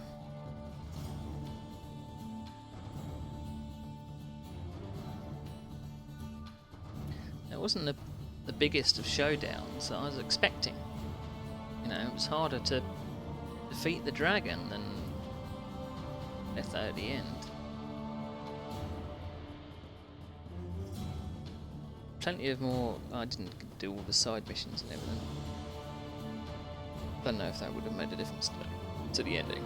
It wasn't the biggest of showdowns that I was expecting. You know, it was harder to defeat the dragon than Letho at the end. Plenty of more. I didn't do all the side missions and everything. Don't know if that would have made a difference to the ending.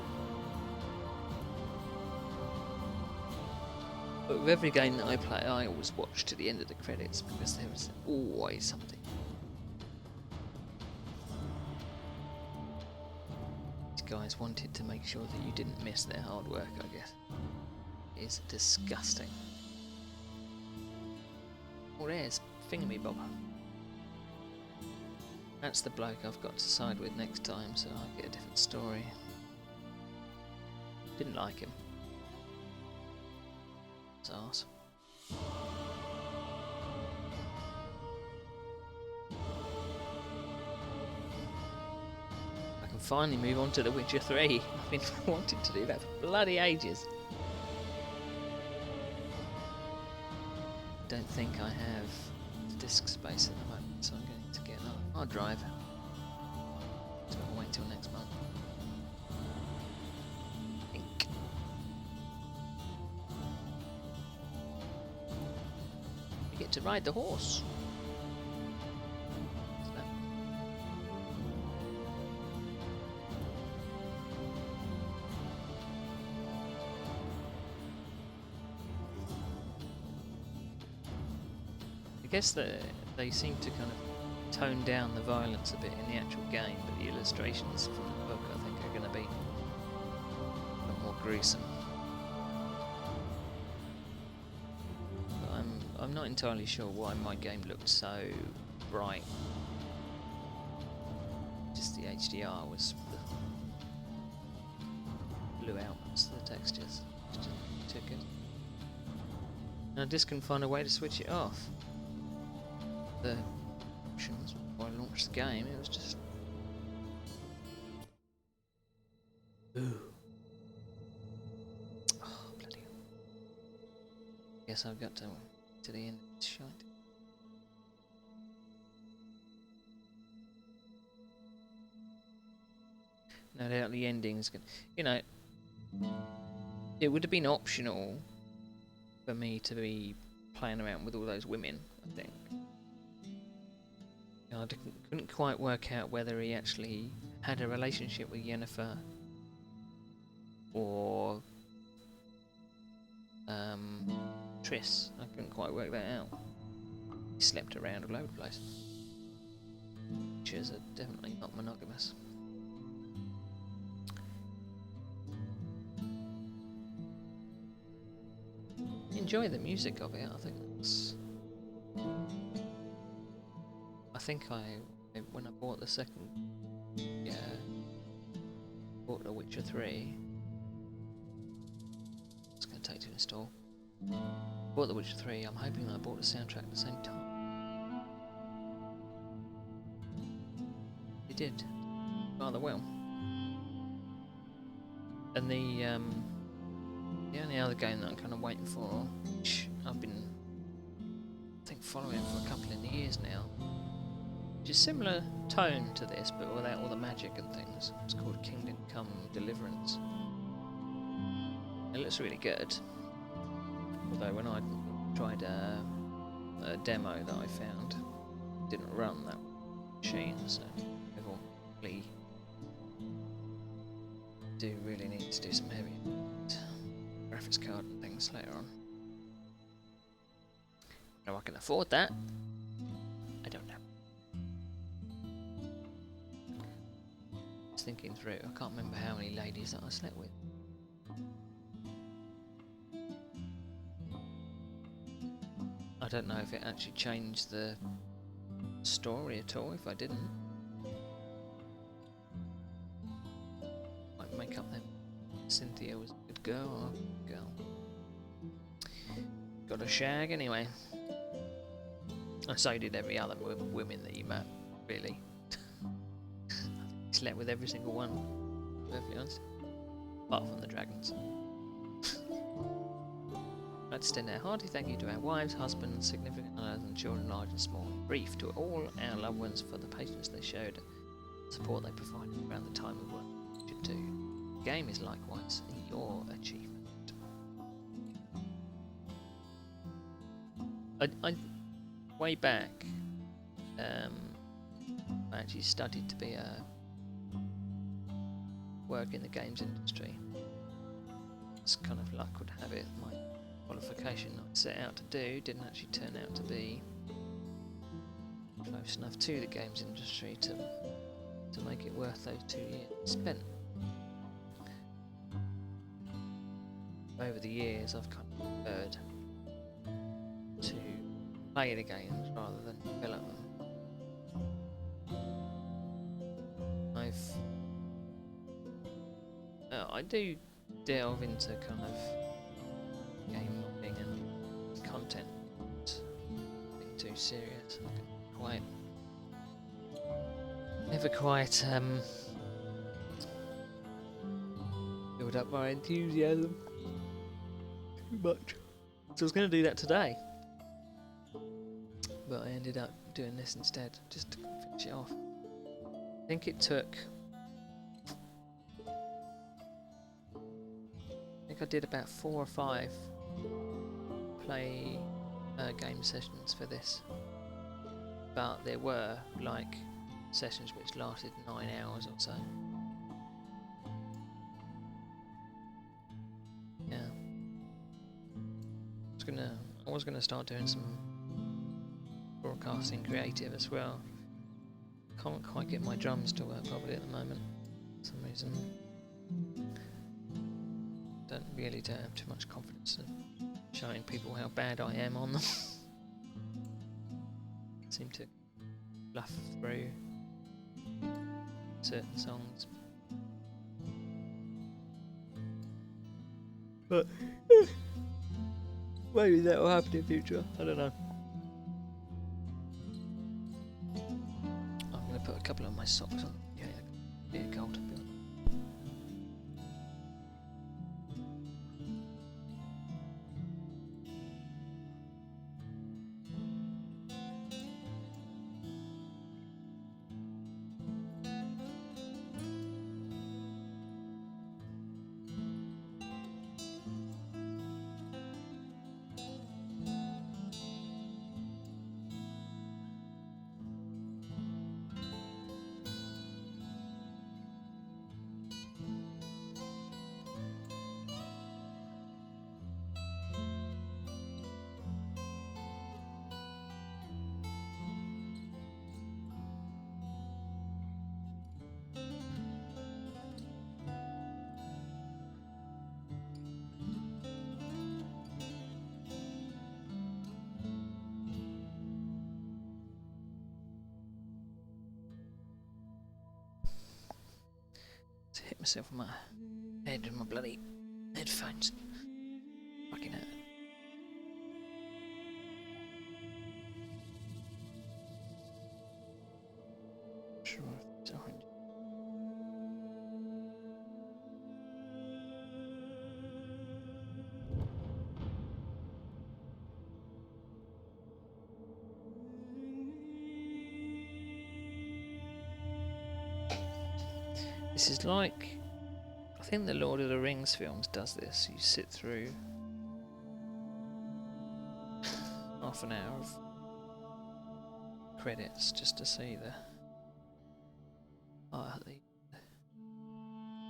But with every game that I play, I always watch to the end of the credits because there is always something. These guys wanted to make sure that you didn't miss their hard work, I guess. It's disgusting. Oh, there's Thingamybobber. That's the bloke I've got to side with next time, so I'll get a different story. Didn't like him. It's arse. I can finally move on to The Witcher 3. I've been wanting to do that for bloody ages. Don't think I have disk space at the moment, so I'm going to get a hard drive. So I'll wait till next month. Ink. You get to ride the horse. I guess that they seem to kind of tone down the violence a bit in the actual game, but the illustrations from the book I think are going to be a lot more gruesome. But I'm not entirely sure why my game looked so bright. Just the HDR was blew out most of the textures. Just too good. And I just couldn't find a way to switch it off. The options before I launched the game, it was just ooh. Oh, bloody hell. Guess I've got to the end of this shite. No doubt the ending's good. You know, it would have been optional for me to be playing around with all those women, I think. I couldn't quite work out whether he actually had a relationship with Yennefer or Triss. I couldn't quite work that out. slept around all over the place. Witchers are definitely not monogamous. Enjoy the music of it. I think that's. I think when I bought the second, bought The Witcher 3. It's going to take to install. Bought The Witcher 3. I'm hoping that I bought the soundtrack at the same time. It did rather well. And the only other game that I'm kind of waiting for, which I've been, I think, following for a couple of years now, which is similar tone to this, but without all the magic and things. It's called Kingdom Come Deliverance. It looks really good. Although when I tried a demo that I found, it didn't run that machine, so we do really need to do some heavy graphics card and things later on. Now I can afford that. I don't know. Just thinking through, I can't remember how many ladies that I slept with. I don't know if it actually changed the story at all if I didn't. Might make up then. Cynthia was a good girl or a good girl. Got a shag anyway. And so did every other women that you met, really. Slept with every single one, to be perfectly honest. Apart from the dragons. I'd like to extend our hearty thank you to our wives, husbands, significant others and children large and small. Brief to all our loved ones for the patience they showed, support they provided around the time of work we should do. The game is likewise your achievement. I way back, I actually studied to be work in the games industry. It's kind of luck would have it. My qualification I set out to do didn't actually turn out to be close enough to the games industry to make it worth those 2 years spent. Over the years I've kind of preferred to play the games rather than develop them. I do delve into kind of game modding and content. Nothing too serious. Never quite build up my enthusiasm too much. So I was going to do that today, but I ended up doing this instead, just to finish it off. I think it took. I think I did about 4 or 5 play game sessions for this, but there were like sessions which lasted 9 hours or so. Yeah, I was gonna start doing some broadcasting creative as well. Can't quite get my drums to work properly at the moment for some reason. Don't have too much confidence in showing people how bad I am on them. Seem to bluff through certain songs. But maybe that will happen in future, I don't know. I'm going to put a couple of my socks on. Yeah, be a cold. myself on my head with my bloody headphones. Fucking hell. Sure, it's orange. This is like, I think the Lord of the Rings films does this. You sit through half an hour of credits just to see the. I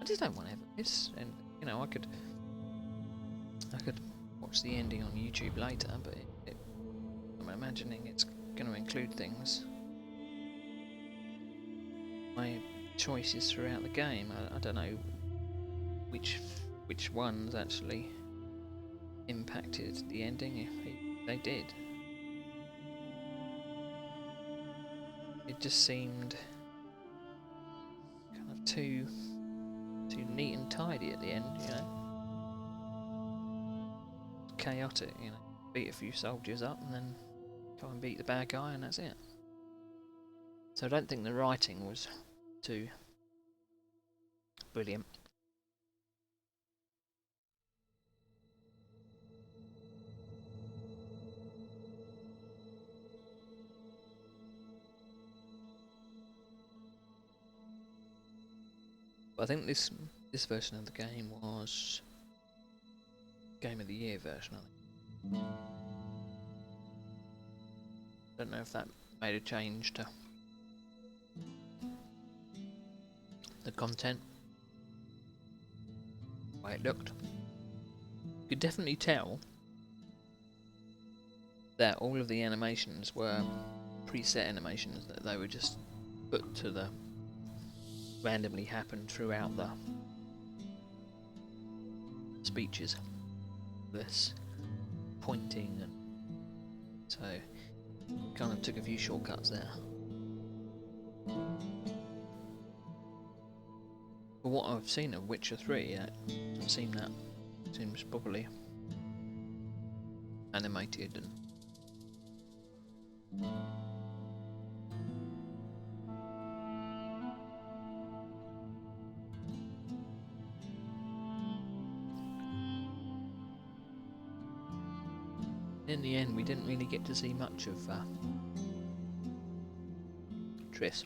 just don't want to ever miss, and you know I could watch the ending on YouTube later, but I'm imagining it's going to include things. My choices throughout the game. I don't know which ones actually impacted the ending, if they did. It just seemed kind of too neat and tidy at the end, you know. Chaotic, you know. Beat a few soldiers up and then go and beat the bad guy, and that's it. So I don't think the writing was too brilliant. But I think this version of the game was Game of the Year version, I think. Don't know if that made a change to the content, the way it looked. You could definitely tell that all of the animations were preset animations, that they were just put to the randomly happened throughout the speeches. This pointing, and so kind of took a few shortcuts there. But what I've seen of Witcher 3, I've seen that seems properly animated and in the end we didn't really get to see much of Triss.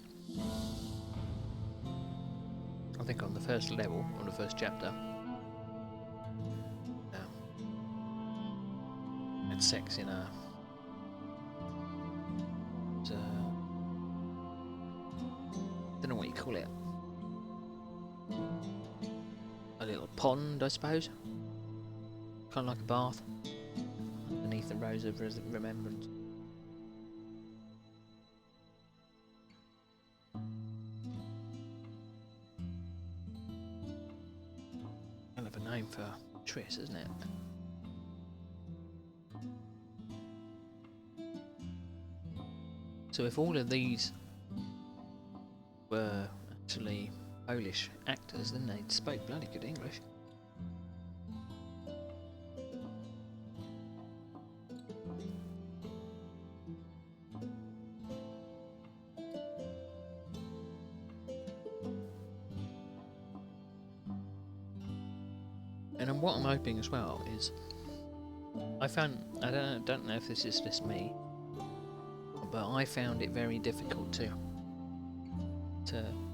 I think on the first level, on the first chapter, had sex in a don't know what you call it, a little pond, I suppose, kind of like a bath beneath the Rose of Remembrance. Kind of a name for Triss, isn't it? So if all of these were actually Polish actors, then they spoke bloody good English. And what I'm hoping as well is, I don't know if this is just me, but I found it very difficult to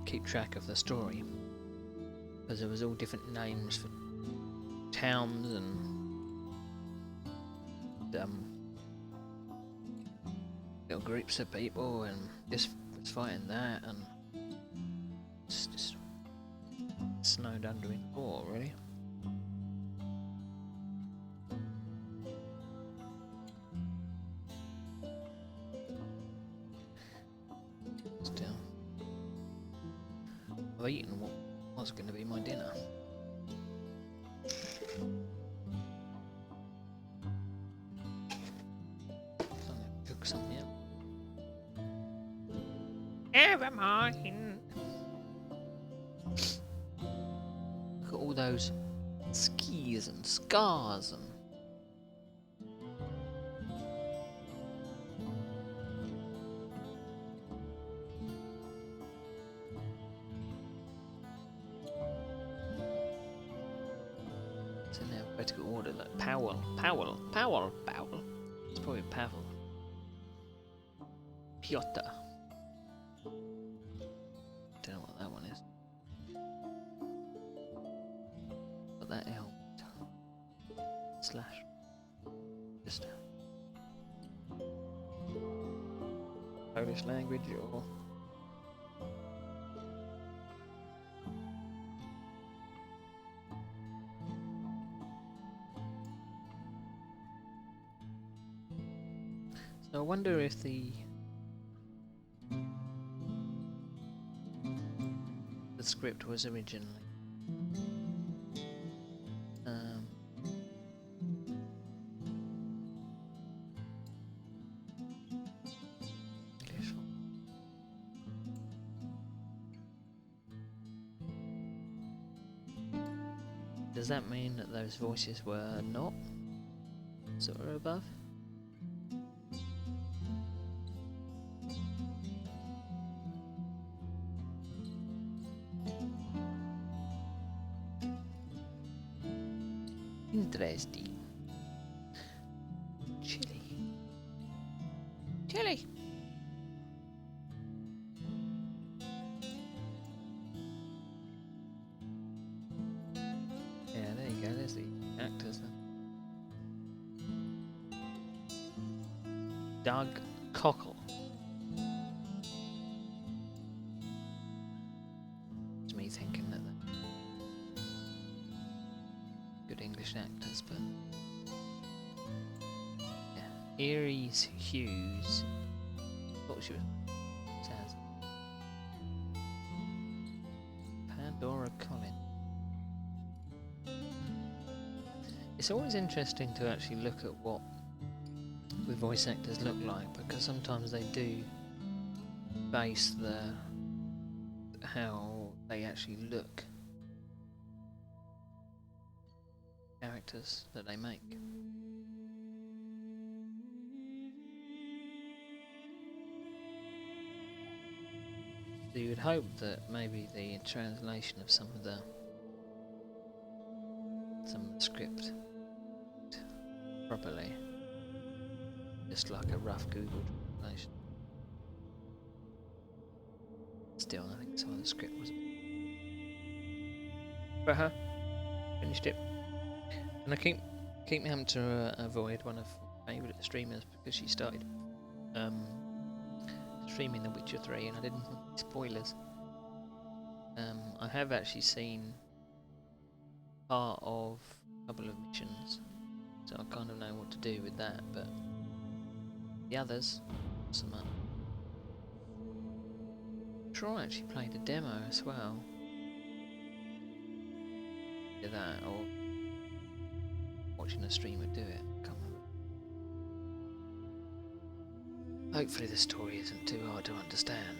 keep track of the story, because there was all different names for towns and little groups of people, and this was fighting that, and it's just snowed under in war, really. Still, I've eaten what was going to be my dinner. I'm going to cook something up. Never mind. all those skis and scars and it's in alphabetical order, like Powell. It's probably Pavel. Piotr. Don't know what that one is. But that helped. Slash. Just Polish language or so I wonder if the script was originally English. Does that mean that those voices were not sort of above? Interesting. Chili. Yeah, there you go. There's the actors then. Doug Cockle. It's me thinking that they're good English actors, but yeah. Aries Hughes. Thought she was Saz. Pandora Collins. It's always interesting to actually look at what the voice actors look like, because sometimes they do base how they actually look characters that they make. So you would hope that maybe the translation of some of the script properly, just like a rough Google translation. Still, I think some of the script was. But finished it, and I keep having to avoid one of my favourite streamers because she started streaming The Witcher 3, and I didn't want any spoilers. I have actually seen part of a couple of missions, so I kind of know what to do with that, but the others, some sure I actually played a demo as well. Either that or watching a streamer do it. Can't remember. Hopefully the story isn't too hard to understand.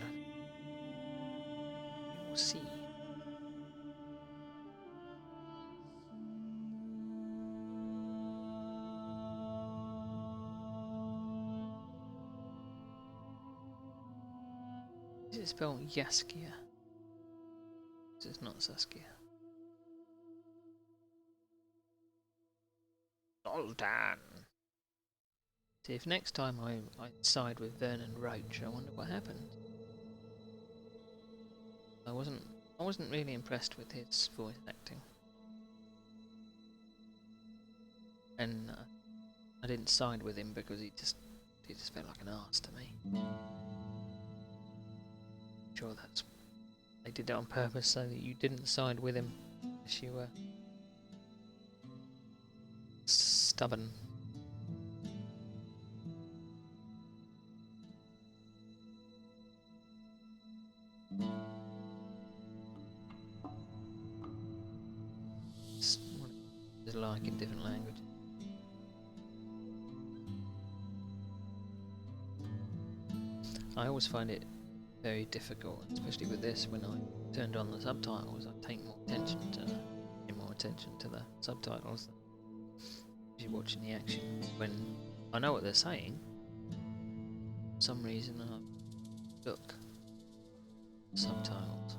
We'll see. Is it spelled Yaskia? It's not Saskia. Zoltan. See, if next time I side with Vernon Roach, I wonder what happened. I wasn't really impressed with his voice acting, and I didn't side with him because he just felt like an arse to me. Sure, they did that on purpose so that you didn't side with him, as you were stubborn. It's like in different languages. I always find it very difficult, especially with this, when I turned on the subtitles. I take more attention to pay more attention to the subtitles than you're watching the action. When I know what they're saying, for some reason I look subtitles.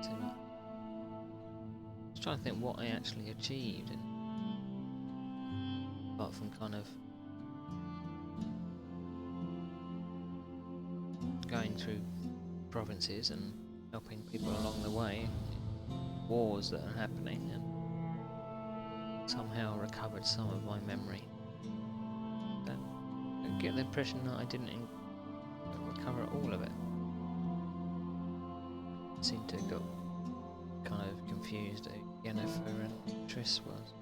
So, I was trying to think what I actually achieved, and apart from kind of going through provinces and helping people along the way, wars that are happening, and somehow recovered some of my memory. I get the impression that I didn't recover all of it. I seemed to have got kind of confused who Yennefer and Triss was.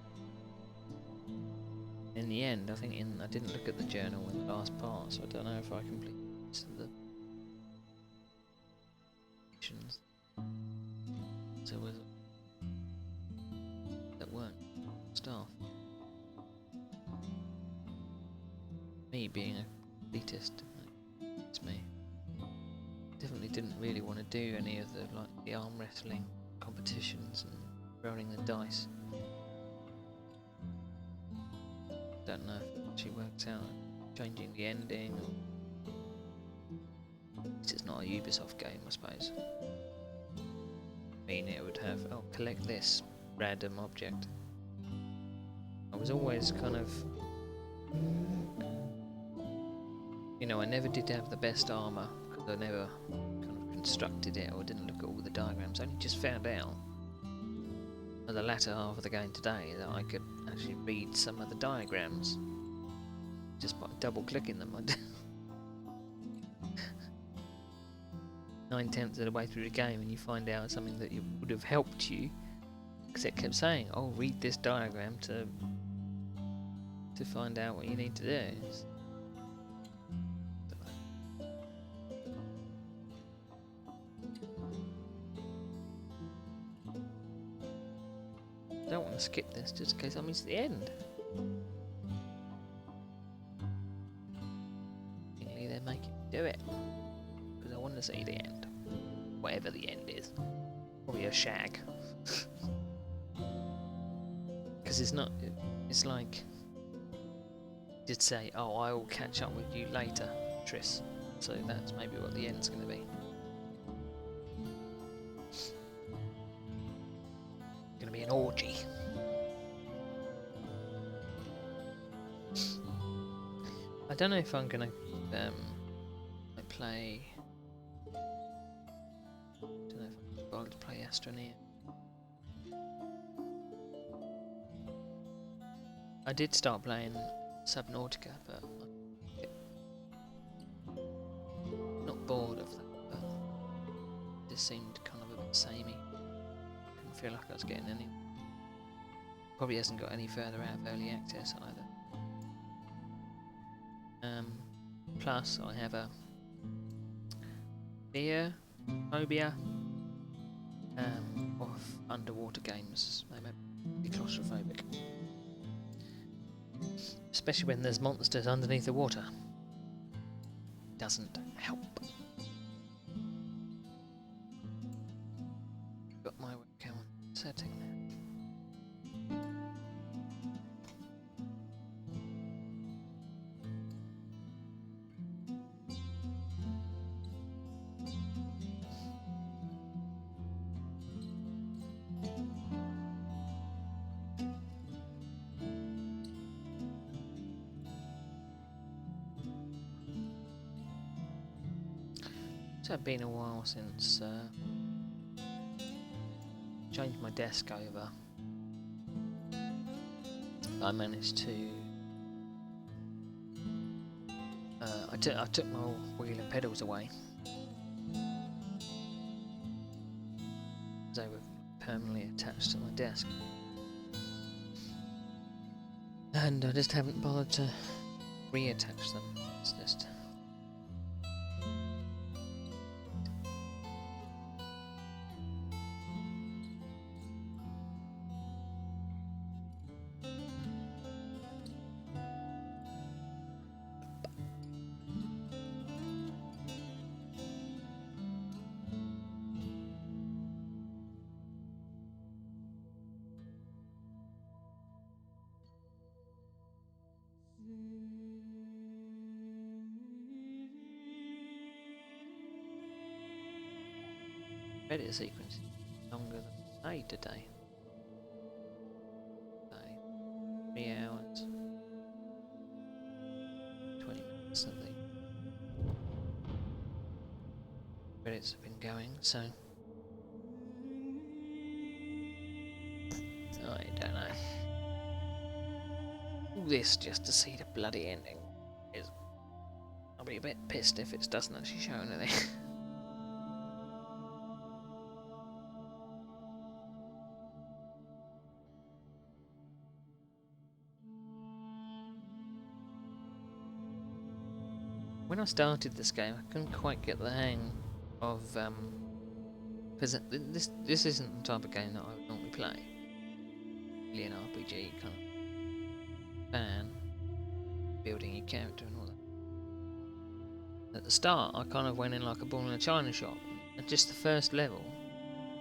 In the end, I think I didn't look at the journal in the last part, so I don't know if I completed most of the missions. So was that weren't staff. Me being a elitist, it's me. Definitely didn't really want to do any of the arm wrestling competitions and rolling the dice. Don't know if she worked out changing the ending, or it's not a Ubisoft game, I suppose. I mean, it would have, oh, collect this random object. I was always kind of, you know, I never did have the best armour because I never kind of constructed it or didn't look at all the diagrams. I only just found out at the latter half of the game today that I could actually read some of the diagrams just by double clicking them. 9/10 of the way through the game, and you find out something that would have helped you, because it kept saying, "Oh, read this diagram to find out what you need to do." I don't want to skip this just in case I miss the end. Mainly they're making me do it because I want to see the end, whatever the end is. Probably a shag. Because it's not. It's like. Did say, "Oh, I will catch up with you later, Triss." So that's maybe what the end's going to be. Going to be an orgy. I don't know if I'm going to play. I don't know if I'm going to play Astroneer. I did start playing Subnautica, but I'm not bored of that, but it just seemed kind of a bit samey. Didn't feel like I was getting any. Probably hasn't got any further out of early access either. Plus I have a phobia of underwater games. They make me claustrophobic. Especially when there's monsters underneath the water. Doesn't help. Got my webcam setting there. It's been a while since changed my desk over. I managed to. I took my wheel and pedals away. They were permanently attached to my desk, and I just haven't bothered to reattach them. It's just. credit sequence is longer than I today. 3 hours, 20 minutes of the credits have been going, so I don't know. All this just to see the bloody ending is. I'll be a bit pissed if it doesn't actually show anything. When I started this game, I couldn't quite get the hang of because this isn't the type of game that I would normally play. Really an RPG kind of fan, building your character and all that. At the start, I kind of went in like a bull in a china shop, and just the first level,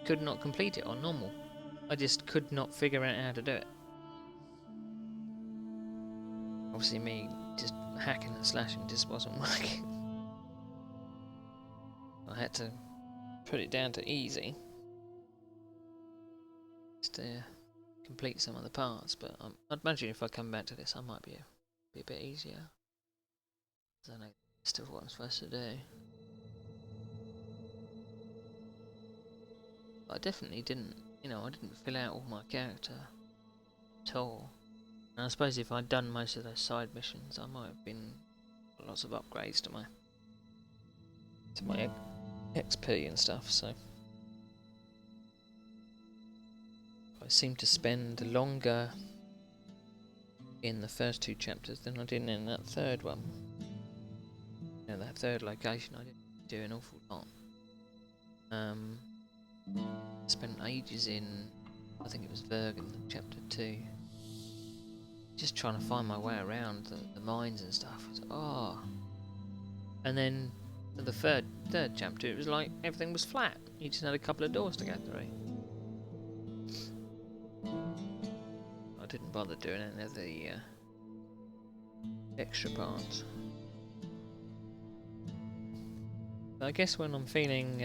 could not complete it on normal. I just could not figure out how to do it. Obviously, me just hacking and slashing just wasn't working. I had to put it down to easy just to complete some of the parts, but I'd imagine if I come back to this, I might be a bit easier. I don't know still what I'm supposed to do. But I definitely didn't, I didn't fill out all my character at all. And I suppose if I'd done most of those side missions, I might have been lots of upgrades to my XP and stuff, so I seemed to spend longer in the first 2 chapters than I did in that third one. That third location I didn't do an awful lot. Spent ages in, I think it was Vergen, chapter 2. Just trying to find my way around the mines and stuff. And then the third chapter, it was like everything was flat. You just had a couple of doors to go through. I didn't bother doing any of the extra parts. But I guess when I'm feeling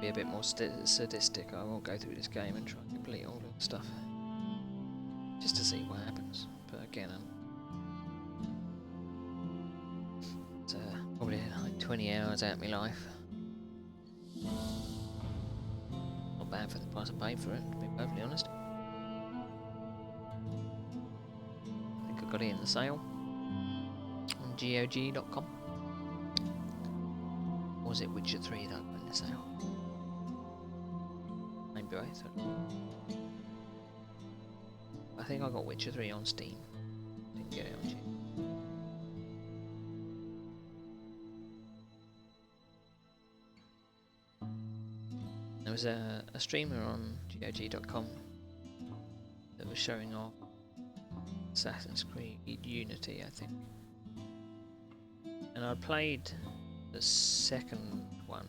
be a bit more sadistic, I won't go through this game and try and complete all of the stuff just to see what happens. But again, it's probably like 20 hours out of my life. Not bad for the price I paid for it, to be perfectly honest. I think I got it in the sale on GOG.com. Or was it Witcher 3 that I got in the sale? Maybe I thought. I think I got Witcher 3 on Steam. Didn't get it on GOG. There was a streamer on GOG.com that was showing off Assassin's Creed Unity, I think. And I played the second one.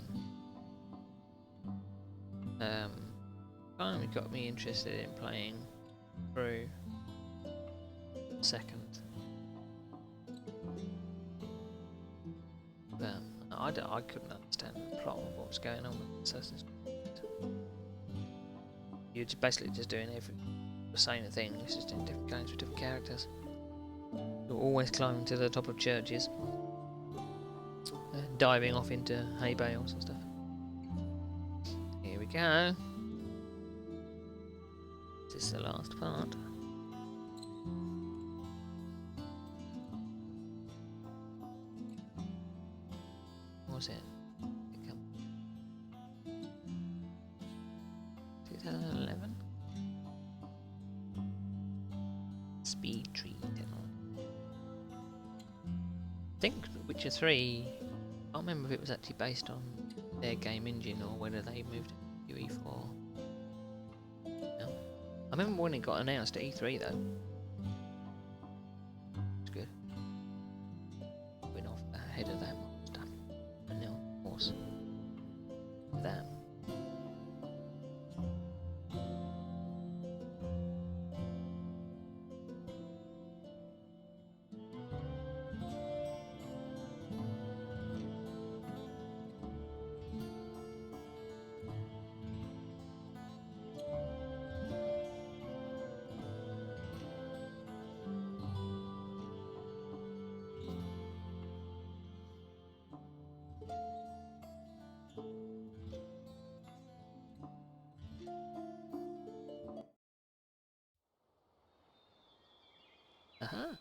Finally got me interested in playing through the second. But I couldn't understand the plot of what was going on with Assassin's Creed. You're basically just doing the same thing, it's just in different games with different characters. You're always climbing to the top of churches, diving off into hay bales and stuff. Here we go. This is the last part. What was it? 2011? Speed tree technology. I think Witcher 3, I can't remember if it was actually based on their game engine or whether they moved it to UE4. No. I remember when it got announced at E3 though. It's good. Went off ahead of that stuff. And now, of course, that. Aha.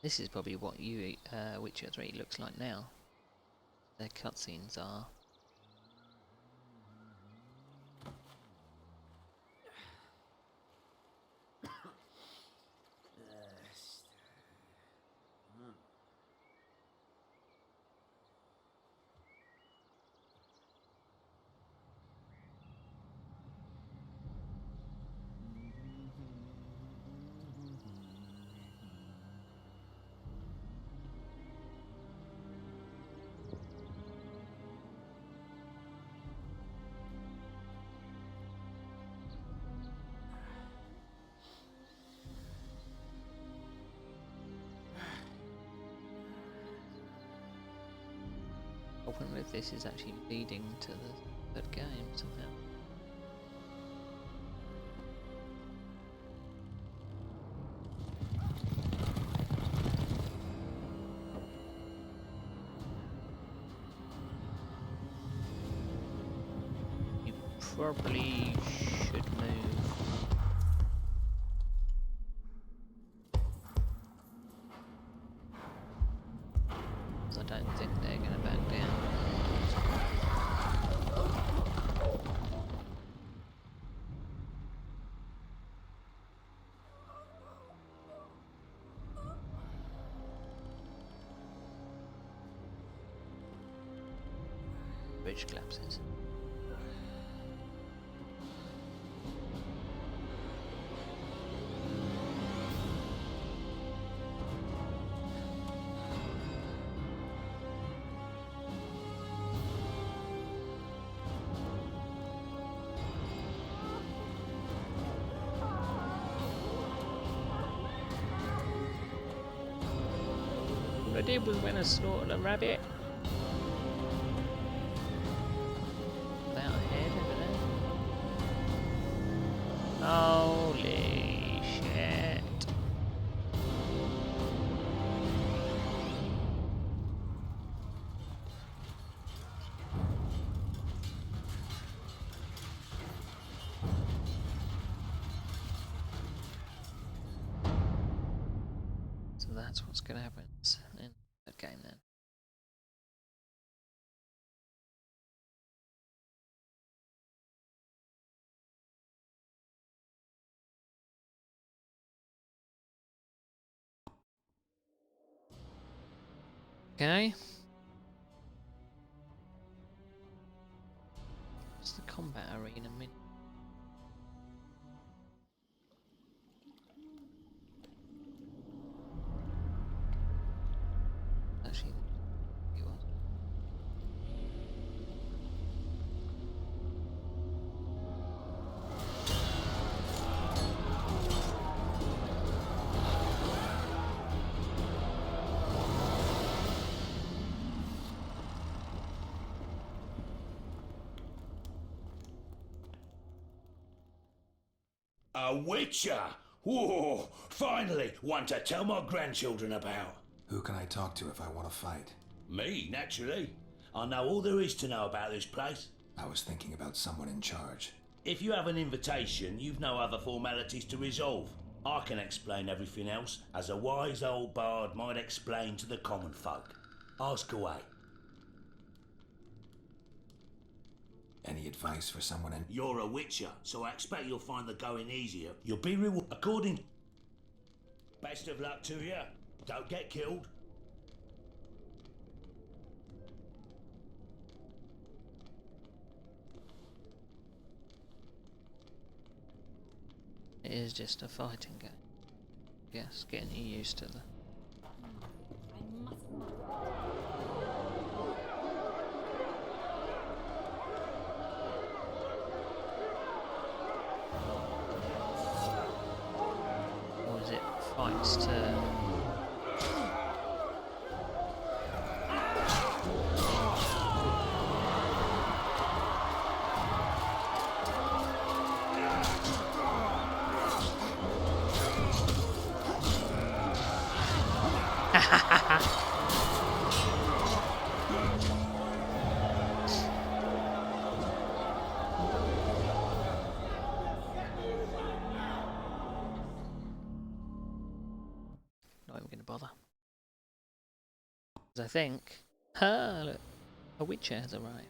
This is probably what Witcher 3 looks like now. Their cutscenes are. I wonder if this is actually leading to the third game somehow. You probably should move. I don't think they're going to back down. Bridge collapses. What I did was when I slaughtered a rabbit. Without a head over there. Holy shit. So that's what's going to happen in that game then. Okay. What's the combat arena mean? Actually, it was. A Witcher! Whoa! Finally, one to tell my grandchildren about. Who can I talk to if I want to fight? Me, naturally. I know all there is to know about this place. I was thinking about someone in charge. If you have an invitation, you've no other formalities to resolve. I can explain everything else, as a wise old bard might explain to the common folk. Ask away. Any advice for someone in... You're a Witcher, so I expect you'll find the going easier. You'll be rewarded according... Best of luck to you. Don't get killed. It is just a fighting game. Yes, getting you used to the... Or is it fights to... I think. Ha! Look, a witcher has arrived.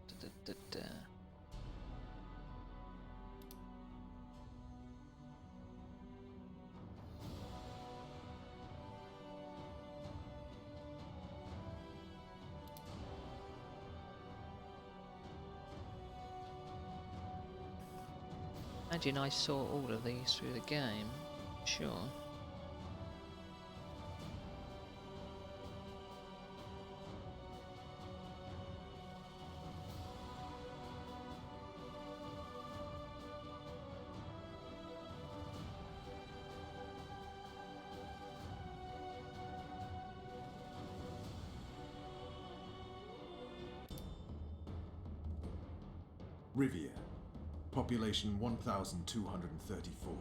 Da, da, da, da. Imagine I saw all of these through the game. Sure. Rivia, population 1,234.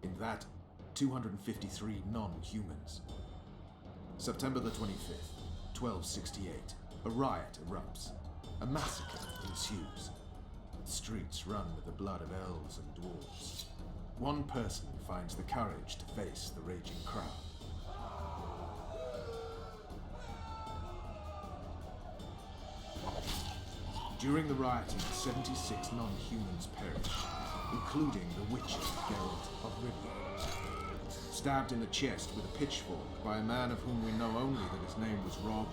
In that, 253 non-humans. September the 25th, 1268. A riot erupts. A massacre ensues. The streets run with the blood of elves and dwarves. One person finds the courage to face the raging crowd. During the rioting, 76 non-humans perished, including the Witcher, Geralt of Rivia. Stabbed in the chest with a pitchfork by a man of whom we know only that his name was Rob,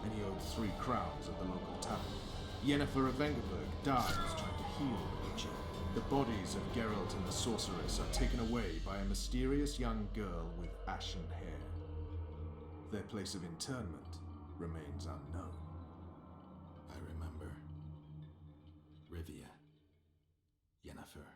and he owed 3 crowns at the local tavern. Yennefer of Vengerberg dies trying to heal the Witcher. The bodies of Geralt and the sorceress are taken away by a mysterious young girl with ashen hair. Their place of interment remains unknown. I remember. Rivia. Yennefer.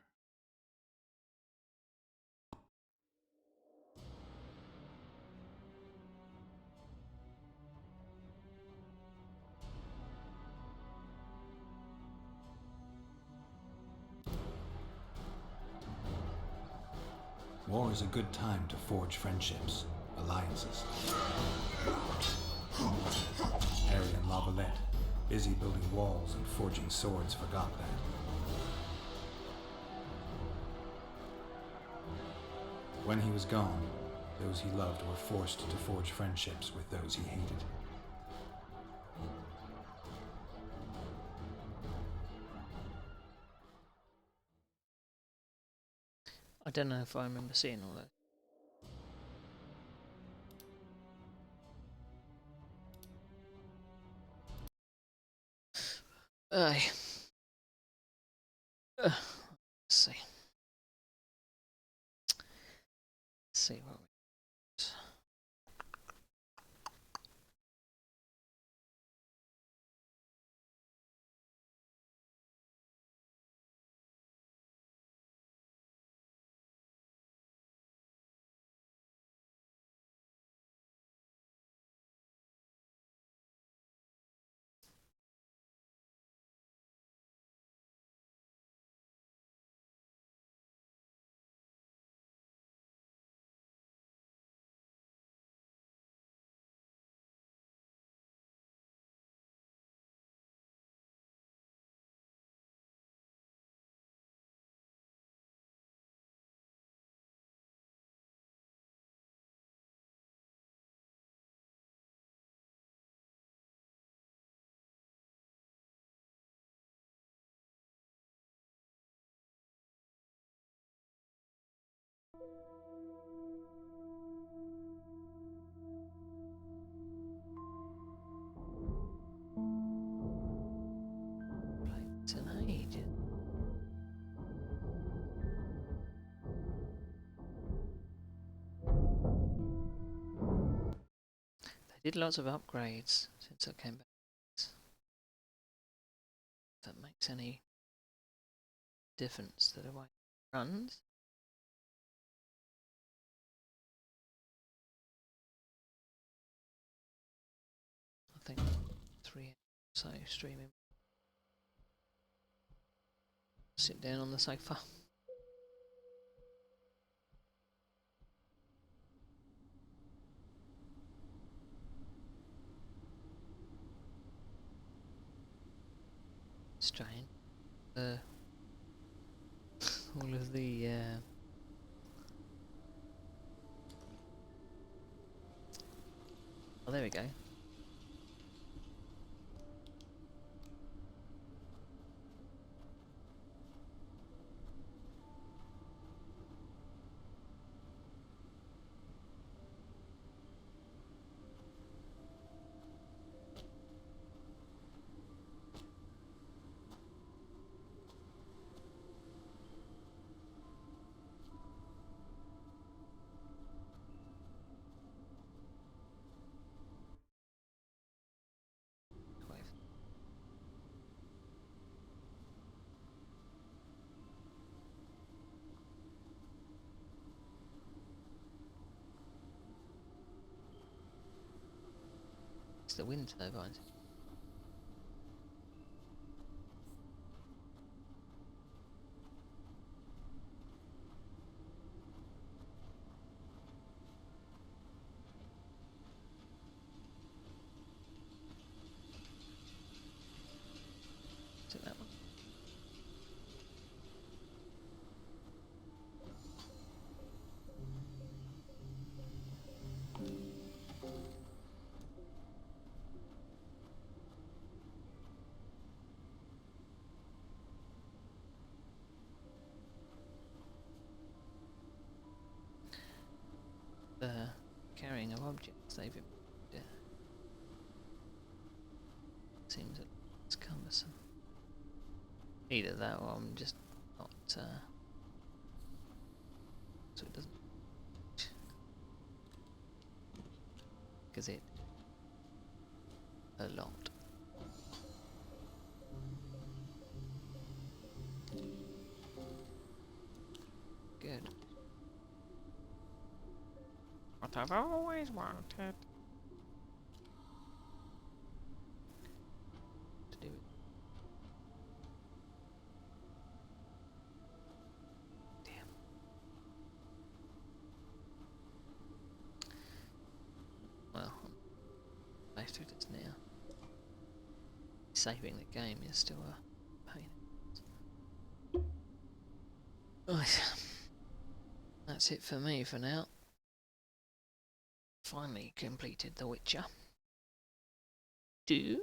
War is a good time to forge friendships, alliances. Harry and Lavalette, busy building walls and forging swords, forgot that. When he was gone, those he loved were forced to forge friendships with those he hated. I don't know if I remember seeing all that. Aye. Let's see. Let's see what we got. It's an age. They did lots of upgrades since I came back. If that makes any difference to the way it runs. I think 3 so streaming. Sit down on the sofa. Strange. All of the Oh, there we go. It's the wind turbines. Is it that one? The carrying of objects they've seems it's cumbersome. Either that or I'm just not so it doesn't, because it a lot. Good. What I've always wanted to do it. Damn. Well, I'm based with this now. Saving the game is still a pain. Right. That's it for me for now. Finally completed The Witcher 2.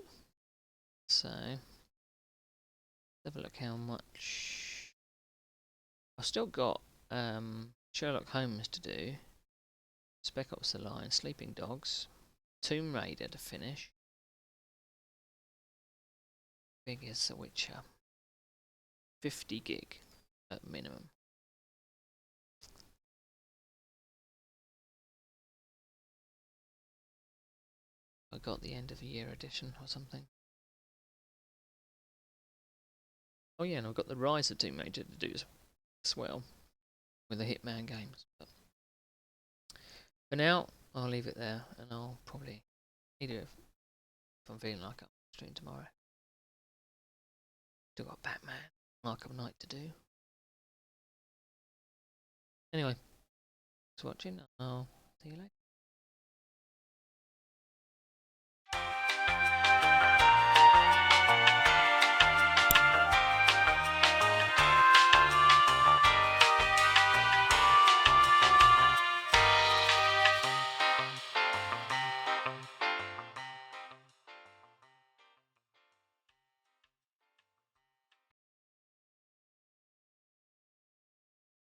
So, have a look how much. I've still got Sherlock Holmes to do, Spec Ops: The Line, Sleeping Dogs, Tomb Raider to finish. Big is The Witcher. 50 gig at minimum. I got the end of the year edition or something. Oh yeah, and I've got the Rise of Tomb Raider to do as well with the Hitman games. But for now, I'll leave it there, and I'll probably either if I'm feeling like I'm streaming tomorrow. Still got Batman, Arkham Knight to do. Anyway, thanks for watching. I'll see you later.